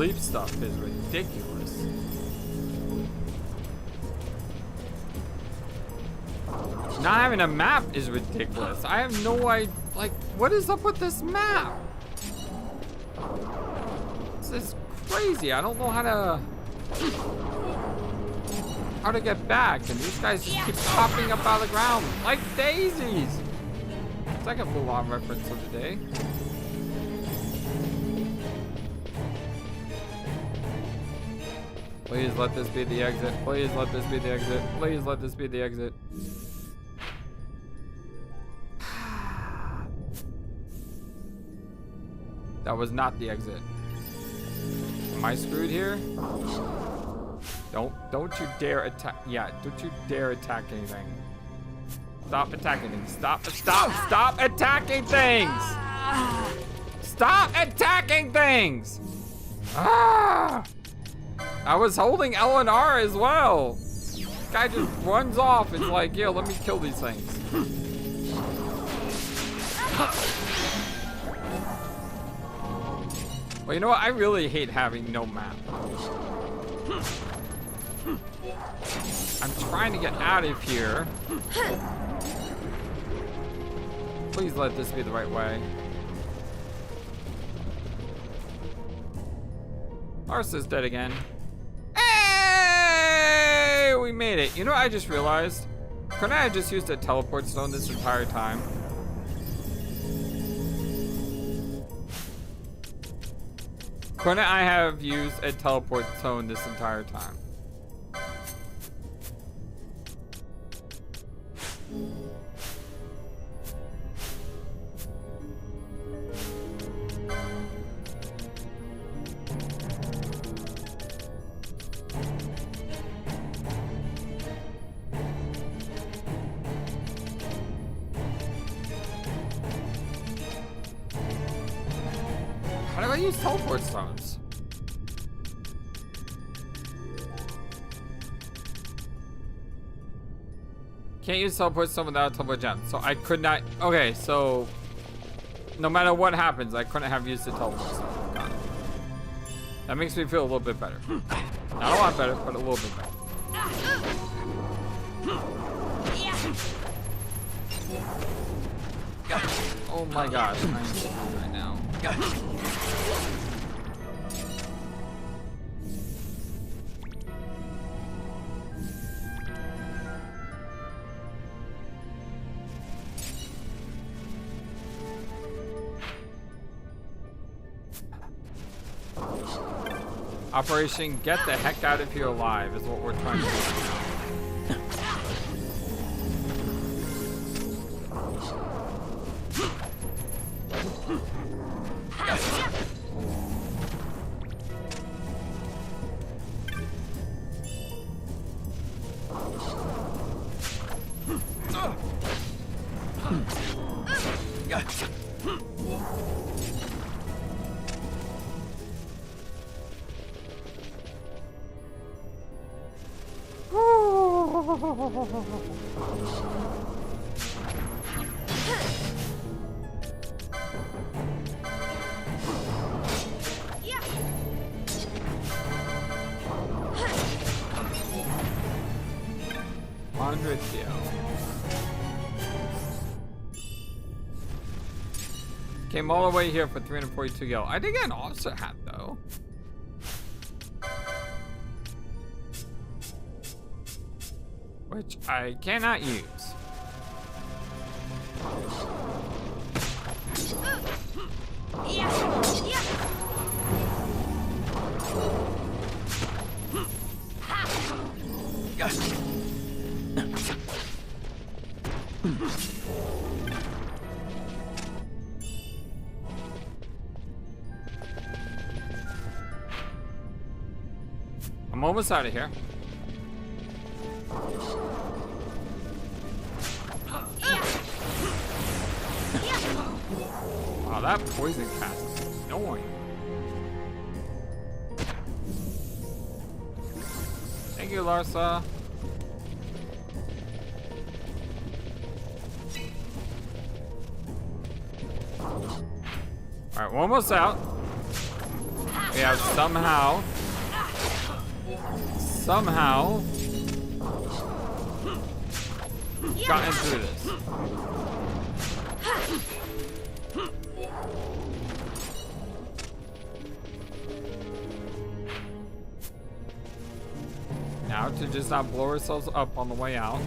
sleep stuff is ridiculous. Not having a map is ridiculous. I have no idea. Like, what is up with this map? This is crazy. I don't know how to get back, and these guys just keep popping up out of the ground like daisies. Second Mulan reference of the day. Please let this be the exit. Please let this be the exit. Please let this be the exit. That was not the exit. Am I screwed here? Don't you dare attack. Yeah, don't you dare attack anything. Stop attacking things. Stop attacking things! Stop attacking things! Ah! I was holding L and R as well. This guy just runs off. It's like, yeah, let me kill these things. Well, you know what? I really hate having no map. I'm trying to get out of here. Please let this be the right way. Arsa's dead again. Hey! We made it. You know what I just realized? Couldn't I have just used a teleport stone this entire time? Couldn't I have used a teleport stone this entire time? How do I use teleport stones? Can't use teleport stone without a teleport gem. So I could not. Okay, so no matter what happens, I couldn't have used the teleport stone. Got it. That makes me feel a little bit better. Not a lot better, but a little bit better. Oh my gosh, I'm screwed right now. Operation Get the Heck Out of Here Alive is what we're trying to do right now. 100 gil. Came all the way here for 342 gil. I did get an officer hat though. Which I cannot use. I'm almost out of here. Wow, that poison cast is annoying. Thank you, Larsa. Alright, we're almost out. We have somehow gotten through this. Now to just not blow ourselves up on the way out.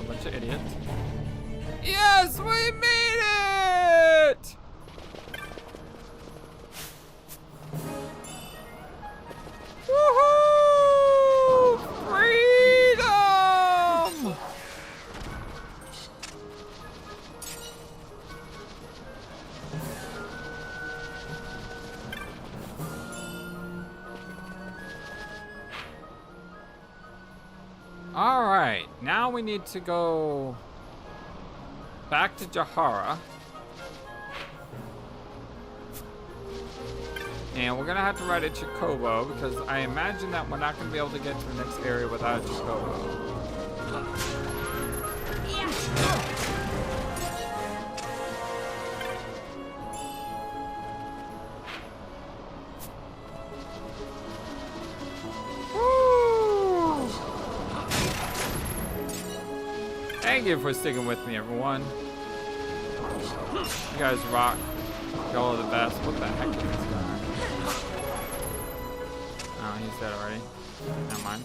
A bunch of idiots. Yes, we made it! Woohoo! Freedom! All right, now we need to go back to Jahara. And we're gonna have to ride a Chocobo because I imagine that we're not gonna be able to get to the next area without a Chocobo. Woo! Thank you for sticking with me, everyone. You guys rock. Y'all are the best. What the heck is this guy? Oh, he's dead already. Never mind.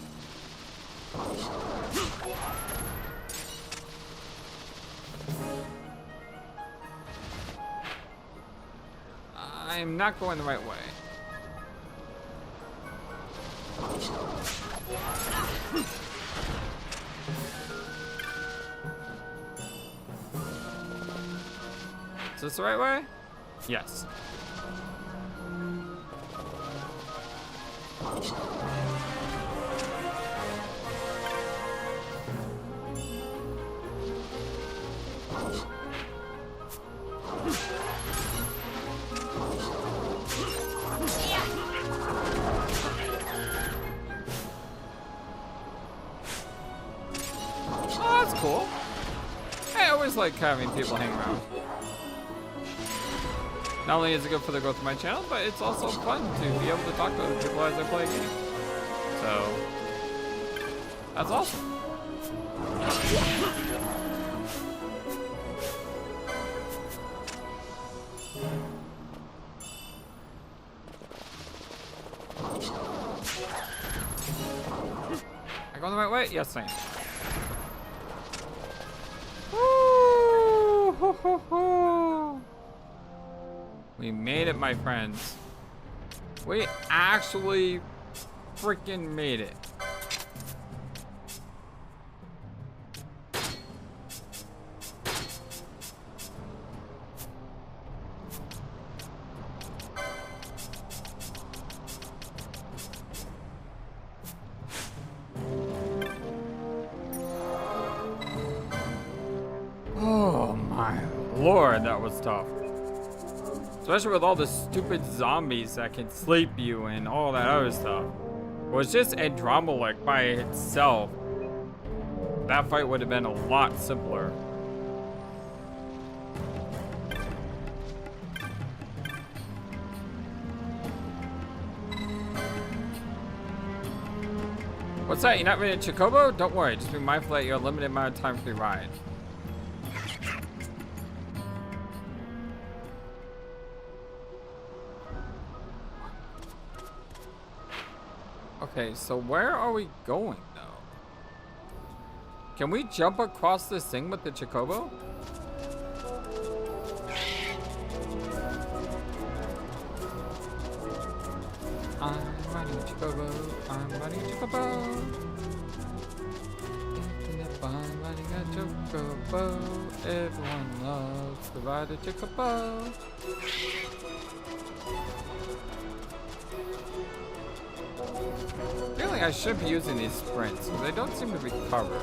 I'm not going the right way. Is this the right way? Yes. Oh, that's cool. I always like having people hang around. Not only is it good for the growth of my channel, but it's also fun to be able to talk to other people as I play a game. So, that's awesome. I going the right way? Yes, I am. Woo! Ho, ho, ho. We made it, my friends. We actually freaking made it. Oh my lord, that was tough. Especially with all the stupid zombies that can sleep you and all that other stuff. It was just Andromeda by itself. That fight would have been a lot simpler. What's that? You're not ready to Chocobo? Don't worry, just be mindful that you have a limited amount of time for the ride. Okay, so where are we going though? Can we jump across this thing with the Chocobo? I'm riding Chocobo, I'm riding Chocobo. I'm riding a Chocobo. Everyone loves to ride a Chocobo. I feel like I should be using these sprints, because they don't seem to recover.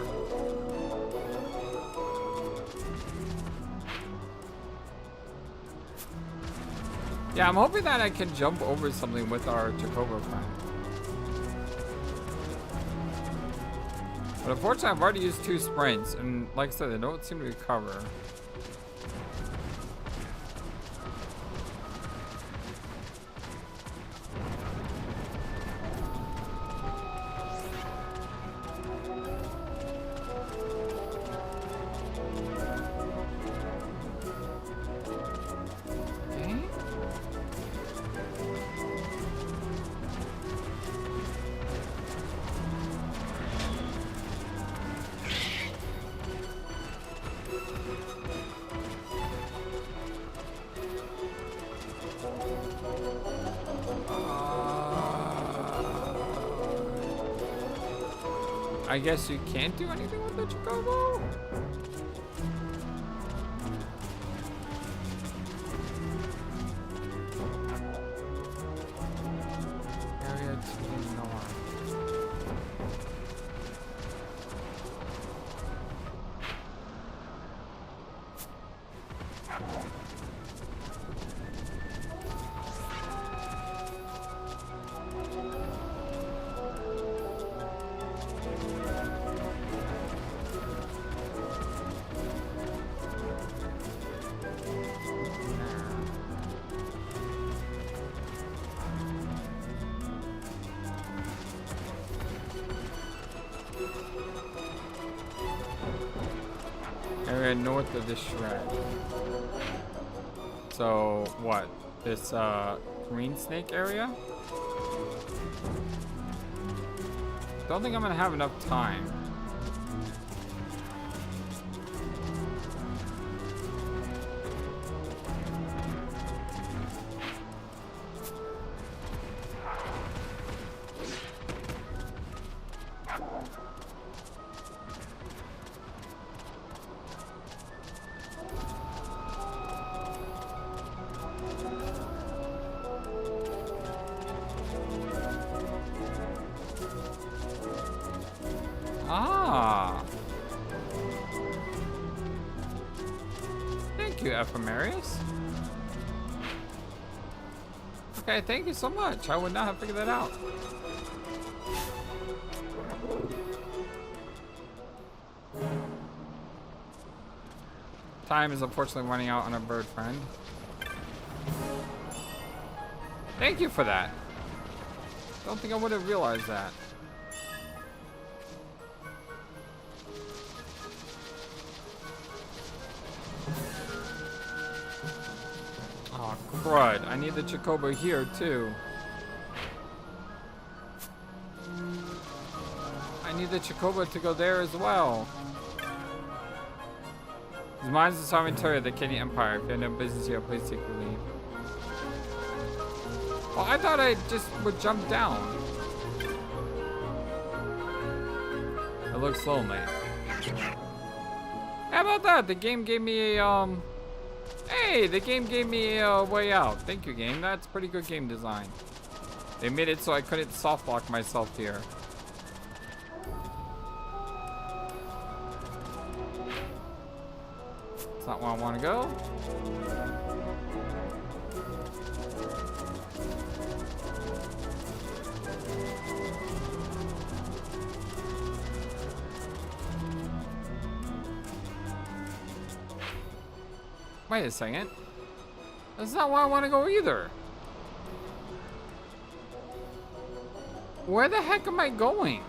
Yeah, I'm hoping that I can jump over something with our Chocobo friend. But unfortunately, I've already used 2 sprints, and like I said, they don't seem to recover. I guess you can't do anything with the Chocobo? Area to the north. Area north of the shred. So what? This green snake area? Don't think I'm gonna have enough time. Ah. Thank you, Ephemerius. Okay, thank you so much. I would not have figured that out. Time is unfortunately running out on our bird friend. Thank you for that. Don't think I would have realized that. Oh, crud. I need the Chocobo here, too. I need the Chocobo to go there as well. These mines are the sovereign territory of the Archadian Empire. If you have no business here, please take your leave. Well, I thought I just would jump down. It looks lonely. How about that? The game gave me a, Hey, the game gave me a way out. Thank you, game. That's pretty good game design. They made it so I couldn't soft lock myself here. It's not where I want to go. Wait a second. That's not where I want to go either. Where the heck am I going?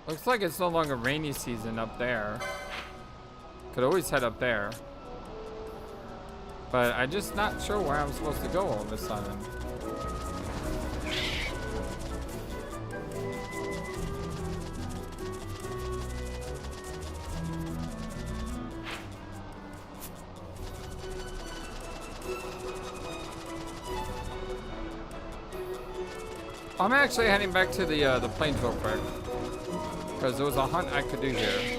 Looks like it's no longer rainy season up there. Could always head up there. But I'm just not sure where I'm supposed to go all of a sudden. I'm actually heading back to the plains real quick. Because there was a hunt I could do here.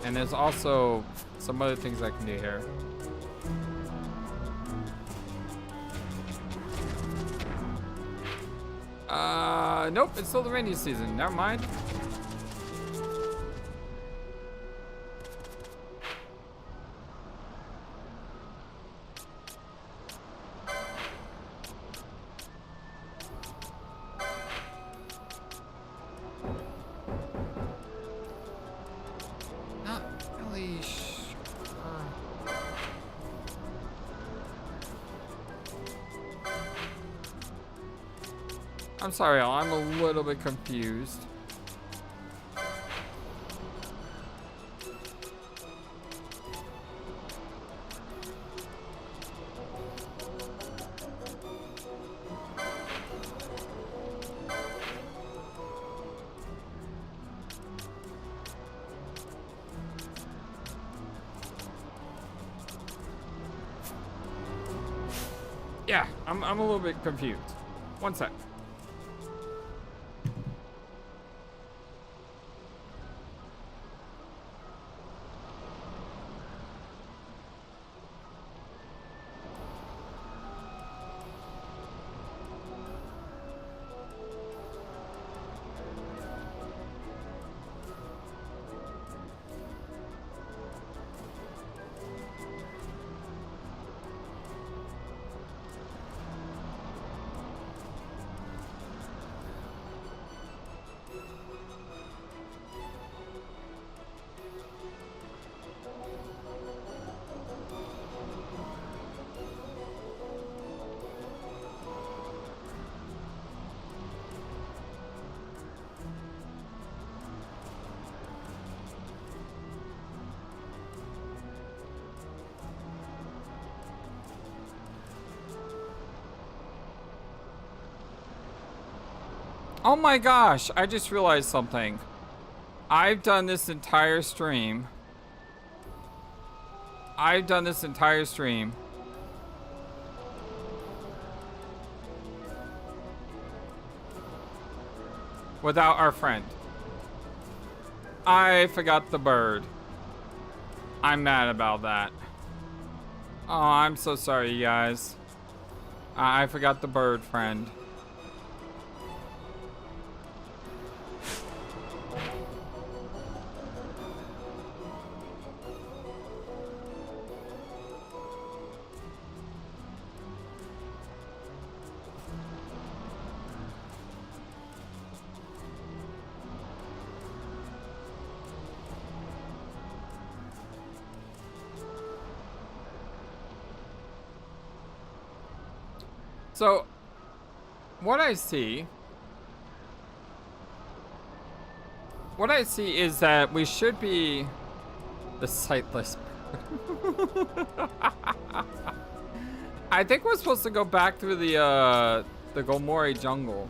And there's also some other things I can do here. Nope, it's still the rainy season. Never mind. I'm sorry, I'm a little bit confused. Yeah, I'm a little bit confused. One sec. Oh my gosh, I just realized something. I've done this entire stream. Without our friend. I forgot the bird. I'm mad about that. Oh, I'm so sorry, you guys. I forgot the bird friend. So, what I see is that we should be the sightless. I think we're supposed to go back through the Gomori jungle.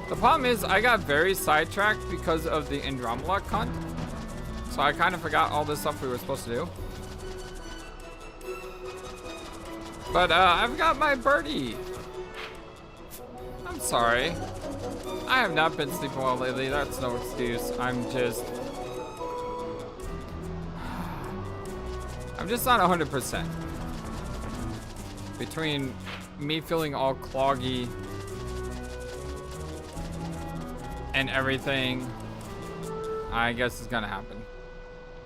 The problem is I got very sidetracked because of the Andromeda cunt. So I kind of forgot all this stuff we were supposed to do. But I've got my birdie. I'm sorry. I have not been sleeping well lately. That's no excuse. I'm just not 100%. Between me feeling all cloggy and everything, I guess it's gonna happen.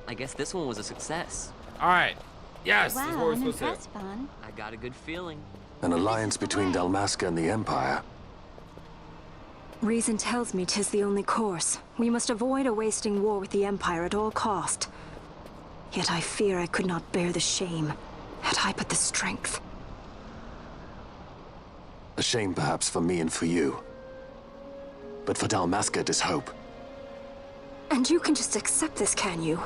I guess this one was a success.
All right. Yes,
wow,
this is what we're supposed to do.
Vaughn.
I got a good feeling.
An alliance between Dalmasca and the Empire.
Reason tells me 'tis the only course. We must avoid a wasting war with the Empire at all cost. Yet I fear I could not bear the shame, had I but the strength.
A shame perhaps for me and for you. But for Dalmasca, 'tis hope.
And you can just accept this, can you?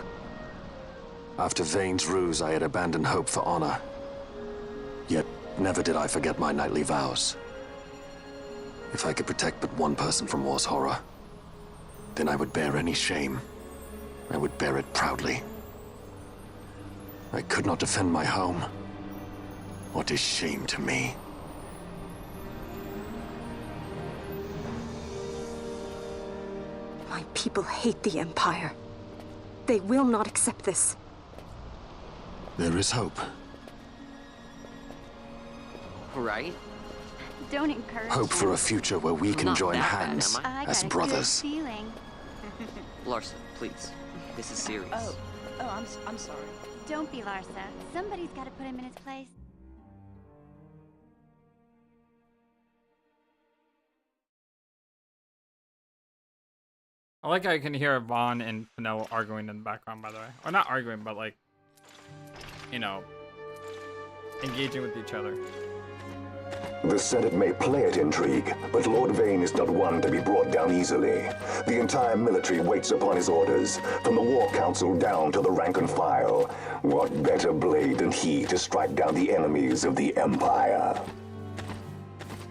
After Vane's ruse, I had abandoned hope for honor. Yet, never did I forget my knightly vows. If I could protect but one person from war's horror, then I would bear any shame. I would bear it proudly. I could not defend my home. What is shame to me?
My people hate the Empire. They will not accept this.
There is hope.
Right?
Don't encourage
Hope
him.
for a future where we can
Not
join
that bad,
hands
am
I
as
got
brothers.
a good feeling.
Larson, please. This is serious.
I'm sorry.
Don't be Larsa. Somebody's got to put him in his place.
I like how I can hear Vaughn and Fennel arguing in the background, by the way. Or not arguing, but like, you know, engaging with each other.
The Senate may play at intrigue, but Lord Vane is not one to be brought down easily. The entire military waits upon his orders, from the War Council down to the rank and file. What better blade than he to strike down the enemies of the Empire?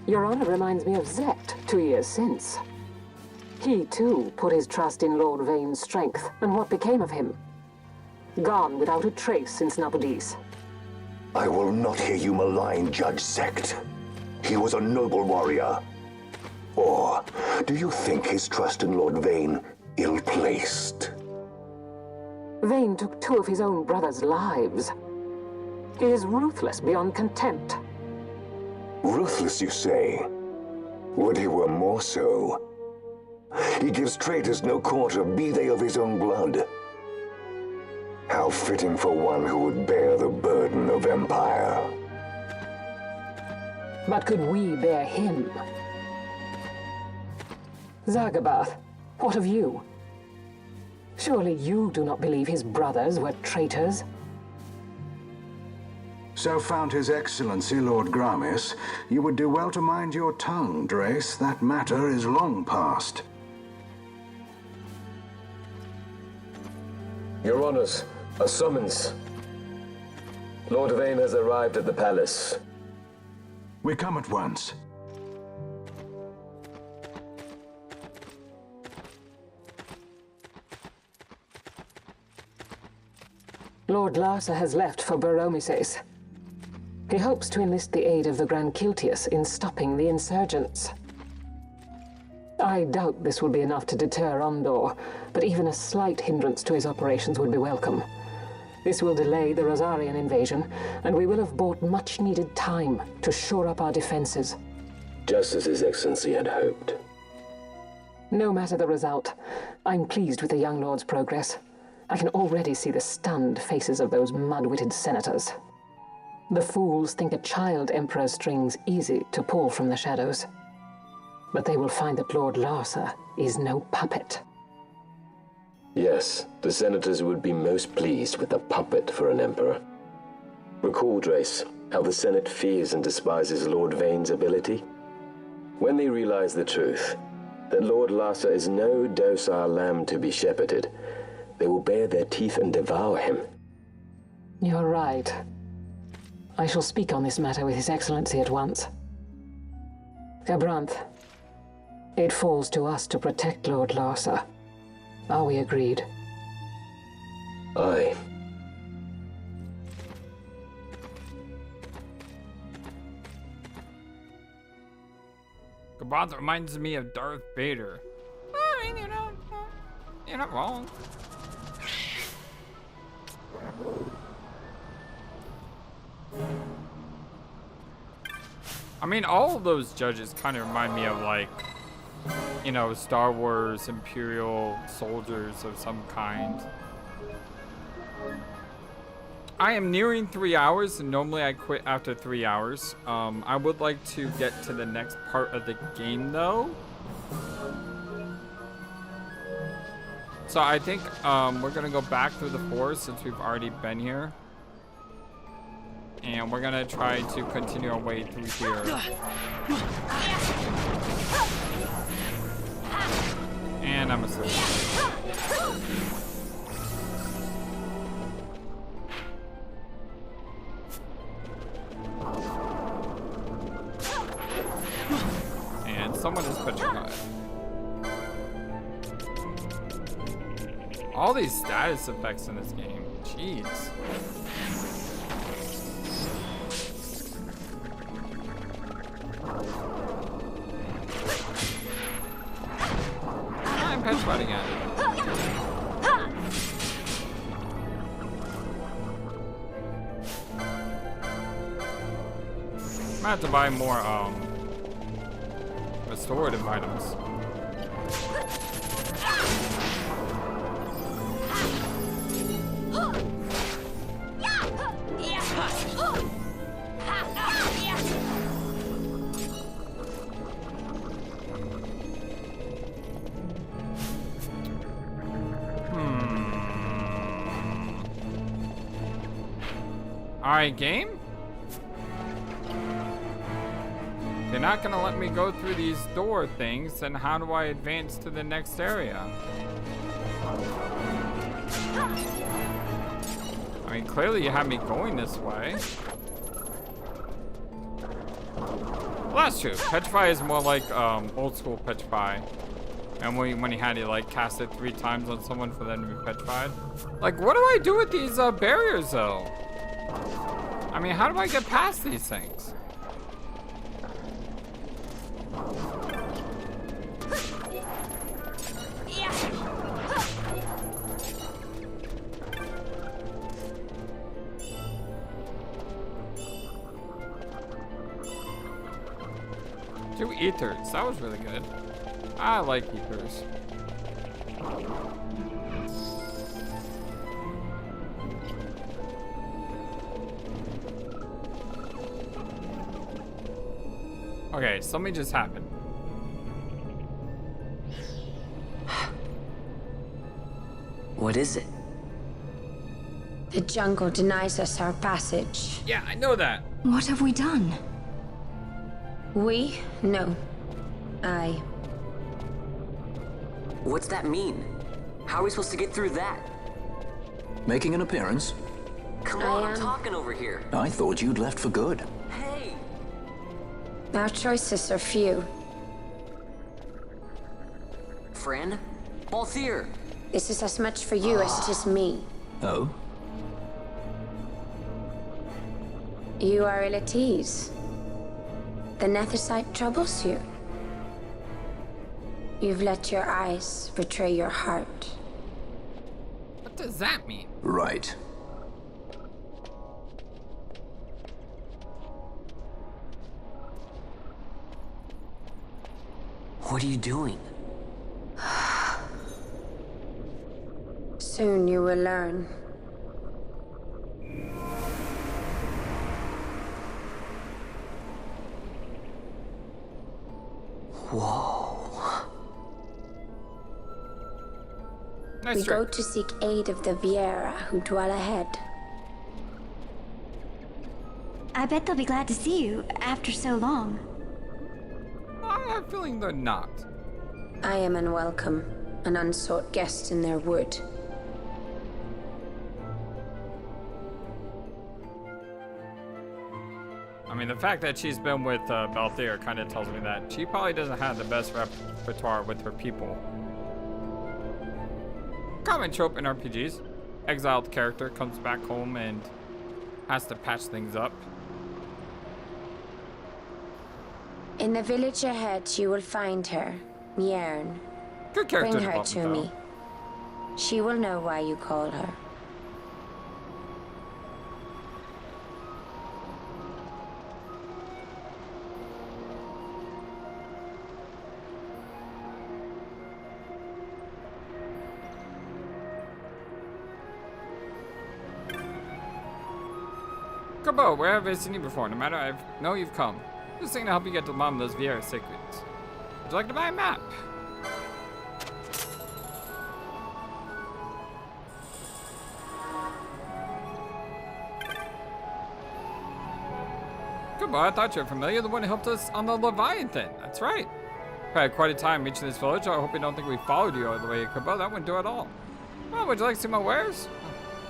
Your Honor reminds me of Zet 2 years since. He, too, put his trust in Lord Vane's strength, and what became of him? Gone without a trace since Nabudis.
I will not hear you malign Judge Sect. He was a noble warrior. Or do you think his trust in Lord Vayne ill-placed?
Vayne took 2 of his own brothers' lives. He is ruthless beyond contempt.
Ruthless, you say? Would he were more so. He gives traitors no quarter, be they of his own blood. How fitting for one who would bear the burden of empire.
But could we bear him? Zagabath, what of you? Surely you do not believe his brothers were traitors?
So found His Excellency Lord Gramis, you would do well to mind your tongue, Drace. That matter is long past.
Your Honors, a summons. Lord Vayne has arrived at the palace.
We come at once.
Lord Larsa has left for Baromises. He hopes to enlist the aid of the Grand Kiltius in stopping the insurgents. I doubt this will be enough to deter Ondor, but even a slight hindrance to his operations would be welcome. This will delay the Rosarian invasion, and we will have bought much-needed time to shore up our defenses.
Just as His Excellency had hoped.
No matter the result, I'm pleased with the young lord's progress. I can already see the stunned faces of those mud-witted senators. The fools think a child emperor's strings easy to pull from the shadows. But they will find that Lord Larsa is no puppet.
Yes, the senators would be most pleased with a puppet for an emperor. Recall, Drace, how the Senate fears and despises Lord Vayne's ability. When they realize the truth, that Lord Larsa is no docile lamb to be shepherded, they will bare their teeth and devour him.
You're right. I shall speak on this matter with His Excellency at once. Gabranth, it falls to us to protect Lord Larsa. Are we agreed?
Aye.
Gabranth reminds me of Darth Vader. I mean, you're not wrong. I mean, all of those judges kind of remind me of, like, you know, Star Wars Imperial soldiers of some kind. I am nearing 3 hours, and normally I quit after 3 hours. I would like to get to the next part of the game, though. So I think we're gonna go back through the forest since we've already been here. And we're gonna try to continue our way through here. And I'm asleep. And someone is petrified. All these status effects in this game. Jeez. I'm petrified again. I'm gonna have to buy more restorative items. Alright, game? They're not gonna let me go through these door things, then how do I advance to the next area? I mean, clearly you have me going this way. Well, that's true. Petrify is more like old school Petrify. And when he had to like cast it 3 times on someone for them to be petrified. Like, what do I do with these barriers though? I mean, how do I get past these things? Two ethers. That was really good. I like ethers. Okay, something just happened.
What is it?
The jungle denies us our passage.
Yeah, I know that.
What have we done?
We? No. I.
What's that mean? How are we supposed to get through that?
Making an appearance?
Come on, I'm talking over here.
I thought you'd left for good.
Hey!
Our choices are few.
Friend? Balthier!
This is as much for you as it is me.
Oh?
You are ill at ease. The Nethersite troubles you. You've let your eyes betray your heart.
What does that mean?
Right.
What are you doing?
Soon you will learn.
Whoa.
Nice
we
trick.
go to seek aid of the Viera who dwell ahead.
I bet they'll be glad to see you after so long.
I have a feeling they're not.
I am unwelcome, an unsought guest in their wood.
I mean, the fact that she's been with Balthier kind of tells me that she probably doesn't have the best repertoire with her people. Common trope in RPGs. Exiled character comes back home and has to patch things up.
In the village ahead, you will find her, Mjern.
Good character
Bring her
development,
to
though.
me. She will know why you call her.
Kabo, where have I seen you before? No matter, I know you've come. Just saying to help you get to the bottom of those Viera secrets. Would you like to buy a map? Kabo, I thought you were familiar. The one who helped us on the Leviathan. That's right. We had quite a time reaching this village. I hope you don't think we followed you all the way, Kabo. That wouldn't do at all. Well, would you like to see my wares?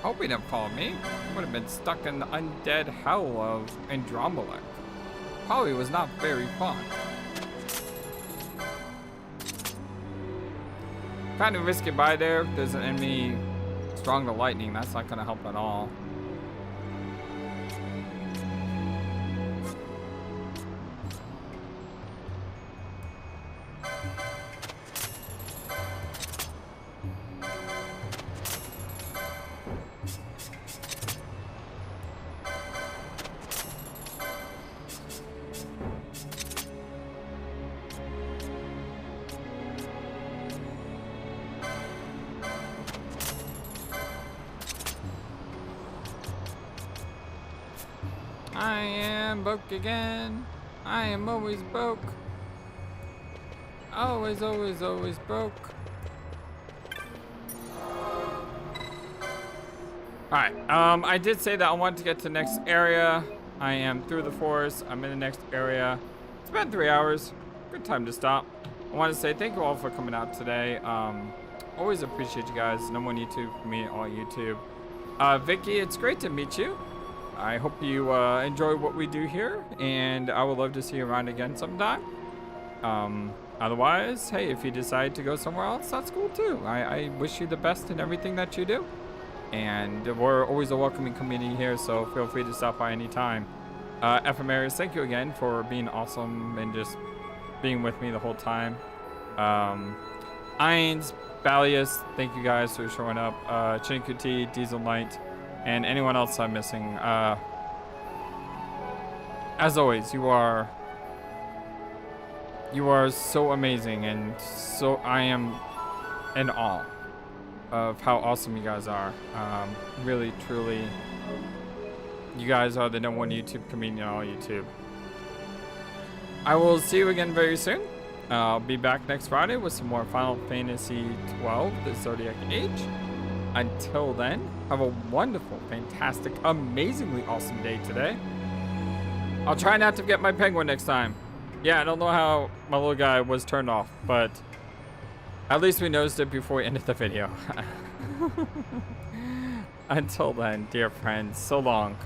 Hope you didn't follow me. Would have been stuck in the undead hell of Andromeda. Probably was not very fun. Kind of risky buy there. There's an enemy strong to lightning. That's not gonna help at all. I am broke again. I am always broke. Always, always, always broke. Alright, I did say that I wanted to get to the next area. I am through the forest. I'm in the next area. It's been 3 hours. Good time to stop. I want to say thank you all for coming out today. Always appreciate you guys. Number one YouTube for me, all YouTube. Vicky, it's great to meet you. I hope you enjoy what we do here, and I would love to see you around again sometime. Otherwise, hey, if you decide to go somewhere else, that's cool too. I wish you the best in everything that you do. And we're always a welcoming community here, so feel free to stop by anytime. FMArius, thank you again for being awesome and just being with me the whole time. Irons, Balius, thank you guys for showing up. Chinkuti, Diesel Knight, and anyone else I'm missing. As always, you are so amazing, and so I am in awe of how awesome you guys are. Really, truly, you guys are the #1 YouTube comedian on all YouTube. I will see you again very soon. I'll be back next Friday with some more Final Fantasy XII The Zodiac Age. Until then, have a wonderful, fantastic, amazingly awesome day today. I'll try not to get my penguin next time. Yeah, I don't know how my little guy was turned off, but at least we noticed it before we ended the video. Until then, dear friends, so long.